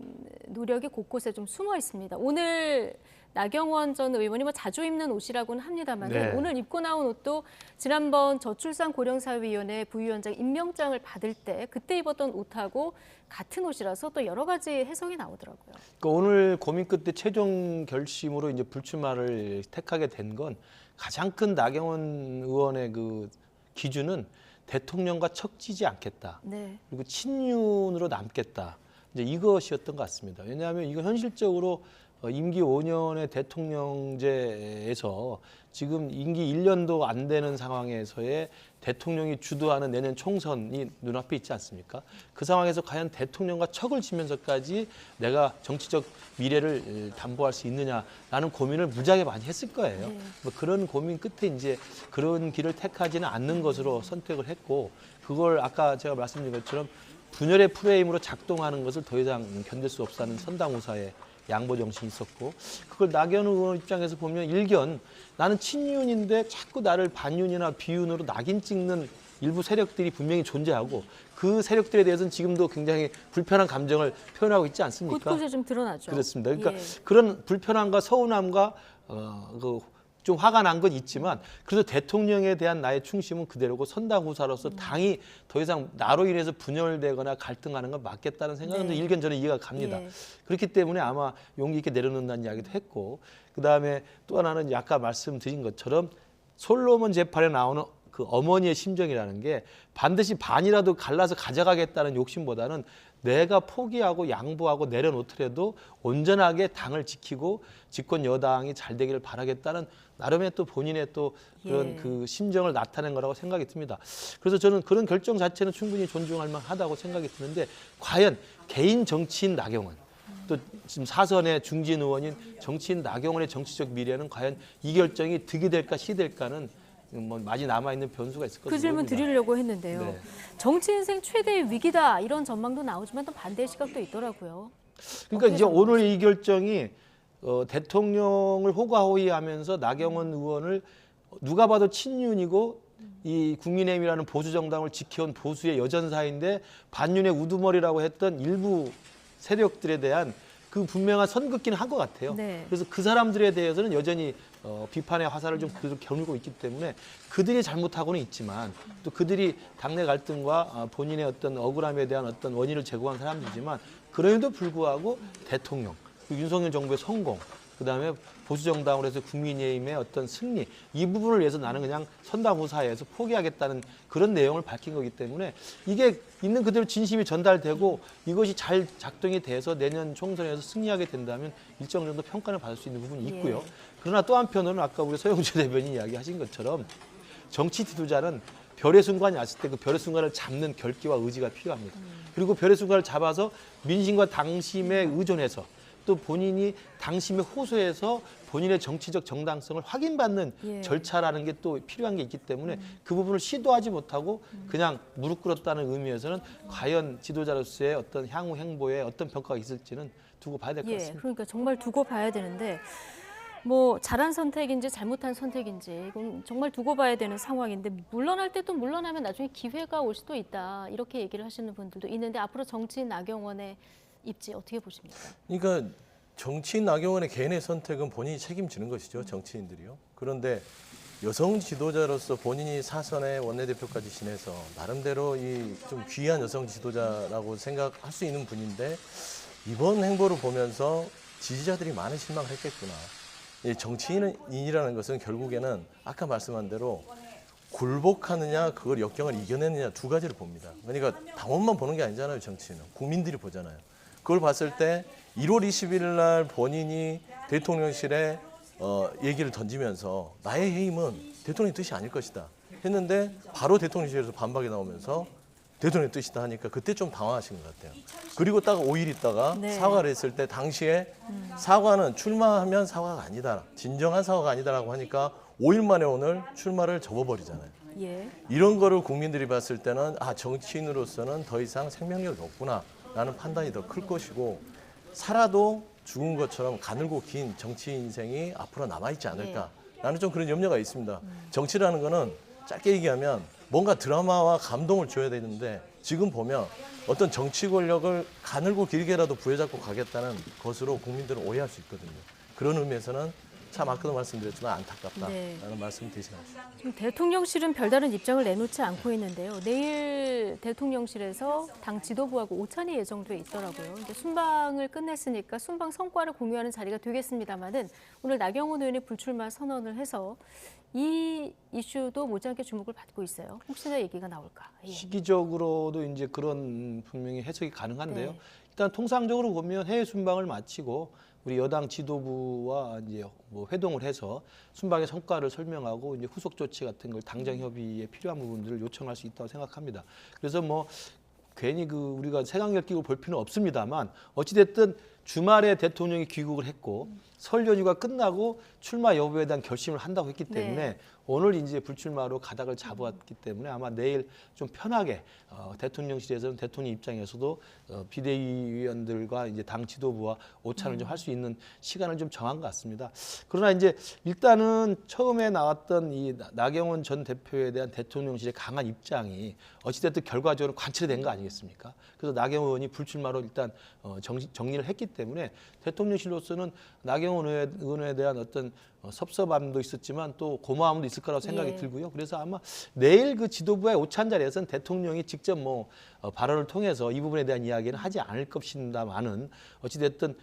노력이 곳곳에 좀 숨어 있습니다. 오늘 나경원 전 의원이 뭐 자주 입는 옷이라고는 합니다만 네. 오늘 입고 나온 옷도 지난번 저출산고령사위원회 부위원장 임명장을 받을 때 그때 입었던 옷하고 같은 옷이라서 또 여러 가지 해석이 나오더라고요. 그러니까 오늘 고민 끝에 최종 결심으로 이제 불출마를 택하게 된 건 가장 큰 나경원 의원의 그 기준은 대통령과 척지지 않겠다. 네. 그리고 친윤으로 남겠다. 이제 이것이었던 것 같습니다. 왜냐하면 이거 현실적으로 임기 5년의 대통령제에서 지금 임기 1년도 안 되는 상황에서의 대통령이 주도하는 내년 총선이 눈앞에 있지 않습니까? 그 상황에서 과연 대통령과 척을 지면서까지 내가 정치적 미래를 담보할 수 있느냐라는 고민을 무지하게 많이 했을 거예요. 뭐 그런 고민 끝에 이제 그런 길을 택하지는 않는 것으로 선택을 했고, 그걸 아까 제가 말씀드린 것처럼 분열의 프레임으로 작동하는 것을 더 이상 견딜 수 없다는 선당우사의 양보 정신이 있었고, 그걸 나경원 의원 입장에서 보면 일견 나는 친윤인데 자꾸 나를 반윤이나 비윤으로 낙인 찍는 일부 세력들이 분명히 존재하고 그 세력들에 대해서는 지금도 굉장히 불편한 감정을 표현하고 있지 않습니까? 곳곳에 좀 드러나죠. 그렇습니다. 그러니까 예. 그런 불편함과 서운함과 좀 화가 난 건 있지만 그래도 대통령에 대한 나의 충심은 그대로고 선당후사로서 당이 더 이상 나로 인해서 분열되거나 갈등하는 건 맞겠다는 생각은 네. 일견 저는 이해가 갑니다. 예. 그렇기 때문에 아마 용기 있게 내려놓는다는 이야기도 했고, 그다음에 또 하나는 아까 말씀드린 것처럼 솔로몬 재판에 나오는 그 어머니의 심정이라는 게 반드시 반이라도 갈라서 가져가겠다는 욕심보다는 내가 포기하고 양보하고 내려놓더라도 온전하게 당을 지키고 집권 여당이 잘 되기를 바라겠다는 나름의 또 본인의 또 그런 그 심정을 나타낸 거라고 생각이 듭니다. 그래서 저는 그런 결정 자체는 충분히 존중할 만하다고 생각이 드는데, 과연 개인 정치인 나경원 또 지금 사선의 중진 의원인 정치인 나경원의 정치적 미래는 과연 이 결정이 득이 될까 시될까는 뭐 많이 남아있는 변수가 있을 것으로 그 질문 보입니다. 드리려고 했는데요. 네. 정치 인생 최대의 위기다 이런 전망도 나오지만 또 반대의 시각도 있더라고요. 그러니까 이제 오늘 이 결정이 대통령을 호가호위하면서 나경원 의원을 누가 봐도 친윤이고 이 국민의힘이라는 보수 정당을 지켜온 보수의 여전사인데 반윤의 우두머리라고 했던 일부 세력들에 대한 그 분명한 선긋기는 한 것 같아요. 네. 그래서 그 사람들에 대해서는 여전히 비판의 화살을 좀 겨누고 있기 때문에 그들이 잘못하고는 있지만 또 그들이 당내 갈등과 본인의 어떤 억울함에 대한 어떤 원인을 제공한 사람들이지만 그럼에도 불구하고 대통령, 윤석열 정부의 성공, 그다음에 보수 정당으로 해서 국민의힘의 어떤 승리, 이 부분을 위해서 나는 그냥 선당후사에서 포기하겠다는 그런 내용을 밝힌 거기 때문에 이게 있는 그대로 진심이 전달되고 이것이 잘 작동이 돼서 내년 총선에서 승리하게 된다면 일정 정도 평가를 받을 수 있는 부분이 있고요. 그러나 또 한편으로는 아까 우리 서영주 대변인이 이야기하신 것처럼 정치 지도자는 별의 순간이 왔을 때 그 별의 순간을 잡는 결기와 의지가 필요합니다. 그리고 별의 순간을 잡아서 민심과 당심에 의존해서 또 본인이 당심에 호소해서 본인의 정치적 정당성을 확인받는 절차라는 게 또 필요한 게 있기 때문에 그 부분을 시도하지 못하고 그냥 무릎 꿇었다는 의미에서는 과연 지도자로서의 어떤 향후 행보에 어떤 평가가 있을지는 두고 봐야 될 것 같습니다. 그러니까 정말 두고 봐야 되는데 뭐 잘한 선택인지 잘못한 선택인지 이건 정말 두고 봐야 되는 상황인데, 물러날 때 또 물러나면 나중에 기회가 올 수도 있다 이렇게 얘기를 하시는 분들도 있는데 앞으로 정치인 나경원의 입지 어떻게 보십니까? 그러니까 정치인 나경원의 개인의 선택은 본인이 책임지는 것이죠, 정치인들이요. 그런데 여성 지도자로서 본인이 사선의 원내대표까지 지내서 나름대로 이 좀 귀한 여성 지도자라고 생각할 수 있는 분인데 이번 행보를 보면서 지지자들이 많은 실망을 했겠구나. 이 정치인이라는 것은 결국에는 아까 말씀한 대로 굴복하느냐 그걸 역경을 이겨내느냐 두 가지를 봅니다. 그러니까 당원만 보는 게 아니잖아요, 정치인은. 국민들이 보잖아요. 그걸 봤을 때 1월 20일 날 본인이 대통령실에 얘기를 던지면서 나의 해임은 대통령의 뜻이 아닐 것이다. 했는데 바로 대통령실에서 반박이 나오면서 대통령의 뜻이다 하니까 그때 좀 당황하신 것 같아요. 그리고 딱 5일 있다가 네. 사과를 했을 때 당시에 사과는 출마하면 사과가 아니다. 진정한 사과가 아니다라고 하니까 5일 만에 오늘 출마를 접어버리잖아요. 예. 이런 거를 국민들이 봤을 때는 아, 정치인으로서는 더 이상 생명력이 없구나라는 판단이 더 클 것이고 살아도 죽은 것처럼 가늘고 긴 정치 인생이 앞으로 남아있지 않을까라는 좀 그런 염려가 있습니다. 정치라는 거는 짧게 얘기하면 뭔가 드라마와 감동을 줘야 되는데 지금 보면 어떤 정치 권력을 가늘고 길게라도 부여잡고 가겠다는 것으로 국민들은 오해할 수 있거든요. 그런 의미에서는 참 아까도 말씀드렸지만 안타깝다라는 말씀을 드리겠습니다. 지금 대통령실은 별다른 입장을 내놓지 않고 있는데요. 내일 대통령실에서 당 지도부하고 오찬이 예정돼 있더라고요. 이제 순방을 끝냈으니까 순방 성과를 공유하는 자리가 되겠습니다만은 오늘 나경원 의원이 불출마 선언을 해서 이 이슈도 못지않게 주목을 받고 있어요. 혹시나 얘기가 나올까? 예. 시기적으로도 이제 그런 분명히 해석이 가능한데요. 네. 일단 통상적으로 보면 해외 순방을 마치고 우리 여당 지도부와 이제 뭐 회동을 해서 순방의 성과를 설명하고 이제 후속 조치 같은 걸 당정 협의에 필요한 부분들을 요청할 수 있다고 생각합니다. 그래서 뭐 괜히 우리가 색안경 끼고 볼 필요는 없습니다만 어찌 됐든 주말에 대통령이 귀국을 했고 설 연휴가 끝나고 출마 여부에 대한 결심을 한다고 했기 때문에 네. 오늘 이제 불출마로 가닥을 잡았기 때문에 아마 내일 좀 편하게 대통령실에서는 대통령 입장에서도 비대위원들과 이제 당 지도부와 오찬을 좀 할 수 있는 시간을 좀 정한 것 같습니다. 그러나 이제 일단은 처음에 나왔던 이 나경원 전 대표에 대한 대통령실의 강한 입장이 어찌됐든 결과적으로 관철이 된 거 아니겠습니까? 그래서 나경원 의원이 불출마로 일단 정리를 했기 때문에 대통령실로서는 나경원 의원에 대한 어떤 섭섭함도 있었지만 또 고마움도 있을 거라고 생각이 예. 들고요. 그래서 아마 내일 그 지도부의 오찬 자리에서는 대통령이 직접 발언을 통해서 이 부분에 대한 이야기는 하지 않을 것입니다만은 어찌됐든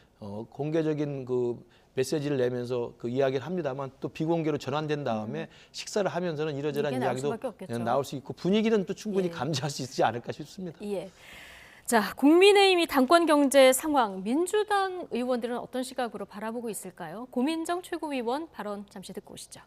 공개적인 그 메시지를 내면서 그 이야기를 합니다만 또 비공개로 전환된 다음에 식사를 하면서는 이러저러한 얘기가 나올 이야기도 수밖에 없겠죠. 나올 수 있고 분위기는 또 충분히 예. 감지할 수 있지 않을까 싶습니다. 예. 자, 국민의힘이 당권 경제 상황, 민주당 의원들은 어떤 시각으로 바라보고 있을까요? 고민정 최고위원 발언 잠시 듣고 오시죠.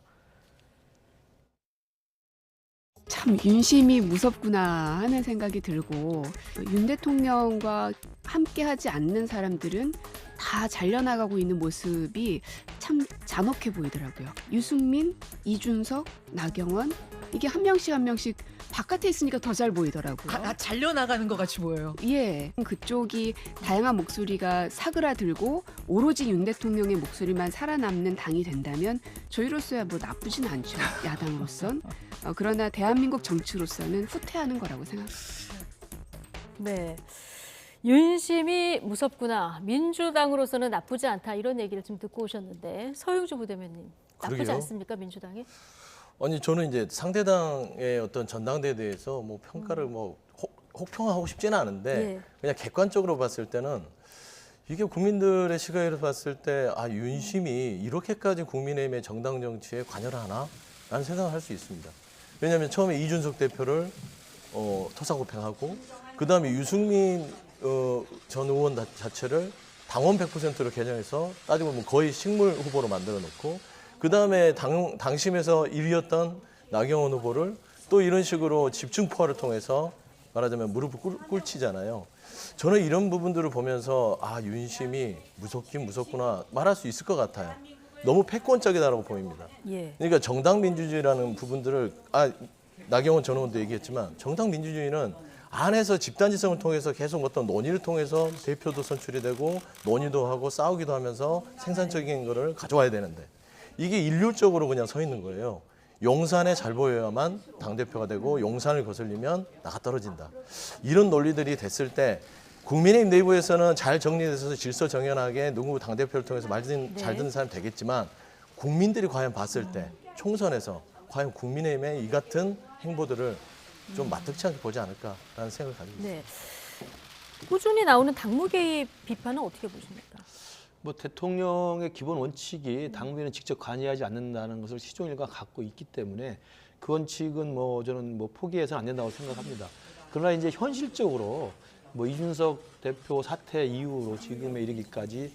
참 윤심이 무섭구나 하는 생각이 들고 윤 대통령과 함께하지 않는 사람들은 다 잘려나가고 있는 모습이 참 잔혹해 보이더라고요. 유승민, 이준석, 나경원 이게 한 명씩 한 명씩 바깥에 있으니까 더 잘 보이더라고요. 잘려나가는 것 같이 보여요. 예, 그쪽이 다양한 목소리가 사그라들고 오로지 윤 대통령의 목소리만 살아남는 당이 된다면 저희로서야 뭐 나쁘진 않죠. 야당으로선. 그러나 대한민국 정치로서는 후퇴하는 거라고 생각합니다. 네. 윤심이 무섭구나. 민주당으로서는 나쁘지 않다. 이런 얘기를 좀 듣고 오셨는데 서영주 부대변인 나쁘지 그러게요. 않습니까? 민주당이? 아니 저는 이제 상대당의 어떤 전당대회에 대해서 뭐 평가를 뭐 혹평하고 싶지는 않은데 예. 그냥 객관적으로 봤을 때는 이게 국민들의 시각에서 봤을 때 아 윤심이 이렇게까지 국민의힘의 정당 정치에 관여를 하나라는 생각을 할 수 있습니다. 왜냐하면 처음에 이준석 대표를 토사구팽하고 그다음에 유승민 전 의원 자체를 당원 100%로 개정해서 따지고 보면 거의 식물 후보로 만들어 놓고 그다음에 당심에서 1위였던 나경원 후보를 또 이런 식으로 집중 포화를 통해서 말하자면 무릎을 꿇치잖아요. 저는 이런 부분들을 보면서 아 윤심이 무섭긴 무섭구나 말할 수 있을 것 같아요. 너무 패권적이다라고 보입니다. 예. 그러니까 정당 민주주의라는 부분들을 나경원 전 의원도 얘기했지만 정당 민주주의는 안에서 집단지성을 통해서 계속 어떤 논의를 통해서 대표도 선출이 되고 논의도 하고 싸우기도 하면서 생산적인 거를 가져와야 되는데 이게 일률적으로 그냥 서 있는 거예요. 용산에 잘 보여야만 당대표가 되고 용산을 거슬리면 나가 떨어진다. 이런 논리들이 됐을 때 국민의힘 내부에서는 잘 정리돼서 질서정연하게 누구 당대표를 통해서 잘 듣는 사람이 되겠지만 국민들이 과연 봤을 때 총선에서 과연 국민의힘의 이 같은 행보들을 좀 마뜩치 않게 보지 않을까라는 생각을 가지고 있습니다. 네. 꾸준히 나오는 당무 개입 비판은 어떻게 보십니까? 뭐 대통령의 기본 원칙이 당무에는 직접 관여하지 않는다는 것을 시종일관 갖고 있기 때문에 그 원칙은 뭐 저는 뭐 포기해서는 안 된다고 생각합니다. 그러나 이제 현실적으로 뭐 이준석 대표 사퇴 이후로 지금에 이르기까지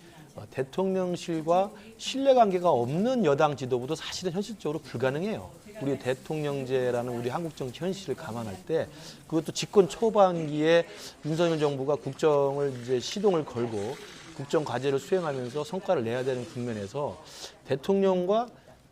대통령실과 신뢰관계가 없는 여당 지도부도 사실은 현실적으로 불가능해요. 우리 대통령제라는 우리 한국 정치 현실을 감안할 때 그것도 집권 초반기에 윤석열 정부가 국정을 이제 시동을 걸고 국정 과제를 수행하면서 성과를 내야 되는 국면에서 대통령과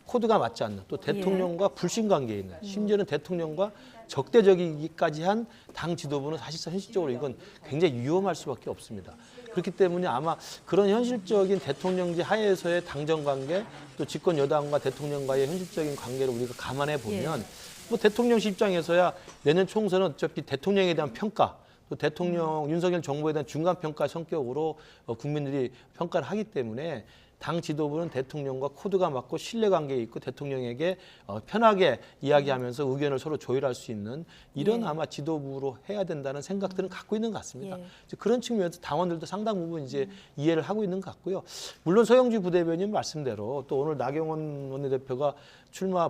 코드가 맞지 않는 또 대통령과 불신 관계에 있는 심지어는 대통령과 적대적이기까지 한 당 지도부는 사실상 현실적으로 이건 굉장히 위험할 수밖에 없습니다. 그렇기 때문에 아마 그런 현실적인 대통령제 하에서의 당정 관계 또 집권 여당과 대통령과의 현실적인 관계를 우리가 감안해 보면 뭐 대통령실 입장에서야 내년 총선은 어차피 대통령에 대한 평가 또 대통령 윤석열 정부에 대한 중간 평가 성격으로 국민들이 평가를 하기 때문에 당 지도부는 대통령과 코드가 맞고 신뢰관계에 있고 대통령에게 편하게 이야기하면서 의견을 서로 조율할 수 있는 이런 아마 지도부로 해야 된다는 생각들은 갖고 있는 것 같습니다. 그런 측면에서 당원들도 상당 부분 이제 이해를 하고 있는 것 같고요. 물론 서영주 부대변인 말씀대로 또 오늘 나경원 원내대표가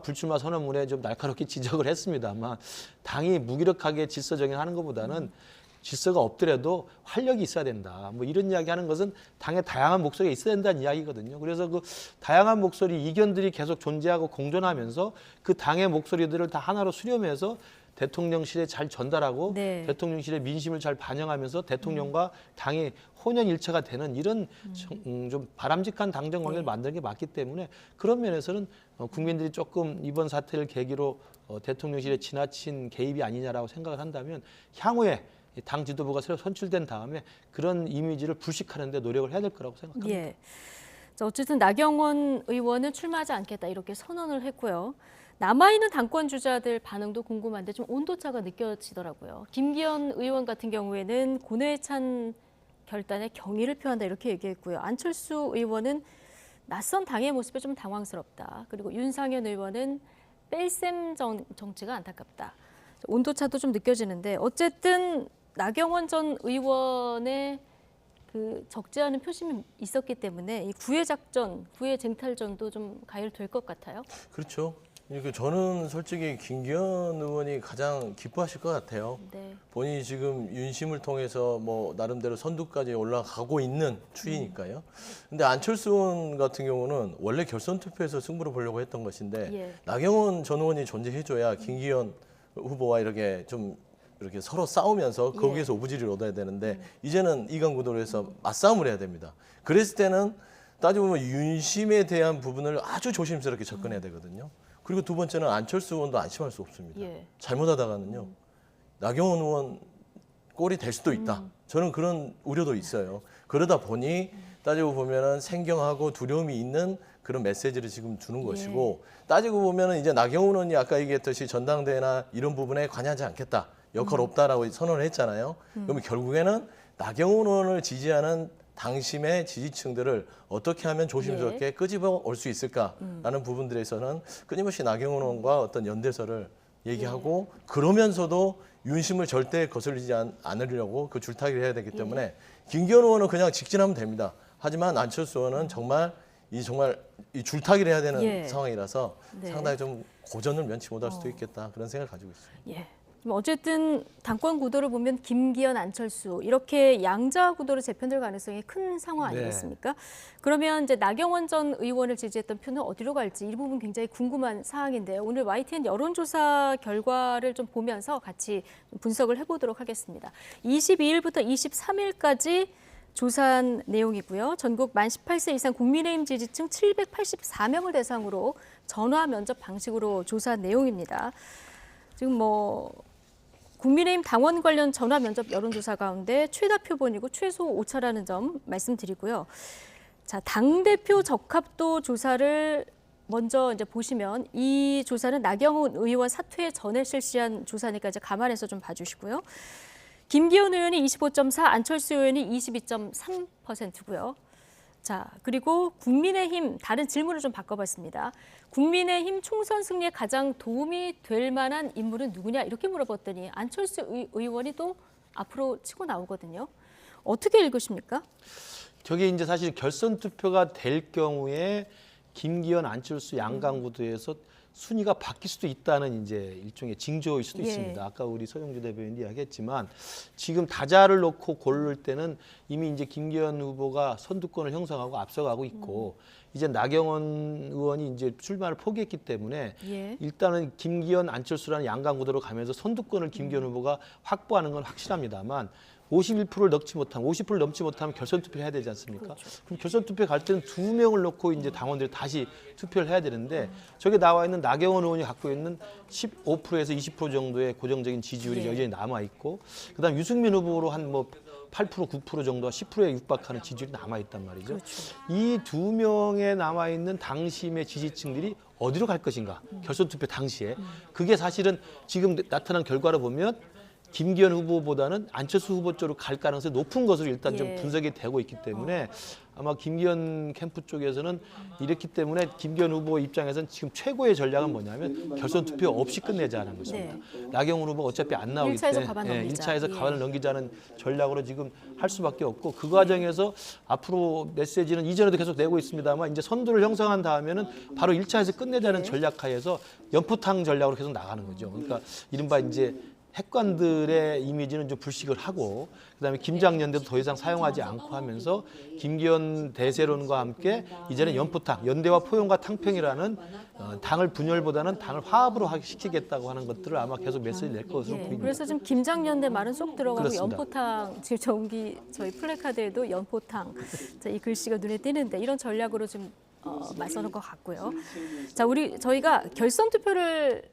불출마 선언문에 좀 날카롭게 지적을 했습니다만 당이 무기력하게 질서 정연하는 것보다는 질서가 없더라도 활력이 있어야 된다. 뭐 이런 이야기 하는 것은 당의 다양한 목소리가 있어야 된다는 이야기거든요. 그래서 그 다양한 목소리, 이견들이 계속 존재하고 공존하면서 그 당의 목소리들을 다 하나로 수렴해서 대통령실에 잘 전달하고 대통령실의 민심을 잘 반영하면서 대통령과 당이 혼연일체가 되는 이런 좀 바람직한 당정 관계를 만드는 게 맞기 때문에 그런 면에서는 국민들이 조금 이번 사태를 계기로 대통령실에 지나친 개입이 아니냐라고 생각을 한다면 향후에 당 지도부가 새로 선출된 다음에 그런 이미지를 불식하는 데 노력을 해야 될 거라고 생각합니다. 어쨌든 나경원 의원은 출마하지 않겠다 이렇게 선언을 했고요. 남아있는 당권 주자들 반응도 궁금한데 좀 온도차가 느껴지더라고요. 김기현 의원 같은 경우에는 고뇌에 찬 결단에 경의를 표한다 이렇게 얘기했고요. 안철수 의원은 낯선 당의 모습에 좀 당황스럽다. 그리고 윤상현 의원은 뺄셈 정치가 안타깝다. 온도차도 좀 느껴지는데 어쨌든 나경원 전 의원의 그 적지 않은 표심이 있었기 때문에 이 구애 작전, 구애 쟁탈전도 좀 가열될 것 같아요. 그렇죠. 저는 솔직히 김기현 의원이 가장 기뻐하실 것 같아요. 본인이 지금 윤심을 통해서 뭐 나름대로 선두까지 올라가고 있는 추이니까요. 근데 안철수 의원 같은 경우는 원래 결선 투표에서 승부를 보려고 했던 것인데 나경원 전 의원이 존재해줘야 김기현 후보와 이렇게 좀 이렇게 서로 싸우면서 거기에서 오부지리를 얻어야 되는데 이제는 이강구도로 해서 맞싸움을 해야 됩니다. 그랬을 때는 따지고 보면 윤심에 대한 부분을 아주 조심스럽게 접근해야 되거든요. 그리고 두 번째는 안철수 의원도 안심할 수 없습니다. 잘못하다가는요. 나경원 의원 꼴이 될 수도 있다. 저는 그런 우려도 있어요. 그러다 보니 따지고 보면은 생경하고 두려움이 있는 그런 메시지를 지금 주는 것이고 따지고 보면은 이제 나경원 의원이 아까 얘기했듯이 전당대회나 이런 부분에 관여하지 않겠다. 역할 없다라고 선언을 했잖아요. 그러면 결국에는 나경원 의원을 지지하는 당심의 지지층들을 어떻게 하면 조심스럽게 끄집어 올 수 있을까라는 부분들에서는 끊임없이 나경원 의원과 어떤 연대설을 얘기하고 그러면서도 윤심을 절대 거슬리지 않으려고 그 줄타기를 해야 되기 때문에 김기현 의원은 그냥 직진하면 됩니다. 하지만 안철수 의원은 정말 이 줄타기를 해야 되는 상황이라서 상당히 좀 고전을 면치 못할 수도 있겠다 그런 생각을 가지고 있습니다. 어쨌든 당권 구도를 보면 김기현, 안철수 이렇게 양자 구도로 재편될 가능성이 큰 상황 아니겠습니까? 그러면 이제 나경원 전 의원을 지지했던 표는 어디로 갈지 이 부분 굉장히 궁금한 사항인데요. 오늘 YTN 여론조사 결과를 좀 보면서 같이 분석을 해보도록 하겠습니다. 22일부터 23일까지 조사한 내용이고요. 전국 만 18세 이상 국민의힘 지지층 784명을 대상으로 전화 면접 방식으로 조사한 내용입니다. 지금 국민의힘 당원 관련 전화 면접 여론조사 가운데 최다 표본이고 최소 오차라는 점 말씀드리고요. 자, 당대표 적합도 조사를 먼저 이제 보시면 이 조사는 나경원 의원 사퇴 전에 실시한 조사니까 이제 감안해서 좀 봐주시고요. 김기현 의원이 25.4, 안철수 의원이 22.3%고요. 자, 그리고 국민의힘 다른 질문을 좀 바꿔봤습니다. 국민의힘 총선 승리에 가장 도움이 될 만한 인물은 누구냐 이렇게 물어봤더니 안철수 의원이 또 앞으로 치고 나오거든요. 어떻게 읽으십니까? 저게 이제 사실 결선 투표가 될 경우에 김기현, 안철수 양강 구도에서 순위가 바뀔 수도 있다는 이제 일종의 징조일 수도 있습니다. 아까 우리 서영주 대변인이 이야기했지만 지금 다자를 놓고 고를 때는 이미 이제 김기현 후보가 선두권을 형성하고 앞서가고 있고 이제 나경원 의원이 이제 출마를 포기했기 때문에 예. 일단은 김기현, 안철수라는 양강 구도로 가면서 선두권을 김기현 후보가 확보하는 건 확실합니다만 51%를 넘지 못하면 50%를 넘지 못하면 결선 투표를 해야 되지 않습니까? 그렇죠. 그럼 결선 투표에 갈 때는 2명을 놓고 이제 당원들이 다시 투표를 해야 되는데 저게 나와 있는 나경원 의원이 갖고 있는 15%에서 20% 정도의 고정적인 지지율이 예. 여전히 남아 있고 그다음 유승민 후보로 한 뭐 8%, 9% 정도와 10%에 육박하는 지지율이 남아 있단 말이죠. 그렇죠. 이 2명에 남아 있는 당심의 지지층들이 어디로 갈 것인가? 결선 투표 당시에 그게 사실은 지금 나타난 결과로 보면 김기현 후보보다는 안철수 후보 쪽으로 갈 가능성이 높은 것으로 일단 좀 예. 분석이 되고 있기 때문에 아마 김기현 캠프 쪽에서는 이렇기 때문에 김기현 후보 입장에서는 지금 최고의 전략은 뭐냐면 결선 투표 없이 끝내자는 것입니다. 나경원 후보가 어차피 안 나오기 1차에서 때문에 가반 넘기자. 1차에서 예. 가반을 넘기자는 전략으로 지금 할 수밖에 없고 그 과정에서 앞으로 메시지는 이전에도 계속 내고 있습니다만 이제 선두를 형성한 다음에는 바로 1차에서 끝내자는 전략하에서 연포탕 전략으로 계속 나가는 거죠. 그러니까 이른바 이제 핵관들의 이미지는 좀 불식을 하고 그다음에 김장연대도 더 이상 사용하지 않고 하면서 김기현 대세론과 함께 이제는 연포탕, 연대와 포용과 탕평이라는 당을 분열보다는 당을 화합으로 시키겠다고 하는 것들을 아마 계속 메시지를 낼 것으로 보입니다. 그래서 지금 김장연대 말은 쏙 들어가고 그렇습니다. 연포탕 지금 저희 플래카드에도 연포탕 자, 이 글씨가 눈에 띄는데 이런 전략으로 좀 맞서는 것 같고요. 자, 저희가 결선 투표를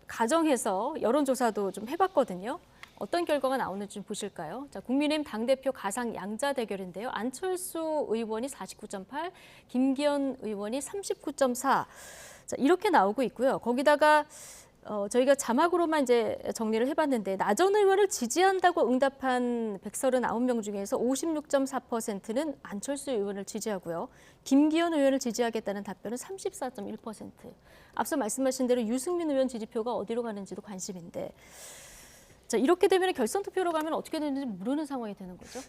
가정해서 여론조사도 좀 해봤거든요. 어떤 결과가 나오는지 좀 보실까요? 자, 국민의힘 당대표 가상 양자 대결인데요. 안철수 의원이 49.8, 김기현 의원이 39.4. 자, 이렇게 나오고 있고요. 거기다가 저희가 자막으로만 이제 정리를 해봤는데 나전 의원을 지지한다고 응답한 139명 중에서 56.4%는 안철수 의원을 지지하고요. 김기현 의원을 지지하겠다는 답변은 34.1%. 앞서 말씀하신 대로 유승민 의원 지지표가 어디로 가는지도 관심인데 자, 이렇게 되면 결선 투표로 가면 어떻게 되는지 모르는 상황이 되는 거죠?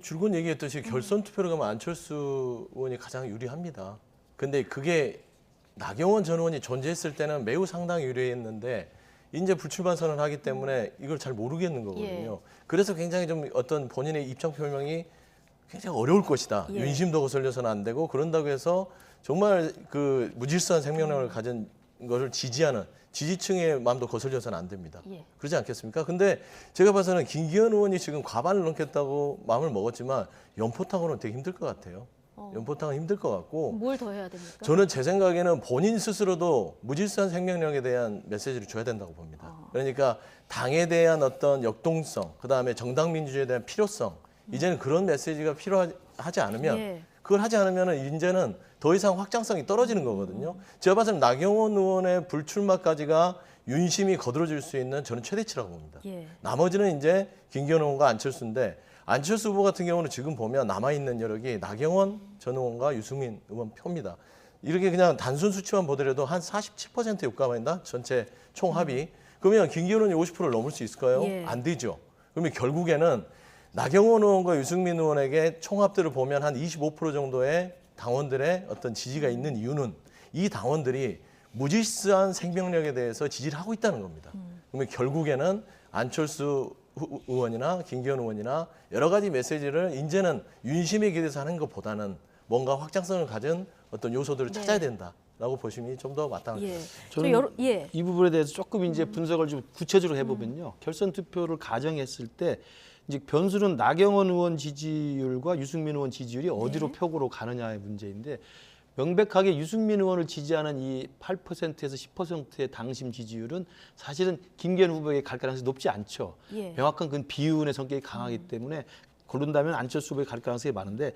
줄곧 얘기했듯이 결선 투표로 가면 안철수 의원이 가장 유리합니다. 근데 그게 나경원 전 의원이 존재했을 때는 매우 상당히 유리했는데 이제 불출마 선언하기 때문에 이걸 잘 모르겠는 거거든요. 예. 그래서 굉장히 좀 어떤 본인의 입장 표명이 굉장히 어려울 것이다. 예. 윤심도 거슬려서는 안 되고 그런다고 해서 정말 그 무질서한 생명력을 가진 것을 지지하는 지지층의 마음도 거슬려서는 안 됩니다. 예. 그러지 않겠습니까? 근데 제가 봐서는 김기현 의원이 지금 과반을 넘겠다고 마음을 먹었지만 연포탕으로는 되게 힘들 것 같아요. 연포탕은 힘들 것 같고 뭘 더 해야 됩니까? 저는 제 생각에는 본인 스스로도 무질서한 생명력에 대한 메시지를 줘야 된다고 봅니다. 그러니까 당에 대한 어떤 역동성, 그다음에 정당 민주주의에 대한 필요성, 이제는 그런 메시지가 필요하지 않으면 예. 그걸 하지 않으면 이제는 더 이상 확장성이 떨어지는 거거든요. 제가 봐서는 나경원 의원의 불출마까지가 윤심이 거들어질 수 있는 저는 최대치라고 봅니다. 예. 나머지는 이제 김기현 의원과 안철수인데 안철수 후보 같은 경우는 지금 보면 남아있는 여력이 나경원 전 의원과 유승민 의원 표입니다. 이렇게 그냥 단순 수치만 보더라도 한 47%에 육박한다. 전체 총합이. 그러면 김기현 의원이 50%를 넘을 수 있을까요? 예. 안 되죠. 그러면 결국에는 나경원 의원과 유승민 의원에게 총합들을 보면 한 25% 정도의 당원들의 어떤 지지가 있는 이유는 이 당원들이 무질서한 생명력에 대해서 지지를 하고 있다는 겁니다. 그러면 결국에는 안철수 의원이나 김기현 의원이나 여러 가지 메시지를 이제는 윤심에 기대서 하는 것보다는 뭔가 확장성을 가진 어떤 요소들을 찾아야 된다라고 보시면 좀 더 마땅합니다. 예. 저는 이 부분에 대해서 조금 이제 분석을 좀 구체적으로 해보면요. 결선 투표를 가정했을 때 이제 변수는 나경원 의원 지지율과 유승민 의원 지지율이 어디로 표고로 가느냐의 문제인데 명백하게 유승민 의원을 지지하는 이 8%에서 10%의 당심 지지율은 사실은 김기현 후보에게 갈 가능성이 높지 않죠. 예. 명확한 그 비윤의 성격이 강하기 때문에 고른다면 안철수 후보에 갈 가능성이 많은데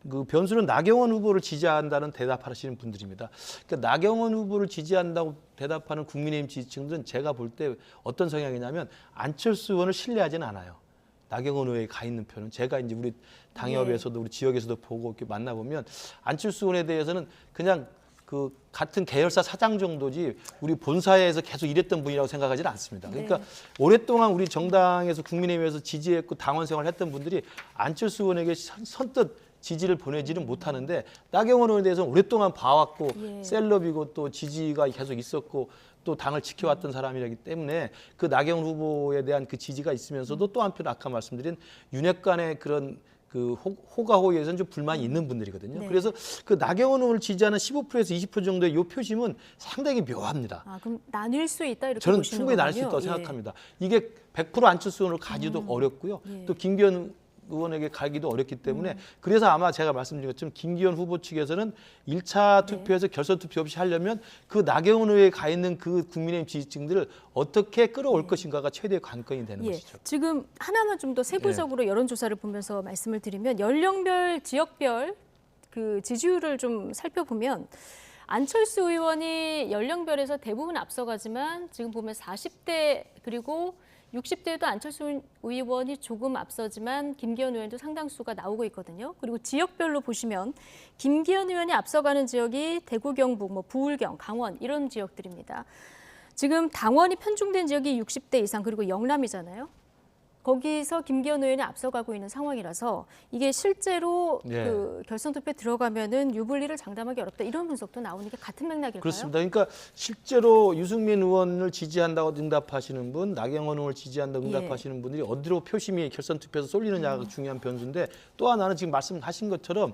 그 변수는 나경원 후보를 지지한다는 대답하시는 분들입니다. 그러니까 나경원 후보를 지지한다고 대답하는 국민의힘 지지층들은 제가 볼 때 어떤 성향이냐면 안철수 의원을 신뢰하지는 않아요. 나경원 의원에 가 있는 표는 제가 이제 우리 당협에서도 우리 지역에서도 보고 이렇게 만나보면 안철수 의원에 대해서는 그냥 그 같은 계열사 사장 정도지 우리 본사에서 계속 일했던 분이라고 생각하지는 않습니다. 그러니까 오랫동안 우리 정당에서 국민의힘에서 지지했고 당원 생활했던 분들이 안철수 의원에게 선뜻 지지를 보내지는 못하는데 나경원 의원에 대해서는 오랫동안 봐왔고 셀럽이고 또 지지가 계속 있었고 또 당을 지켜왔던 사람이기 때문에 그 나경원 후보에 대한 그 지지가 있으면서도 또 한편 아까 말씀드린 윤핵관의 그런 그 호가호위에서는 좀 불만이 있는 분들이거든요. 네. 그래서 그 나경원 의원을 지지하는 15%에서 20% 정도의 요 표심은 상당히 묘합니다. 아, 그럼 나뉠 수 있다 이렇게 저는 보시는 충분히 나눌 수 거군요. 있다고 생각합니다. 이게 100% 안철수 의원을 가기도 어렵고요. 예. 또 김기현 의원에게 가기도 어렵기 때문에 그래서 아마 제가 말씀드린 것처럼 김기현 후보 측에서는 1차 투표에서 결선 투표 없이 하려면 그 나경원 의회에 가 있는 그 국민의힘 지지층들을 어떻게 끌어올 것인가가 최대의 관건이 되는 것이죠. 지금 하나만 좀 더 세부적으로 여론조사를 보면서 말씀을 드리면 연령별, 지역별 그 지지율을 좀 살펴보면 안철수 의원이 연령별에서 대부분 앞서가지만 지금 보면 40대 그리고 60대에도 안철수 의원이 조금 앞서지만 김기현 의원도 상당수가 나오고 있거든요. 그리고 지역별로 보시면 김기현 의원이 앞서가는 지역이 대구, 경북, 뭐 부울경, 강원 이런 지역들입니다. 지금 당원이 편중된 지역이 60대 이상 그리고 영남이잖아요. 거기서 김기현 의원이 앞서가고 있는 상황이라서 이게 실제로 그 결선 투표에 들어가면은 유불리를 장담하기 어렵다 이런 분석도 나오는 게 같은 맥락일까요? 그렇습니다. 그러니까 실제로 유승민 의원을 지지한다고 응답하시는 분, 나경원 의원을 지지한다고 응답하시는 분들이 어디로 표심이 결선 투표에서 쏠리느냐가 중요한 변수인데 또 하나는 지금 말씀하신 것처럼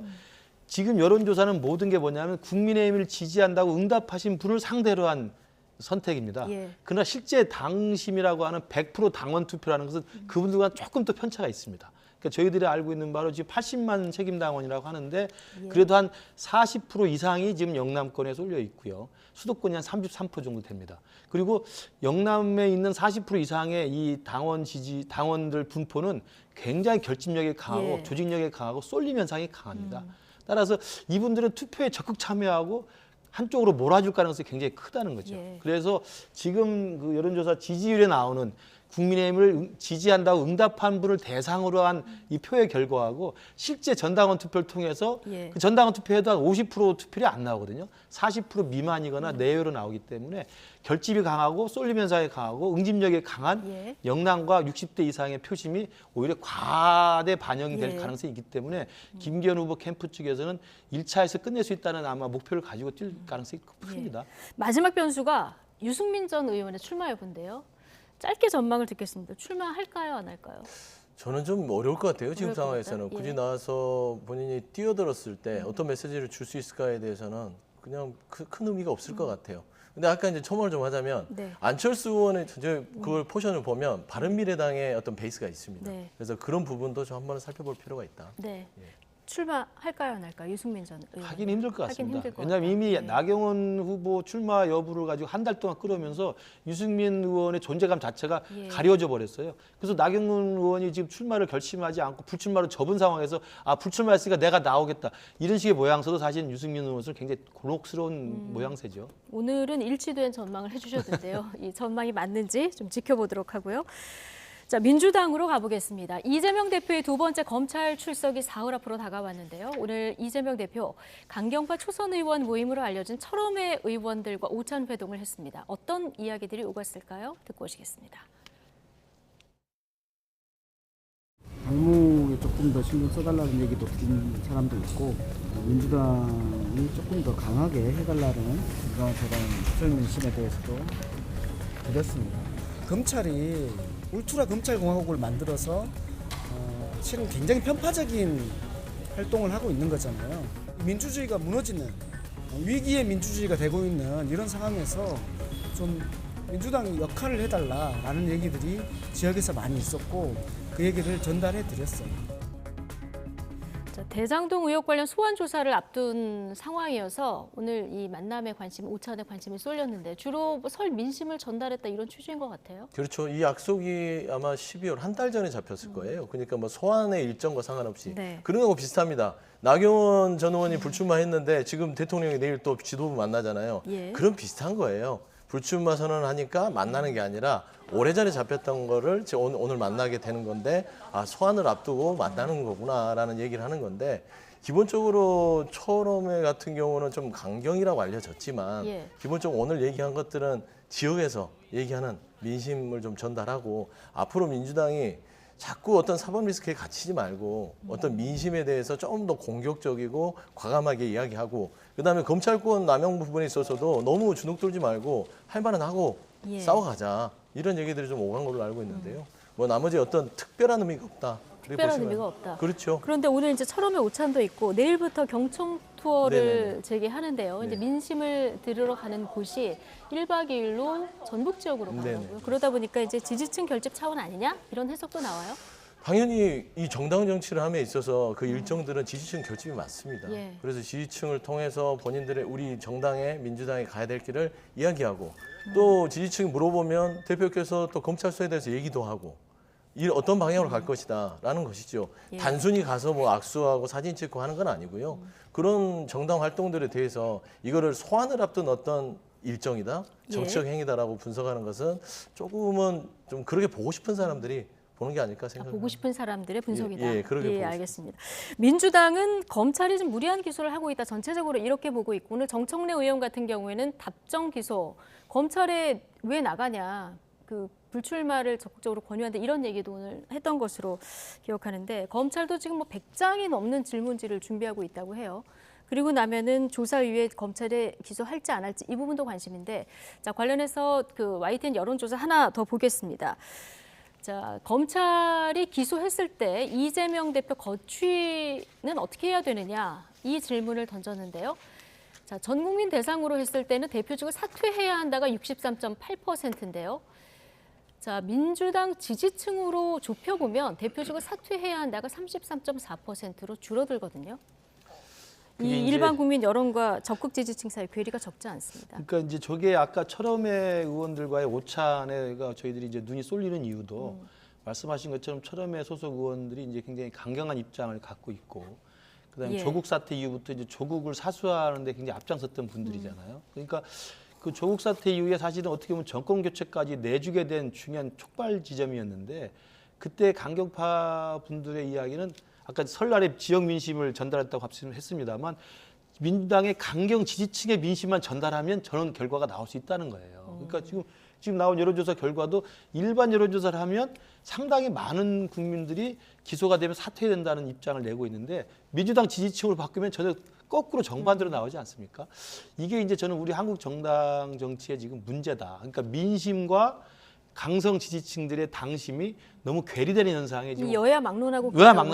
지금 여론조사는 모든 게 뭐냐면 국민의힘을 지지한다고 응답하신 분을 상대로 한 선택입니다. 그러나 실제 당심이라고 하는 100% 당원 투표라는 것은 그분들과 조금 더 편차가 있습니다. 그러니까 저희들이 알고 있는 바로 지금 80만 책임당원이라고 하는데 그래도 한 40% 이상이 지금 영남권에 쏠려 있고요. 수도권이 한 33% 정도 됩니다. 그리고 영남에 있는 40% 이상의 이 당원들 분포는 굉장히 결집력이 강하고 조직력이 강하고 쏠림 현상이 강합니다. 따라서 이분들은 투표에 적극 참여하고 한쪽으로 몰아줄 가능성이 굉장히 크다는 거죠. 그래서 지금 그 여론조사 지지율에 나오는 국민의힘을 지지한다고 응답한 분을 대상으로 한 이 표의 결과하고 실제 전당원 투표를 통해서 그 전당원 투표에도 한 50% 투표율이 안 나오거든요. 40% 미만이거나 내외로 나오기 때문에 결집이 강하고 쏠림 현상이 강하고 응집력이 강한 영남과 60대 이상의 표심이 오히려 과대 반영이 될 가능성이 있기 때문에 김기현 후보 캠프 측에서는 1차에서 끝낼 수 있다는 아마 목표를 가지고 뛸 가능성이 큽니다. 마지막 변수가 유승민 전 의원의 출마 여부인데요. 짧게 전망을 듣겠습니다. 출마할까요, 안 할까요? 저는 좀 어려울 것 같아요. 지금 상황에서는. 굳이 나와서 본인이 뛰어들었을 때 어떤 메시지를 줄 수 있을까에 대해서는 그냥 큰 의미가 없을 것 같아요. 근데 아까 이제 첨언을 좀 하자면 안철수 의원의 그걸 포션을 보면 바른미래당의 어떤 베이스가 있습니다. 그래서 그런 부분도 좀 한번 살펴볼 필요가 있다. 출마할까요, 안 할까요? 유승민 전 의원. 하긴 힘들 것 같습니다. 왜냐하면 이미 나경원 후보 출마 여부를 가지고 한 달 동안 끌어오면서 유승민 의원의 존재감 자체가 가려져 버렸어요. 그래서 나경원 의원이 지금 출마를 결심하지 않고 불출마로 접은 상황에서 불출마했으니까 내가 나오겠다. 이런 식의 모양새도 사실 유승민 의원은 굉장히 곤혹스러운 모양새죠. 오늘은 일치된 전망을 해주셨는데요. 이 전망이 맞는지 좀 지켜보도록 하고요. 자, 민주당으로 가보겠습니다. 이재명 대표의 두 번째 검찰 출석이 사흘 앞으로 다가왔는데요. 오늘 이재명 대표 강경파 초선 의원 모임으로 알려진 철험회 의원들과 오찬 회동을 했습니다. 어떤 이야기들이 오갔을까요? 듣고 오시겠습니다. 당무에 조금 더 신경 써달라는 얘기도 드린 사람도 있고 민주당이 조금 더 강하게 해달라는 그런 저런 민심에 대해서도 드렸습니다. 검찰이 울트라 검찰공화국을 만들어서 실은 굉장히 편파적인 활동을 하고 있는 거잖아요. 민주주의가 무너지는 위기의 민주주의가 되고 있는 이런 상황에서 좀 민주당이 역할을 해달라라는 얘기들이 지역에서 많이 있었고 그 얘기를 전달해 드렸어요. 대장동 의혹 관련 소환 조사를 앞둔 상황이어서 오늘 이 만남에 오찬에 관심이 쏠렸는데 주로 설 민심을 전달했다 이런 취지인 것 같아요. 그렇죠. 이 약속이 아마 12월 한 달 전에 잡혔을 거예요. 그러니까 뭐 소환의 일정과 상관없이 그런 거하고 비슷합니다. 나경원 전 의원이 불출마했는데 지금 대통령이 내일 또 지도부 만나잖아요. 그런 비슷한 거예요. 불출마 선언하니까 만나는 게 아니라 오래전에 잡혔던 거를 오늘 만나게 되는 건데 소환을 앞두고 만나는 거구나라는 얘기를 하는 건데 기본적으로 철험회 같은 경우는 좀 강경이라고 알려졌지만 기본적으로 오늘 얘기한 것들은 지역에서 얘기하는 민심을 좀 전달하고 앞으로 민주당이 자꾸 어떤 사법 리스크에 갇히지 말고 어떤 민심에 대해서 조금 더 공격적이고 과감하게 이야기하고 그다음에 검찰권 남용 부분에 있어서도 너무 주눅 들지 말고 할 말은 하고 싸워가자 이런 얘기들이 좀 오간 걸로 알고 있는데요. 뭐 나머지 어떤 특별한 의미가 없다. 특별한 의미가 없다. 그렇죠. 그런데 오늘 이제 철원의 오찬도 있고 내일부터 경청 투어를 네네네. 재개하는데요. 이제 네. 민심을 들으러 가는 곳이 1박 2일로 전북 지역으로 가더라고요. 네네. 그러다 보니까 이제 지지층 결집 차원 아니냐 이런 해석도 나와요. 당연히 이 정당 정치를 함에 있어서 그 일정들은 지지층 결집이 맞습니다. 예. 그래서 지지층을 통해서 본인들의 우리 정당에 민주당이 가야 될 길을 이야기하고 또 지지층이 물어보면 대표께서 또 검찰소에 대해서 얘기도 하고 이 어떤 방향으로 갈 것이다라는 것이죠. 예. 단순히 가서 뭐 악수하고 사진 찍고 하는 건 아니고요. 그런 정당 활동들에 대해서 이거를 소환을 앞둔 어떤 일정이다, 정치적 행위다라고 분석하는 것은 조금은 좀 그렇게 보고 싶은 사람들이 보는 게 아닐까 생각합니다. 보고 싶은 사람들의 분석이다. 예, 그러게 보고 알겠습니다. 민주당은 검찰이 좀 무리한 기소를 하고 있다. 전체적으로 이렇게 보고 있고 오늘 정청래 의원 같은 경우에는 답정 기소, 검찰에 왜 나가냐, 그 불출마를 적극적으로 권유한다 이런 얘기도 오늘 했던 것으로 기억하는데 검찰도 지금 뭐 100장이 넘는 질문지를 준비하고 있다고 해요. 그리고 나면은 조사 이후에 검찰에 기소할지 안 할지 이 부분도 관심인데 자 관련해서 그 YTN 여론조사 하나 더 보겠습니다. 자, 검찰이 기소했을 때 이재명 대표 거취는 어떻게 해야 되느냐 이 질문을 던졌는데요. 자, 전 국민 대상으로 했을 때는 대표직을 사퇴해야 한다가 63.8%인데요. 자, 민주당 지지층으로 좁혀보면 대표직을 사퇴해야 한다가 33.4%로 줄어들거든요. 이 일반 국민 여론과 적극 지지층 사이 괴리가 적지 않습니다. 그러니까 이제 저게 아까 철험의 의원들과의 오찬에가 저희들이 이제 눈이 쏠리는 이유도 말씀하신 것처럼 철험의 소속 의원들이 이제 굉장히 강경한 입장을 갖고 있고 그다음에 예. 조국 사태 이후부터 이제 조국을 사수하는데 굉장히 앞장섰던 분들이잖아요. 그러니까 그 조국 사태 이후에 사실은 어떻게 보면 정권 교체까지 내주게 된 중요한 촉발 지점이었는데 그때 강경파 분들의 이야기는 아까 설날에 지역 민심을 전달했다고 했습니다만 민주당의 강경 지지층의 민심만 전달하면 저런 결과가 나올 수 있다는 거예요. 그러니까 지금 나온 여론조사 결과도 일반 여론조사를 하면 상당히 많은 국민들이 기소가 되면 사퇴된다는 입장을 내고 있는데 민주당 지지층으로 바꾸면 전혀 거꾸로 정반대로 나오지 않습니까? 이게 이제 저는 우리 한국 정당 정치의 지금 문제다. 그러니까 민심과 강성 지지층들의 당심이 너무 괴리되는 현상에 지금 여야 막론하고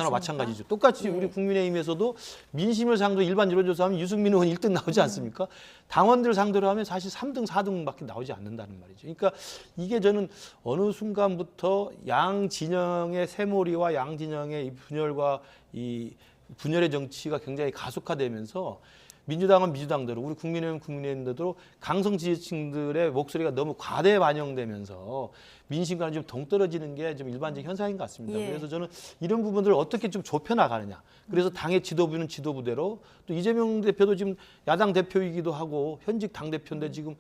마찬가지죠. 똑같이 우리 국민의힘에서도 민심을 상대로 일반 여론조사하면 유승민 의원 1등 나오지 않습니까? 당원들 상대로 하면 사실 3등, 4등밖에 나오지 않는다는 말이죠. 그러니까 이게 저는 어느 순간부터 양 진영의 세몰이와 양 진영의 이 분열과 이 분열의 정치가 굉장히 가속화되면서 민주당은 민주당대로 우리 국민의힘은 국민의힘대로 강성 지지층들의 목소리가 너무 과대 반영되면서 민심과는 좀 동떨어지는 게 좀 일반적인 현상인 것 같습니다. 예. 그래서 저는 이런 부분들을 어떻게 좀 좁혀나가느냐. 그래서 당의 지도부는 지도부대로 또 이재명 대표도 지금 야당 대표이기도 하고 현직 당대표인데 지금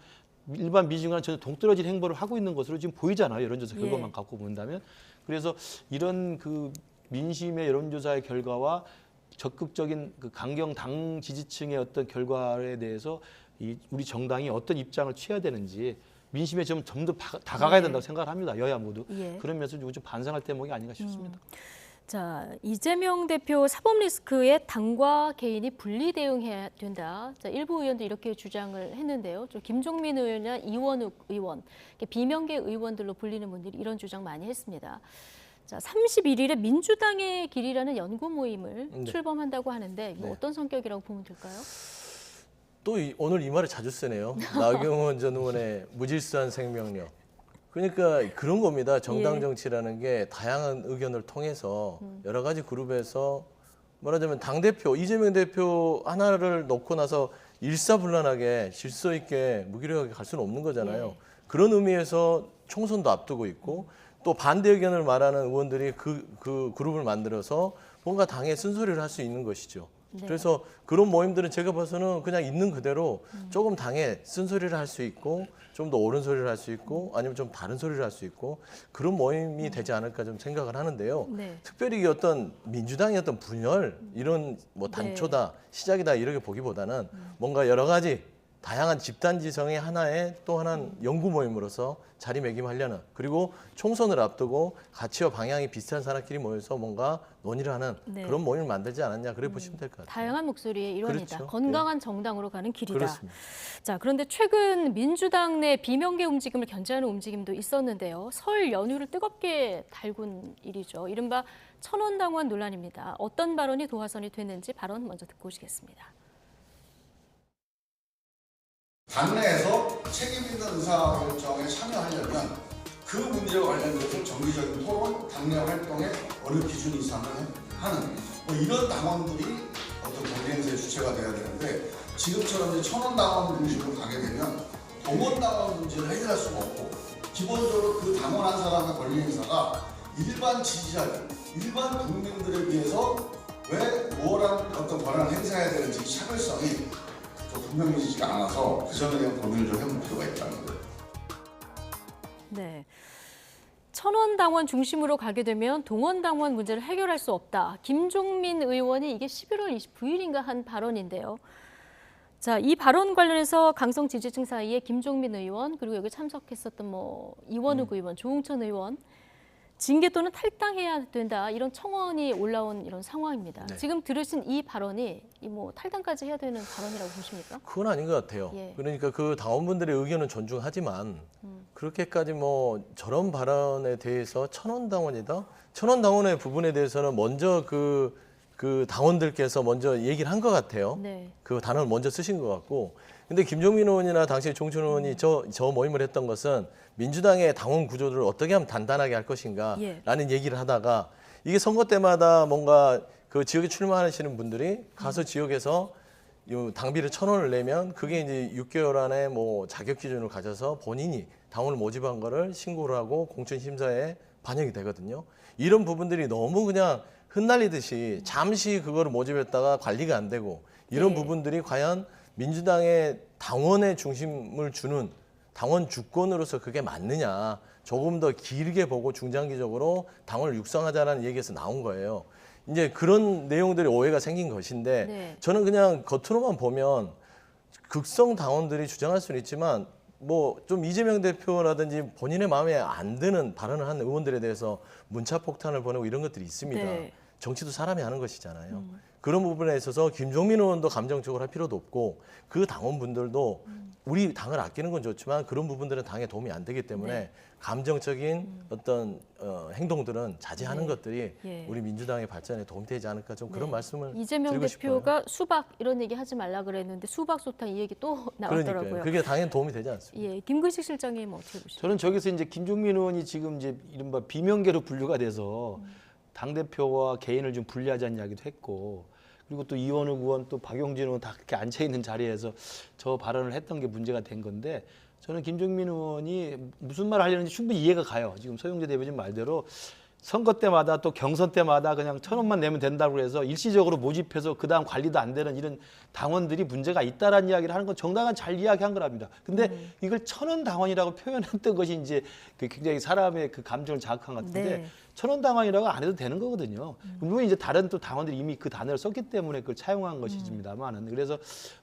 일반 민심과는 전혀 동떨어진 행보를 하고 있는 것으로 지금 보이잖아요. 여론조사 결과만 갖고 본다면. 그래서 이런 그 민심의 여론조사의 결과와 적극적인 그 강경 당 지지층의 어떤 결과에 대해서 우리 정당이 어떤 입장을 취해야 되는지 민심에 좀 더 다가가야 된다고 생각을 합니다. 여야 모두. 예. 그러면서 좀 반성할 대목이 아닌가 싶습니다. 자, 이재명 대표 사법 리스크에 당과 개인이 분리 대응해야 된다. 자, 일부 의원도 이렇게 주장을 했는데요. 좀 김종민 의원이나 이원욱 의원, 비명계 의원들로 불리는 분들이 이런 주장 많이 했습니다. 자, 31일에 민주당의 길이라는 연구 모임을 출범한다고 하는데 이거 어떤 성격이라고 보면 될까요? 또 오늘 이 말을 자주 쓰네요. 나경원 전 의원의 무질서한 생명력. 그러니까 그런 겁니다. 정당 정치라는 게 다양한 의견을 통해서 여러 가지 그룹에서 말하자면 당대표, 이재명 대표 하나를 놓고 나서 일사불란하게 질서 있게 무기력하게 갈 수는 없는 거잖아요. 그런 의미에서 총선도 앞두고 있고 또 반대 의견을 말하는 의원들이 그 그룹을 만들어서 뭔가 당에 쓴소리를 할 수 있는 것이죠. 네. 그래서 그런 모임들은 제가 봐서는 그냥 있는 그대로 조금 당에 쓴소리를 할 수 있고 좀 더 옳은 소리를 할 수 있고 아니면 좀 다른 소리를 할 수 있고 그런 모임이 되지 않을까 좀 생각을 하는데요. 네. 특별히 어떤 민주당의 어떤 분열 이런 뭐 단초다 시작이다 이렇게 보기보다는 뭔가 여러 가지 다양한 집단 지성의 하나의 또 하나는 연구 모임으로서 자리매김하려는, 그리고 총선을 앞두고 가치와 방향이 비슷한 사람끼리 모여서 뭔가 논의를 하는 네. 그런 모임을 만들지 않았냐, 그래 보시면 될 것 같아요. 다양한 목소리의 일원이다. 그렇죠. 건강한 정당으로 가는 길이다. 그렇습니다. 자, 그런데 최근 민주당 내 비명계 움직임을 견제하는 움직임도 있었는데요. 설 연휴를 뜨겁게 달군 일이죠. 이른바 천원당원 논란입니다. 어떤 발언이 도화선이 됐는지 발언 먼저 듣고 오시겠습니다. 당내에서 책임 있는 의사결정에 참여하려면 그 문제와 관련돼서 정기적인 토론, 당내 활동에 어느 기준 이상을 하는 이런 당원들이 어떤 경쟁사의 주체가 돼야 되는데, 지금처럼 이제 천원당원 중심으로 가게 되면 동원당원 문제를 해결할 수가 없고, 기본적으로 그 당원 한 사람의 권리 행사가 일반 지지자들, 일반 국민들에 비해서 왜 우월한 어떤 권한을 행사해야 되는지 차별성이 분명해지지가 않아서 그 점에 대한 고민을 좀 해볼 필요가 있다는 거예요. 네. 천원당원 중심으로 가게 되면 동원당원 문제를 해결할 수 없다. 김종민 의원이 이게 11월 29일인가 한 발언인데요. 자, 이 발언 관련해서 강성 지지층 사이에 김종민 의원, 그리고 여기 참석했었던 이원욱 의원, 조응천 의원 징계 또는 탈당해야 된다, 이런 청원이 올라온 이런 상황입니다. 네. 지금 들으신 이 발언이 탈당까지 해야 되는 발언이라고 보십니까? 그건 아닌 것 같아요. 예. 그러니까 그 당원분들의 의견은 존중하지만 그렇게까지 저런 발언에 대해서 천원당원이다? 천원당원의 부분에 대해서는 먼저 그 당원들께서 먼저 얘기를 한 것 같아요. 네. 그 단어를 먼저 쓰신 것 같고. 근데 김종민 의원이나 당시 종천 의원이 저 모임을 했던 것은 민주당의 당원 구조를 어떻게 하면 단단하게 할 것인가라는 얘기를 하다가, 이게 선거 때마다 뭔가 그 지역에 출마하시는 분들이 가서 지역에서 당비를 1,000원을 내면 그게 이제 6개월 안에 자격 기준을 가져서 본인이 당원을 모집한 거를 신고를 하고 공천 심사에 반영이 되거든요. 이런 부분들이 너무 그냥 흩날리듯이 잠시 그거를 모집했다가 관리가 안 되고, 이런 부분들이 과연 민주당의 당원의 중심을 주는 당원 주권으로서 그게 맞느냐, 조금 더 길게 보고 중장기적으로 당원을 육성하자라는 얘기에서 나온 거예요. 이제 그런 내용들이 오해가 생긴 것인데, 네. 저는 그냥 겉으로만 보면 극성 당원들이 주장할 수는 있지만 좀 이재명 대표라든지 본인의 마음에 안 드는 발언을 한 의원들에 대해서 문자 폭탄을 보내고 이런 것들이 있습니다. 네. 정치도 사람이 하는 것이잖아요. 그런 부분에 있어서 김종민 의원도 감정적으로 할 필요도 없고, 그 당원분들도 우리 당을 아끼는 건 좋지만 그런 부분들은 당에 도움이 안 되기 때문에 네. 감정적인 어떤 행동들은 자제하는 네. 것들이 예. 우리 민주당의 발전에 도움이 되지 않을까, 좀 그런 말씀을 이재명 드리고 대표가 싶어요. 수박 이런 얘기 하지 말라 그랬는데 수박 소탕 이 얘기 또 나왔더라고요. 그러니까요. 그게 당연히 도움이 되지 않습니다. 예, 김근식 실장님 어떻게 보십니까? 저는 저기서 이제 김종민 의원이 지금 이제 이른바 비명계로 분류가 돼서 당대표와 개인을 좀 분리하자는 이야기도 했고, 그리고 또 이원욱 의원 또 박용진 의원 다 그렇게 앉아있는 자리에서 저 발언을 했던 게 문제가 된 건데, 저는 김종민 의원이 무슨 말을 하려는지 충분히 이해가 가요. 지금 서영재 대표님 말대로 선거 때마다 또 경선 때마다 그냥 1,000원만 내면 된다고 해서 일시적으로 모집해서 그다음 관리도 안 되는 이런 당원들이 문제가 있다라는 이야기를 하는 건 정당한 잘 이야기한 거랍니다. 근데 이걸 1,000원 당원이라고 표현했던 것이 이제 굉장히 사람의 그 감정을 자극한 것 같은데, 네. 1,000원 당원이라고 안 해도 되는 거거든요. 물론 이제 다른 또 당원들이 이미 그 단어를 썼기 때문에 그걸 차용한 것이지만은, 그래서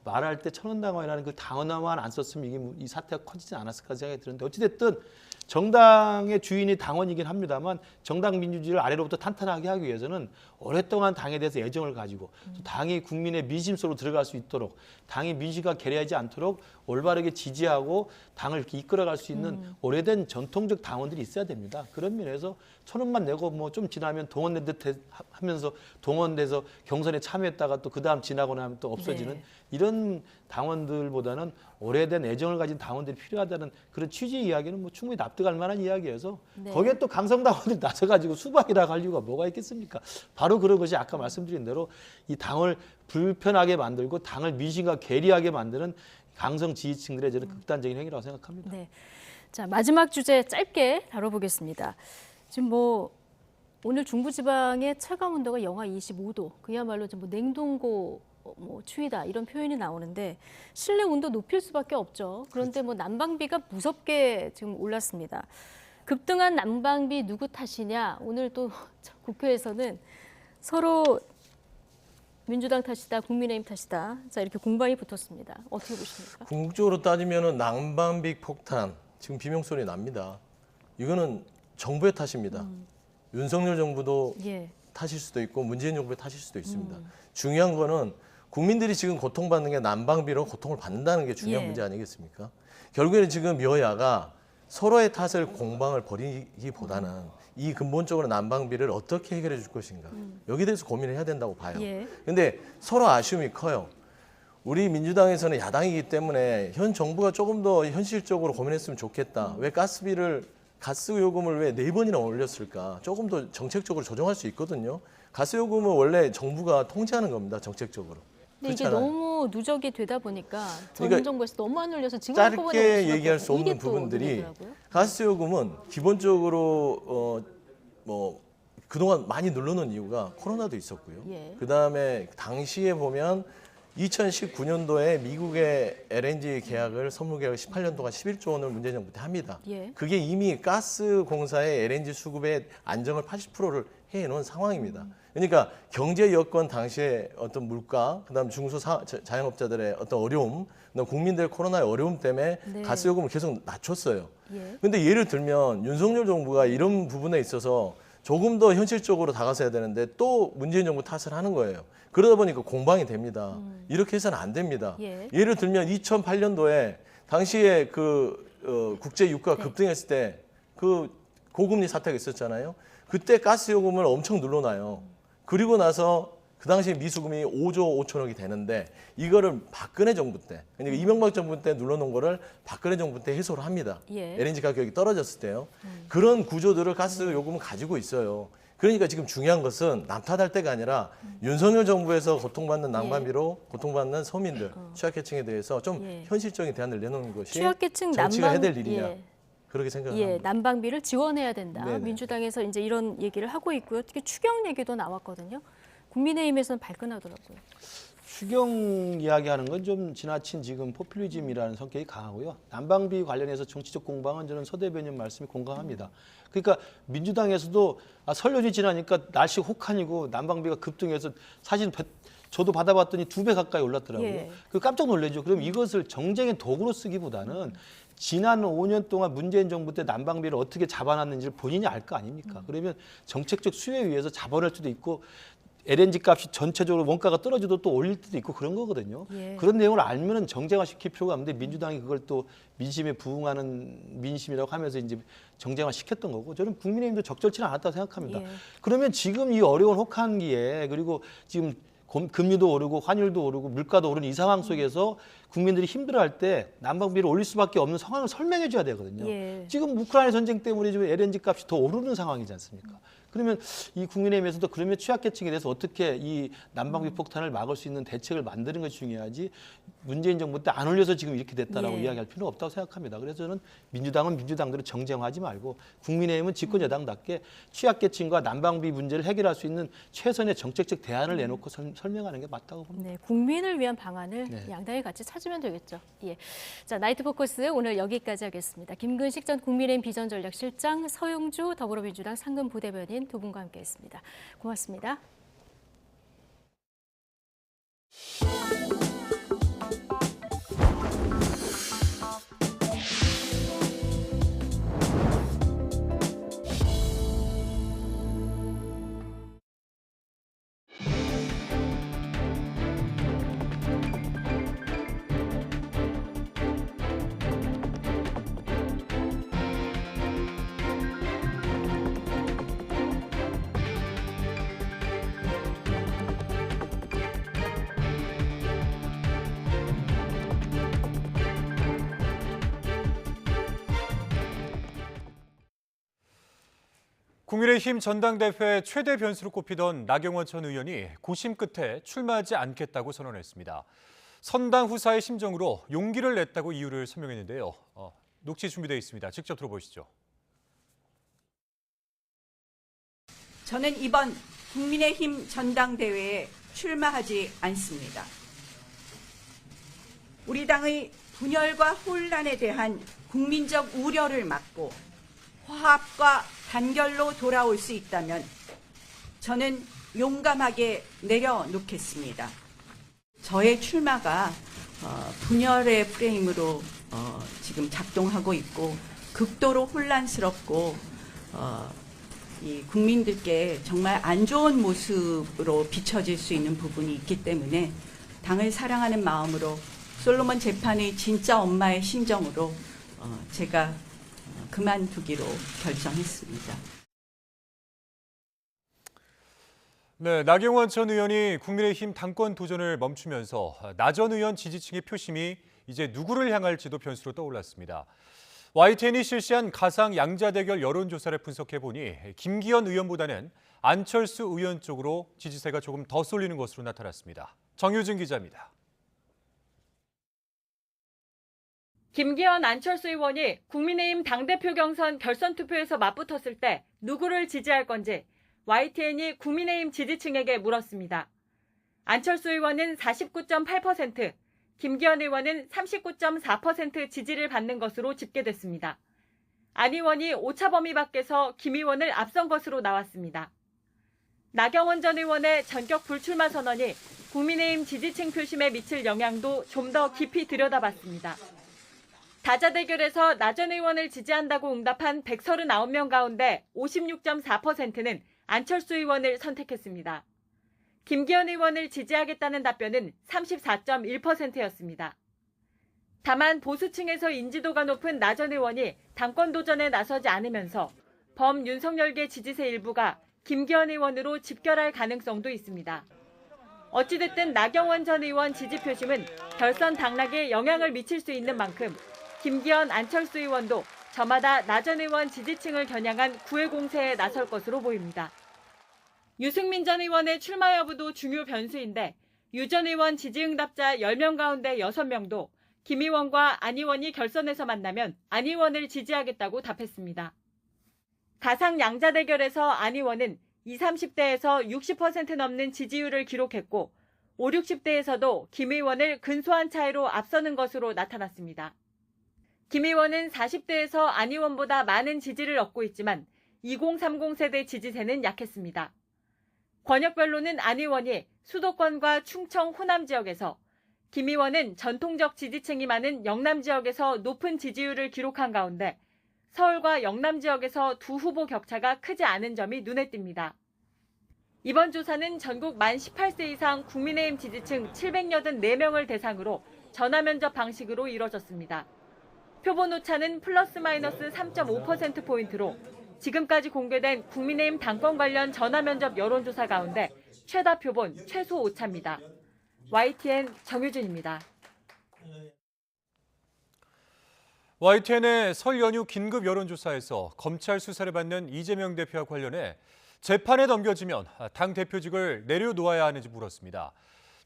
말할 때 1,000원 당원이라는 그 단어만 안 썼으면 이게 이 사태가 커지지 않았을까 생각이 드는데, 어찌됐든 정당의 주인이 당원이긴 합니다만 정당 민주주의를 아래로부터 탄탄하게 하기 위해서는 오랫동안 당에 대해서 애정을 가지고 또 당이 국민의 민심 속으로 들어갈 수 있도록, 당이 민심과 괴리하지 않도록 올바르게 지지하고 당을 이렇게 이끌어갈 수 있는 오래된 전통적 당원들이 있어야 됩니다. 그런 면에서 1,000원만 내고 좀 지나면 동원된 듯 하면서 동원돼서 경선에 참여했다가 또 그다음 지나고 나면 또 없어지는 네. 이런 당원들보다는 오래된 애정을 가진 당원들이 필요하다는 그런 취지 이야기는 충분히 납득할 만한 이야기여서, 네. 거기에 또 강성 당원들이 나서가지고 수박이라고 할 이유가 뭐가 있겠습니까? 바로 그런 것이 아까 말씀드린 대로 이 당을 불편하게 만들고 당을 민심과 괴리하게 만드는 강성 지지층들의 저는 극단적인 행위라고 생각합니다. 네. 자, 마지막 주제 짧게 다뤄보겠습니다. 지금 오늘 중부지방의 체감 온도가 영하 25도, 그야말로 냉동고 추위다 이런 표현이 나오는데, 실내 온도 높일 수밖에 없죠. 그런데 난방비가 무섭게 지금 올랐습니다. 급등한 난방비 누구 탓이냐? 오늘 또 국회에서는 서로 민주당 탓이다, 국민의힘 탓이다. 자, 이렇게 공방이 붙었습니다. 어떻게 보십니까? 궁극적으로 따지면은 난방비 폭탄 지금 비명소리 납니다. 이거는 정부의 탓입니다. 윤석열 정부도 탓일 수도 있고 문재인 정부의 탓일 수도 있습니다. 중요한 거는 국민들이 지금 고통받는 게 난방비로 고통을 받는다는 게 중요한 문제 아니겠습니까? 결국에는 지금 여야가 서로의 탓을 공방을 벌이기보다는 이 근본적으로 난방비를 어떻게 해결해 줄 것인가 여기에 대해서 고민을 해야 된다고 봐요. 근데 서로 아쉬움이 커요. 우리 민주당에서는 야당이기 때문에 현 정부가 조금 더 현실적으로 고민했으면 좋겠다. 왜 가스 요금을 왜 4번이나 올렸을까? 조금 더 정책적으로 조정할 수 있거든요. 가스 요금은 원래 정부가 통제하는 겁니다. 정책적으로. 근데 이게 그렇잖아요. 너무 누적이 되다 보니까 전 그러니까 정부에서 너무 안 올려서 지금 짧게 얘기할 수 없는 부분들이 가스 요금은 기본적으로 뭐 그동안 많이 눌러놓은 이유가 코로나도 있었고요. 그다음에 당시에 보면 2019년도에 미국의 LNG 계약을 선물 계약을 18년 동안 11조 원을 문재인 정부 때 합니다. 그게 이미 가스 공사의 LNG 수급의 안정을 80%를 해놓은 상황입니다. 그러니까 경제 여건 당시에 어떤 물가, 그다음 자영업자들의 어떤 어려움, 그다음 국민들 코로나의 어려움 때문에 가스 요금을 계속 낮췄어요. 근데 예를 들면 윤석열 정부가 이런 부분에 있어서 조금 더 현실적으로 다가서야 되는데 또 문재인 정부 탓을 하는 거예요. 그러다 보니까 공방이 됩니다. 이렇게 해서는 안 됩니다. 예를 들면 2008년도에 당시에 국제 유가가 급등했을 때 그 고금리 사태가 있었잖아요. 그때 가스 요금을 엄청 눌러놔요. 그리고 나서 그 당시에 미수금이 5조 5천억이 되는데 이거를 박근혜 정부 때, 그러니까 이명박 정부 때 눌러놓은 거를 박근혜 정부 때 해소를 합니다. LNG 가격이 떨어졌을 때요. 그런 구조들을 가스 요금은 가지고 있어요. 그러니까 지금 중요한 것은 남 탓할 때가 아니라 윤석열 정부에서 고통받는 난방비로 고통받는 서민들, 취약계층에 대해서 좀 현실적인 대안을 내놓는 것이 취약계층 정치가 해야 될 일이냐. 그렇게 생각합니다. 난방비를 지원해야 된다. 네네. 민주당에서 이제 이런 얘기를 하고 있고요. 특히 추경 얘기도 나왔거든요. 국민의힘에서는 발끈하더라고요. 추경 이야기하는 건 좀 지나친 지금 포퓰리즘이라는 성격이 강하고요. 난방비 관련해서 정치적 공방은 저는 서 대변인 말씀이 공감합니다. 그러니까 민주당에서도 설 연휴 지나니까 날씨 혹한이고 난방비가 급등해서 사실 저도 받아봤더니 2배 가까이 올랐더라고요. 그 깜짝 놀라죠. 그럼 이것을 정쟁의 도구로 쓰기보다는 지난 5년 동안 문재인 정부 때 난방비를 어떻게 잡아놨는지를 본인이 알 거 아닙니까? 그러면 정책적 수요에 의해서 잡아낼 수도 있고 LNG 값이 전체적으로 원가가 떨어져도 또 올릴 때도 있고 그런 거거든요. 그런 내용을 알면은 정쟁화시킬 필요가 없는데 민주당이 그걸 또 민심에 부응하는 민심이라고 하면서 이제 정쟁화시켰던 거고 저는 국민의힘도 적절치는 않았다고 생각합니다. 그러면 지금 이 어려운 혹한기에 그리고 지금 금리도 오르고 환율도 오르고 물가도 오르는 이 상황 속에서 국민들이 힘들어할 때 난방비를 올릴 수밖에 없는 상황을 설명해 줘야 되거든요. 지금 우크라이나 전쟁 때문에 지금 LNG 값이 더 오르는 상황이지 않습니까? 그러면 이 국민의힘에서도 그러면 취약계층에 대해서 어떻게 이 난방비 폭탄을 막을 수 있는 대책을 만드는 것이 중요하지 문재인 정부 때 안 올려서 지금 이렇게 됐다라고 이야기할 필요는 없다고 생각합니다. 그래서 저는 민주당은 민주당대로 정쟁하지 말고 국민의힘은 집권 여당답게 취약계층과 난방비 문제를 해결할 수 있는 최선의 정책적 대안을 내놓고 설명하는 게 맞다고 봅니다. 네, 국민을 위한 방안을 양당이 같이 찾으면 되겠죠. 자, 나이트 포커스 오늘 여기까지 하겠습니다. 김근식 전 국민의힘 비전전략실장, 서영주 더불어민주당 상근 부대변인 두 분과 함께했습니다. 고맙습니다. 국민의힘 전당대회 최대 변수로 꼽히던 나경원 전 의원이 고심 끝에 출마하지 않겠다고 선언했습니다. 선당 후사의 심정으로 용기를 냈다고 이유를 설명했는데요. 녹취 준비되어 있습니다. 직접 들어보시죠. 저는 이번 국민의힘 전당대회에 출마하지 않습니다. 우리 당의 분열과 혼란에 대한 국민적 우려를 막고 화합과 단결로 돌아올 수 있다면 저는 용감하게 내려놓겠습니다. 저의 출마가 분열의 프레임으로 지금 작동하고 있고 극도로 혼란스럽고 이 국민들께 정말 안 좋은 모습으로 비춰질 수 있는 부분이 있기 때문에 당을 사랑하는 마음으로 솔로몬 재판의 진짜 엄마의 심정으로 제가 그만두기로 결정했습니다. 네, 나경원 전 의원이 국민의힘 당권 도전을 멈추면서 나 전 의원 지지층의 표심이 이제 누구를 향할지도 변수로 떠올랐습니다. YTN이 실시한 가상 양자 대결 여론조사를 분석해보니 김기현 의원보다는 안철수 의원 쪽으로 지지세가 조금 더 쏠리는 것으로 나타났습니다. 정유진 기자입니다. 김기현, 안철수 의원이 국민의힘 당대표 경선 결선 투표에서 맞붙었을 때 누구를 지지할 건지 YTN이 국민의힘 지지층에게 물었습니다. 안철수 의원은 49.8%, 김기현 의원은 39.4% 지지를 받는 것으로 집계됐습니다. 안 의원이 오차 범위 밖에서 김 의원을 앞선 것으로 나왔습니다. 나경원 전 의원의 전격 불출마 선언이 국민의힘 지지층 표심에 미칠 영향도 좀 더 깊이 들여다봤습니다. 다자 대결에서 나 전 의원을 지지한다고 응답한 139명 가운데 56.4%는 안철수 의원을 선택했습니다. 김기현 의원을 지지하겠다는 답변은 34.1%였습니다. 다만 보수층에서 인지도가 높은 나 전 의원이 당권 도전에 나서지 않으면서 범윤석열계 지지세 일부가 김기현 의원으로 집결할 가능성도 있습니다. 어찌됐든 나경원 전 의원 지지 표심은 결선 당락에 영향을 미칠 수 있는 만큼 김기현, 안철수 의원도 저마다 나 전 의원 지지층을 겨냥한 구애 공세에 나설 것으로 보입니다. 유승민 전 의원의 출마 여부도 중요 변수인데 유 전 의원 지지 응답자 10명 가운데 6명도 김 의원과 안 의원이 결선에서 만나면 안 의원을 지지하겠다고 답했습니다. 가상 양자 대결에서 안 의원은 20, 30대에서 60% 넘는 지지율을 기록했고 5, 60대에서도 김 의원을 근소한 차이로 앞서는 것으로 나타났습니다. 김 의원은 40대에서 안 의원보다 많은 지지를 얻고 있지만 2030 세대 지지세는 약했습니다. 권역별로는 안 의원이 수도권과 충청, 호남 지역에서, 김 의원은 전통적 지지층이 많은 영남 지역에서 높은 지지율을 기록한 가운데 서울과 영남 지역에서 두 후보 격차가 크지 않은 점이 눈에 띕니다. 이번 조사는 전국 만 18세 이상 국민의힘 지지층 784명을 대상으로 전화 면접 방식으로 이뤄졌습니다. 표본 오차는 플러스 마이너스 3.5%포인트로 지금까지 공개된 국민의힘 당권 관련 전화 면접 여론조사 가운데 최다 표본, 최소 오차입니다. YTN 정유진입니다. YTN의 설 연휴 긴급 여론조사에서 검찰 수사를 받는 이재명 대표와 관련해 재판에 넘겨지면 당 대표직을 내려놓아야 하는지 물었습니다.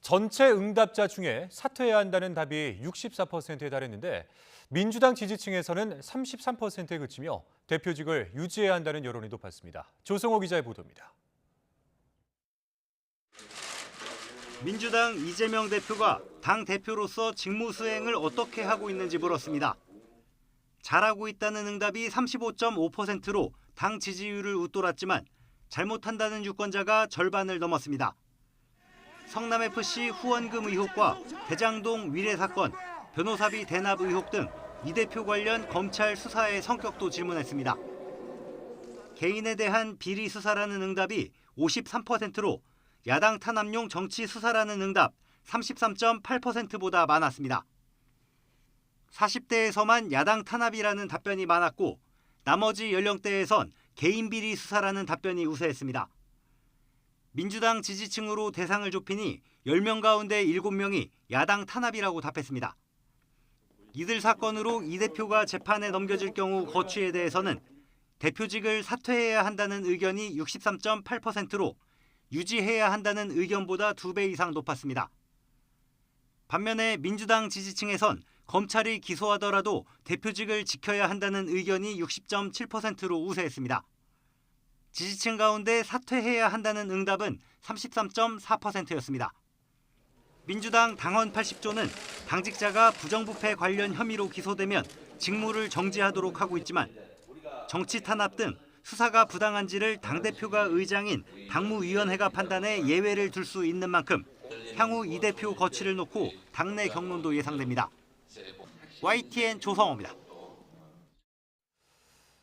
전체 응답자 중에 사퇴해야 한다는 답이 64%에 달했는데 민주당 지지층에서는 33%에 그치며 대표직을 유지해야 한다는 여론이 높았습니다. 조성호 기자의 보도입니다. 민주당 이재명 대표가 당 대표로서 직무 수행을 어떻게 하고 있는지 물었습니다. 잘하고 있다는 응답이 35.5%로 당 지지율을 웃돌았지만 잘못한다는 유권자가 절반을 넘었습니다. 성남FC 후원금 의혹과 대장동 위례 사건, 변호사비 대납 의혹 등 이 대표 관련 검찰 수사의 성격도 질문했습니다. 개인에 대한 비리 수사라는 응답이 53%로 야당 탄압용 정치 수사라는 응답 33.8%보다 많았습니다. 40대에서만 야당 탄압이라는 답변이 많았고 나머지 연령대에선 개인 비리 수사라는 답변이 우세했습니다. 민주당 지지층으로 대상을 좁히니 10명 가운데 7명이 야당 탄압이라고 답했습니다. 이들 사건으로 이 대표가 재판에 넘겨질 경우 거취에 대해서는 대표직을 사퇴해야 한다는 의견이 63.8%로 유지해야 한다는 의견보다 2배 이상 높았습니다. 반면에 민주당 지지층에선 검찰이 기소하더라도 대표직을 지켜야 한다는 의견이 60.7%로 우세했습니다. 지지층 가운데 사퇴해야 한다는 응답은 33.4%였습니다. 민주당 당원 80조는 당직자가 부정부패 관련 혐의로 기소되면 직무를 정지하도록 하고 있지만 정치 탄압 등 수사가 부당한지를 당대표가 의장인 당무위원회가 판단해 예외를 둘 수 있는 만큼 향후 이 대표 거취를 놓고 당내 경론도 예상됩니다. YTN 조성호입니다.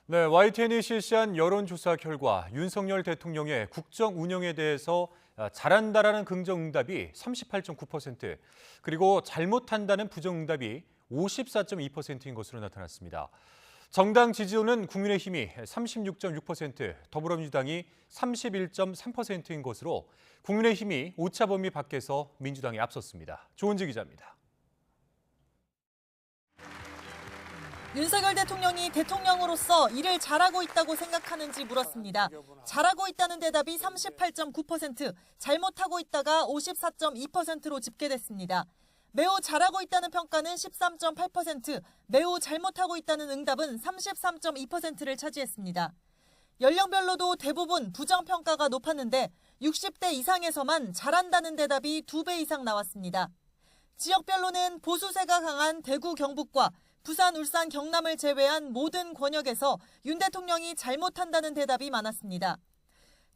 네, YTN이 실시한 여론조사 결과 윤석열 대통령의 국정 운영에 대해서 잘한다라는 긍정응답이 38.9%, 그리고 잘못한다는 부정응답이 54.2%인 것으로 나타났습니다. 정당 지지도는 국민의힘이 36.6%, 더불어민주당이 31.3%인 것으로 국민의힘이 오차 범위 밖에서 민주당에 앞섰습니다. 조은지 기자입니다. 윤석열 대통령이 대통령으로서 일을 잘하고 있다고 생각하는지 물었습니다. 잘하고 있다는 대답이 38.9%, 잘못하고 있다가 54.2%로 집계됐습니다. 매우 잘하고 있다는 평가는 13.8%, 매우 잘못하고 있다는 응답은 33.2%를 차지했습니다. 연령별로도 대부분 부정평가가 높았는데 60대 이상에서만 잘한다는 대답이 2배 이상 나왔습니다. 지역별로는 보수세가 강한 대구, 경북과 부산, 울산, 경남을 제외한 모든 권역에서 윤 대통령이 잘못한다는 대답이 많았습니다.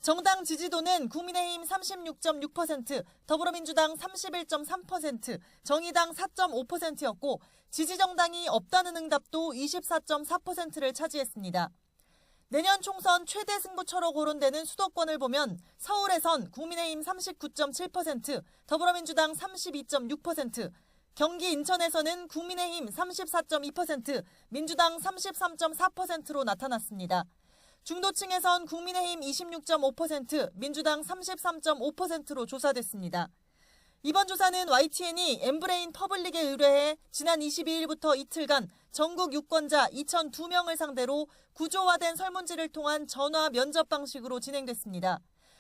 정당 지지도는 국민의힘 36.6%, 더불어민주당 31.3%, 정의당 4.5%였고 지지정당이 없다는 응답도 24.4%를 차지했습니다. 내년 총선 최대 승부처로 거론되는 수도권을 보면 서울에선 국민의힘 39.7%, 더불어민주당 32.6%, 경기 인천에서는 국민의힘 34.2%, 민주당 33.4%로 나타났습니다. 중도층에선 국민의힘 26.5%, 민주당 33.5%로 조사됐습니다. 이번 조사는 YTN이 엠브레인 퍼블릭에 의뢰해 지난 22일부터 이틀간 전국 유권자 2,002명을 상대로 구조화된 설문지를 통한 전화 면접 방식으로 진행됐습니다.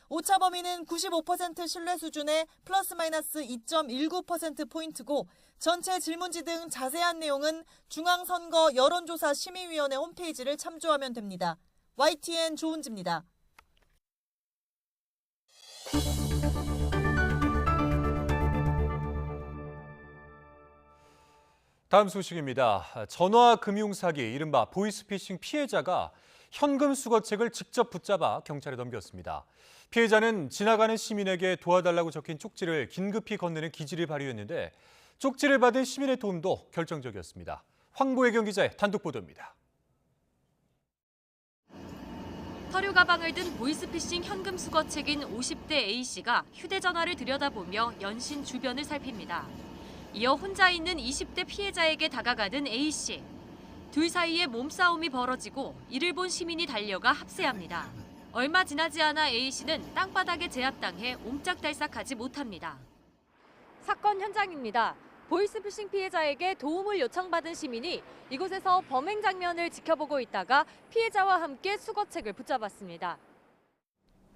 오차 범위는 95% 신뢰 수준의 플러스 마이너스 2.19%포인트고 전체 질문지 등 자세한 내용은 중앙선거 여론조사 심의위원회 홈페이지를 참조하면 됩니다. YTN 조은지입니다. 다음 소식입니다. 전화 금융 사기, 이른바 보이스피싱 피해자가 현금 수거책을 직접 붙잡아 경찰에 넘겼습니다. 피해자는 지나가는 시민에게 도와달라고 적힌 쪽지를 긴급히 건네는 기질을 발휘했는데 쪽지를 받은 시민의 도움도 결정적이었습니다. 황보혜경 기자의 단독 보도입니다. 서류 가방을 든 보이스피싱 현금 수거책인 50대 A씨가 휴대전화를 들여다보며 연신 주변을 살핍니다. 이어 혼자 있는 20대 피해자에게 다가가는 A씨. 둘 사이에 몸싸움이 벌어지고 이를 본 시민이 달려가 합세합니다. 얼마 지나지 않아 A씨는 땅바닥에 제압당해 옴짝달싹하지 못합니다. 사건 현장입니다. 보이스피싱 피해자에게 도움을 요청받은 시민이 이곳에서 범행 장면을 지켜보고 있다가 피해자와 함께 수거책을 붙잡았습니다.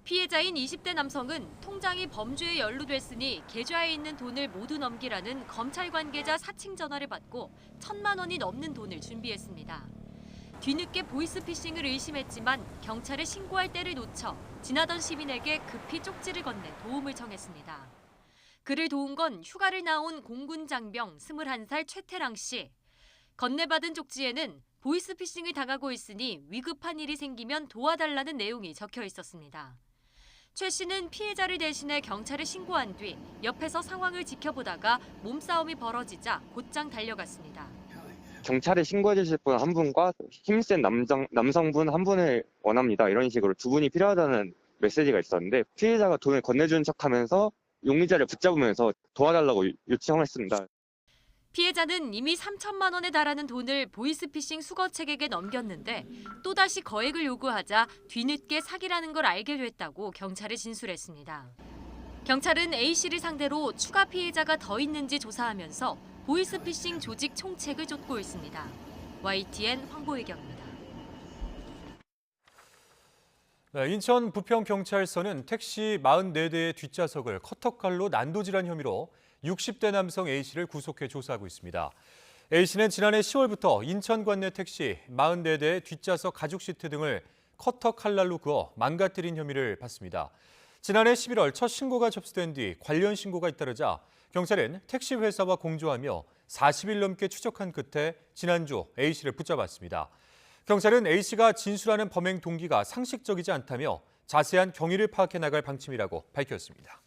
피해자인 20대 남성은 통장이 범죄에 연루됐으니 계좌에 있는 돈을 모두 넘기라는 검찰 관계자 사칭 전화를 받고 1,000만 원이 넘는 돈을 준비했습니다. 뒤늦게 보이스피싱을 의심했지만 경찰에 신고할 때를 놓쳐 지나던 시민에게 급히 쪽지를 건네 도움을 청했습니다. 그를 도운 건 휴가를 나온 공군 장병 21살 최태랑 씨. 건네받은 쪽지에는 보이스피싱을 당하고 있으니 위급한 일이 생기면 도와달라는 내용이 적혀 있었습니다. 최 씨는 피해자를 대신해 경찰에 신고한 뒤 옆에서 상황을 지켜보다가 몸싸움이 벌어지자 곧장 달려갔습니다. 경찰에 신고해 주실 분 한 분과 힘센 남성분 한 분을 원합니다. 이런 식으로 두 분이 필요하다는 메시지가 있었는데 피해자가 돈을 건네준 척하면서 용의자를 붙잡으면서 도와달라고 요청했습니다. 피해자는 이미 3천만 원에 달하는 돈을 보이스피싱 수거책에게 넘겼는데 또다시 거액을 요구하자 뒤늦게 사기라는 걸 알게 됐다고 경찰에 진술했습니다. 경찰은 A씨를 상대로 추가 피해자가 더 있는지 조사하면서 보이스피싱 조직 총책을 쫓고 있습니다. YTN 황보혜경입니다. 인천 부평경찰서는 택시 44대의 뒷좌석을 커터칼로 난도질한 혐의로 60대 남성 A씨를 구속해 조사하고 있습니다. A씨는 지난해 10월부터 인천 관내 택시 44대의 뒷좌석 가죽 시트 등을 커터칼날로 그어 망가뜨린 혐의를 받습니다. 지난해 11월 첫 신고가 접수된 뒤 관련 신고가 잇따르자 경찰은 택시 회사와 공조하며 40일 넘게 추적한 끝에 지난주 A씨를 붙잡았습니다. 경찰은 A씨가 진술하는 범행 동기가 상식적이지 않다며 자세한 경위를 파악해 나갈 방침이라고 밝혔습니다.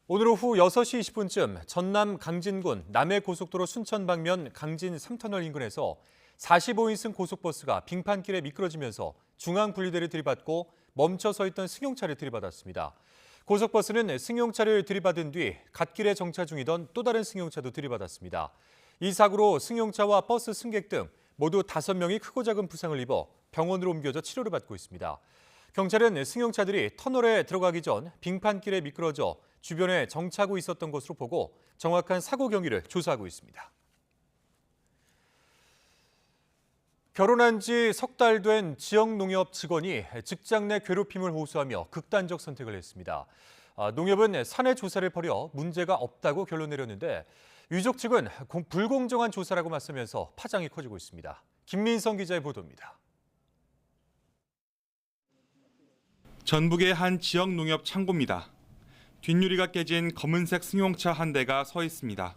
오늘 오후 6시 20분쯤 전남 강진군 남해고속도로 순천 방면 강진 3터널 인근에서 45인승 고속버스가 빙판길에 미끄러지면서 중앙분리대를 들이받고 멈춰 서 있던 승용차를 들이받았습니다. 고속버스는 승용차를 들이받은 뒤 갓길에 정차 중이던 또 다른 승용차도 들이받았습니다. 이 사고로 승용차와 버스 승객 등 모두 5명이 크고 작은 부상을 입어 병원으로 옮겨져 치료를 받고 있습니다. 경찰은 승용차들이 터널에 들어가기 전 빙판길에 미끄러져 주변에 정차하고 있었던 것으로 보고 정확한 사고 경위를 조사하고 있습니다. 결혼한 지 석 달 된 지역농협 직원이 직장 내 괴롭힘을 호소하며 극단적 선택을 했습니다. 농협은 사내 조사를 벌여 문제가 없다고 결론 내렸는데 유족 측은 불공정한 조사라고 맞서면서 파장이 커지고 있습니다. 김민성 기자의 보도입니다. 전북의 한 지역 농협 창고입니다. 뒷유리가 깨진 검은색 승용차 한 대가 서 있습니다.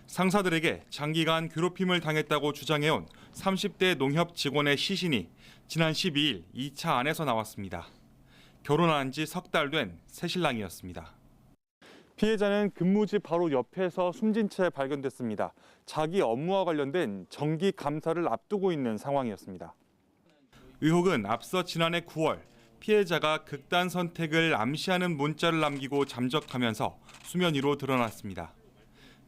상사들에게 장기간 괴롭힘을 당했다고 주장해온 30대 농협 직원의 시신이 지난 12일 이 차 안에서 나왔습니다. 결혼한 지 석 달 된 새신랑이었습니다. 피해자는 근무지 바로 옆에서 숨진 채 발견됐습니다. 자기 업무와 관련된 정기 감사를 앞두고 있는 상황이었습니다. 의혹은 앞서 지난해 9월 피해자가 극단 선택을 암시하는 문자를 남기고 잠적하면서 수면 위로 드러났습니다.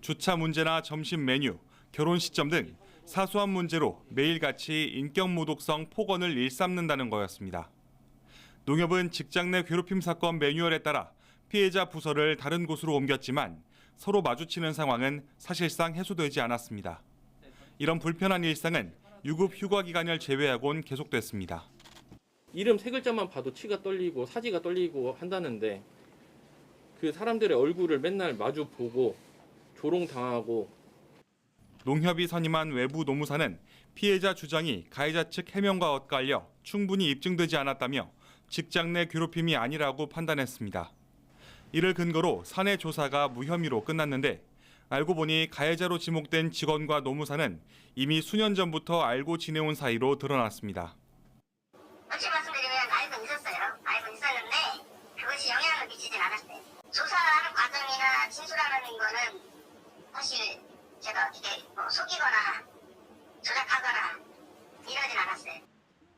주차 문제나 점심 메뉴, 결혼 시점 등 사소한 문제로 매일같이 인격 모독성 폭언을 일삼는다는 거였습니다. 농협은 직장 내 괴롭힘 사건 매뉴얼에 따라 피해자 부서를 다른 곳으로 옮겼지만 서로 마주치는 상황은 사실상 해소되지 않았습니다. 이런 불편한 일상은 유급 휴가 기간을 제외하고는 계속됐습니다. 이름 3글자만 봐도 치가 떨리고 사지가 떨리고 한다는데 그 사람들의 얼굴을 맨날 마주 보고 조롱당하고. 농협이 선임한 외부 노무사는 피해자 주장이 가해자 측 해명과 엇갈려 충분히 입증되지 않았다며 직장 내 괴롭힘이 아니라고 판단했습니다. 이를 근거로 사내 조사가 무혐의로 끝났는데 알고 보니 가해자로 지목된 직원과 노무사는 이미 수년 전부터 알고 지내온 사이로 드러났습니다. 솔직히 말씀드리면 알고 있었어요. 알고 있었는데 그것이 영향을 미치진 않았어요. 조사하는 과정이나 진술하는 거는 사실 제가 이게 속이거나 조작하거나 이러진 않았어요.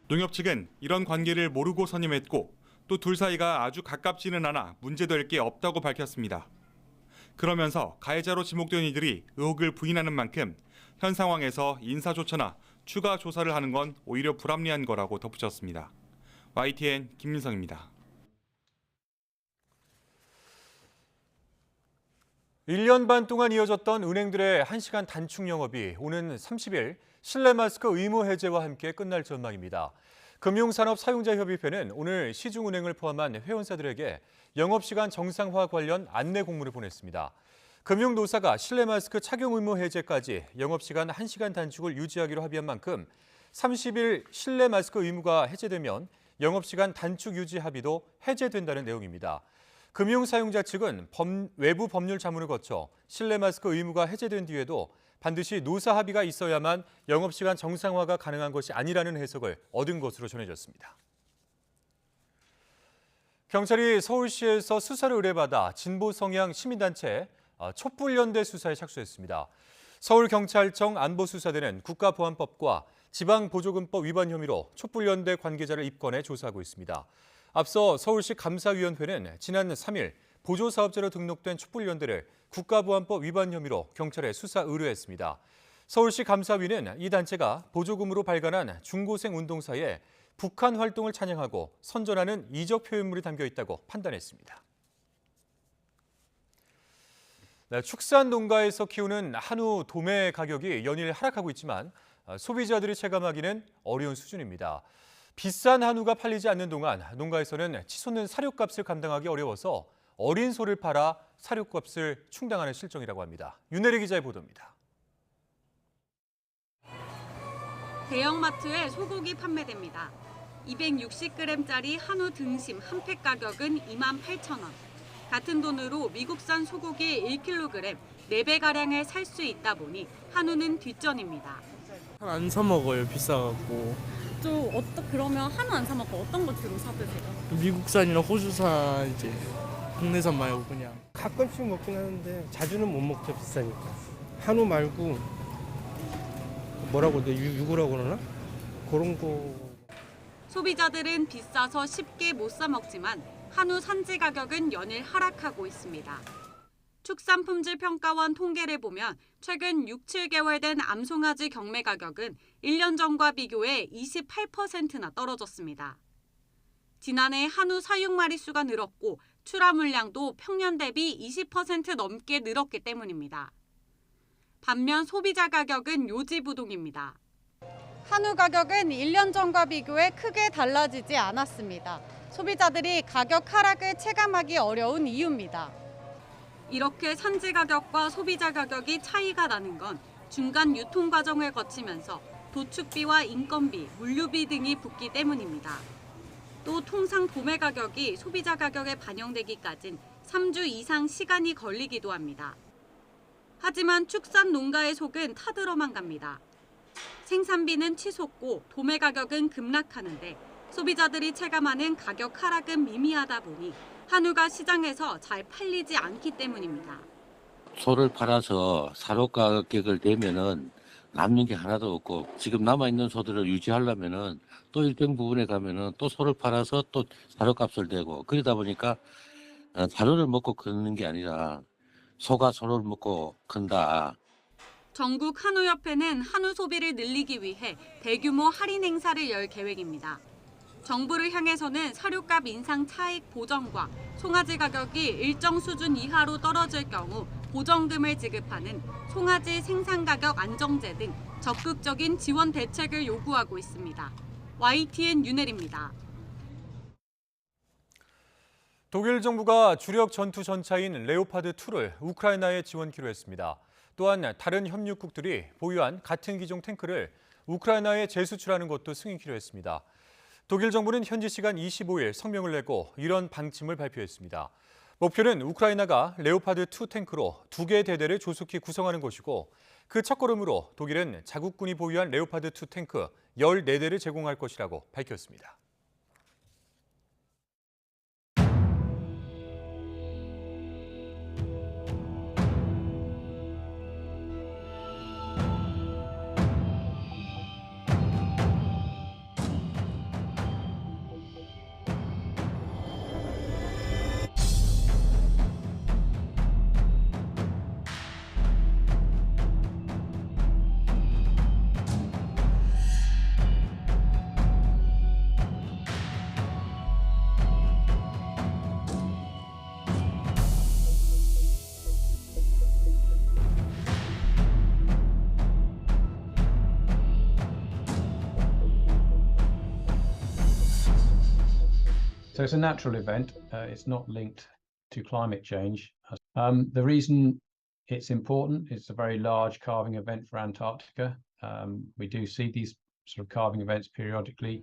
농협 측은 이런 관계를 모르고 선임했고 또 둘 사이가 아주 가깝지는 않아 문제될 게 없다고 밝혔습니다. 그러면서 가해자로 지목된 이들이 의혹을 부인하는 만큼 현 상황에서 인사조처나 추가 조사를 하는 건 오히려 불합리한 거라고 덧붙였습니다. YTN 김민성입니다. 1년 반 동안 이어졌던 은행들의 1시간 단축 영업이 오는 30일 실내 마스크 의무 해제와 함께 끝날 전망입니다. 금융산업사용자협의회는 오늘 시중은행을 포함한 회원사들에게 영업시간 정상화 관련 안내 공문을 보냈습니다. 금융노사가 실내 마스크 착용 의무 해제까지 영업시간 1시간 단축을 유지하기로 합의한 만큼 30일 실내 마스크 의무가 해제되면 영업시간 단축 유지 합의도 해제된다는 내용입니다. 금융사용자 측은 외부 법률 자문을 거쳐 실내 마스크 의무가 해제된 뒤에도 반드시 노사 합의가 있어야만 영업시간 정상화가 가능한 것이 아니라는 해석을 얻은 것으로 전해졌습니다. 경찰이 서울시에서 수사를 의뢰받아 진보 성향 시민단체 촛불연대 수사에 착수했습니다. 서울경찰청 안보수사대는 국가보안법과 지방보조금법 위반 혐의로 촛불연대 관계자를 입건해 조사하고 있습니다. 앞서 서울시 감사위원회는 지난 3일 보조사업자로 등록된 촛불연대를 국가보안법 위반 혐의로 경찰에 수사 의뢰했습니다. 서울시 감사위는 이 단체가 보조금으로 발간한 중고생 운동사에 북한 활동을 찬양하고 선전하는 이적 표현물이 담겨 있다고 판단했습니다. 축산 농가에서 키우는 한우 도매 가격이 연일 하락하고 있지만 소비자들이 체감하기는 어려운 수준입니다. 비싼 한우가 팔리지 않는 동안 농가에서는 치솟는 사료값을 감당하기 어려워서 어린 소를 팔아 사료값을 충당하는 실정이라고 합니다. 윤혜리 기자의 보도입니다. 대형마트에 소고기 판매됩니다. 260g짜리 한우 등심 한 팩 가격은 28,000원. 같은 돈으로 미국산 소고기 1kg 4배가량을 살 수 있다 보니 한우는 뒷전입니다. 안 사 먹어요. 비싸갖고. 그러면 한우 안 사 먹고 어떤 거 주로 사 드세요? 미국산이나 호주산 이제 국내산 말고 그냥. 가끔씩 먹긴 하는데 자주는 못 먹죠. 비싸니까. 한우 말고 뭐라고 내 유구라고 그러나? 그런 거. 소비자들은 비싸서 쉽게 못 사 먹지만 한우 산지 가격은 연일 하락하고 있습니다. 축산품질평가원 통계를 보면 최근 6, 7개월 된 암송아지 경매 가격은 1년 전과 비교해 28%나 떨어졌습니다. 지난해 한우 사육 마리수가 늘었고 출하 물량도 평년 대비 20% 넘게 늘었기 때문입니다. 반면 소비자 가격은 요지부동입니다. 한우 가격은 1년 전과 비교해 크게 달라지지 않았습니다. 소비자들이 가격 하락을 체감하기 어려운 이유입니다. 이렇게 산지 가격과 소비자 가격이 차이가 나는 건 중간 유통 과정을 거치면서 도축비와 인건비, 물류비 등이 붙기 때문입니다. 또 통상 도매 가격이 소비자 가격에 반영되기까진 3주 이상 시간이 걸리기도 합니다. 하지만 축산 농가의 속은 타들어만 갑니다. 생산비는 치솟고 도매 가격은 급락하는데 소비자들이 체감하는 가격 하락은 미미하다 보니 한우가 시장에서 잘 팔리지 않기 때문입니다. 소를 팔아서 사료 가격을 내면은 남는 게 하나도 없고 지금 남아있는 소들을 유지하려면은 또 일정 부분에 가면은 또 소를 팔아서 또 사료값을 내고 그러다 보니까 사료를 먹고 크는 게 아니라 소가 소를 먹고 큰다. 전국 한우협회는 한우 소비를 늘리기 위해 대규모 할인 행사를 열 계획입니다. 정부를 향해서는 사료값 인상 차익 보전과 송아지 가격이 일정 수준 이하로 떨어질 경우 보전금을 지급하는 송아지 생산가격 안정제 등 적극적인 지원 대책을 요구하고 있습니다. YTN 윤혜리입니다. 독일 정부가 주력 전투 전차인 레오파드 2를 우크라이나에 지원키로 했습니다. 또한 다른 협력국들이 보유한 같은 기종 탱크를 우크라이나에 재수출하는 것도 승인키로 했습니다. 독일 정부는 현지 시간 25일 성명을 내고 이런 방침을 발표했습니다. 목표는 우크라이나가 레오파드 2 탱크로 2개 대대를 조속히 구성하는 것이고 그 첫걸음으로 독일은 자국군이 보유한 레오파드 2 탱크 14대를 제공할 것이라고 밝혔습니다. So it's a natural event. It's not linked to climate change. The reason it's important is a very large calving event for Antarctica. We do see these sort of calving events periodically.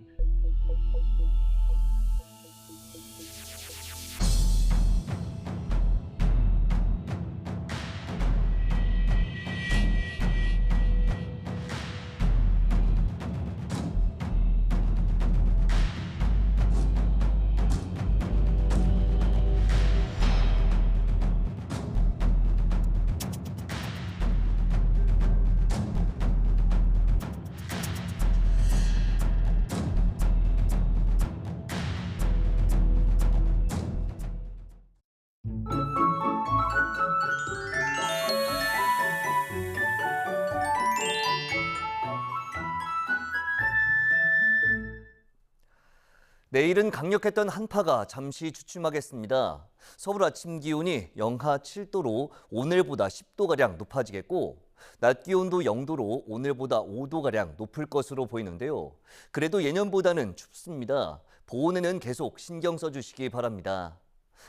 내일은 강력했던 한파가 잠시 주춤하겠습니다. 서울 아침 기온이 영하 7도로 오늘보다 10도가량 높아지겠고 낮 기온도 0도로 오늘보다 5도가량 높을 것으로 보이는데요. 그래도 예년보다는 춥습니다. 보온에는 계속 신경 써주시기 바랍니다.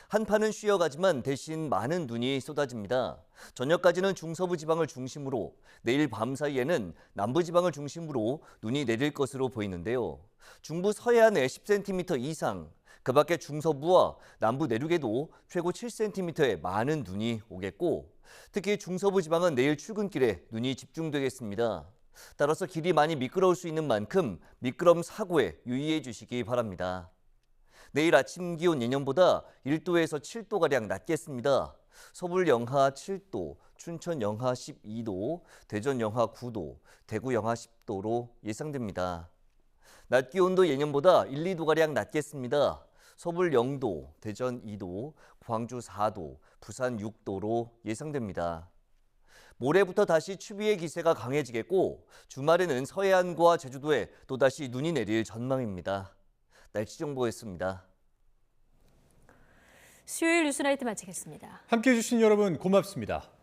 한파는 쉬어가지만 대신 많은 눈이 쏟아집니다. 저녁까지는 중서부 지방을 중심으로 내일 밤 사이에는 남부 지방을 중심으로 눈이 내릴 것으로 보이는데요. 중부 서해안에 10cm 이상, 그 밖에 중서부와 남부 내륙에도 최고 7cm의 많은 눈이 오겠고 특히 중서부 지방은 내일 출근길에 눈이 집중되겠습니다. 따라서 길이 많이 미끄러울 수 있는 만큼 미끄럼 사고에 유의해 주시기 바랍니다. 내일 아침 기온 예년보다 1도에서 7도가량 낮겠습니다. 서울 영하 7도, 춘천 영하 12도, 대전 영하 9도, 대구 영하 10도로 예상됩니다. 낮 기온도 예년보다 1, 2도가량 낮겠습니다. 서울 0도, 대전 2도, 광주 4도, 부산 6도로 예상됩니다. 모레부터 다시 추위의 기세가 강해지겠고 주말에는 서해안과 제주도에 또다시 눈이 내릴 전망입니다. 날씨 정보였습니다. 수요일 뉴스나이트 마치겠습니다. 함께해 주신 여러분 고맙습니다.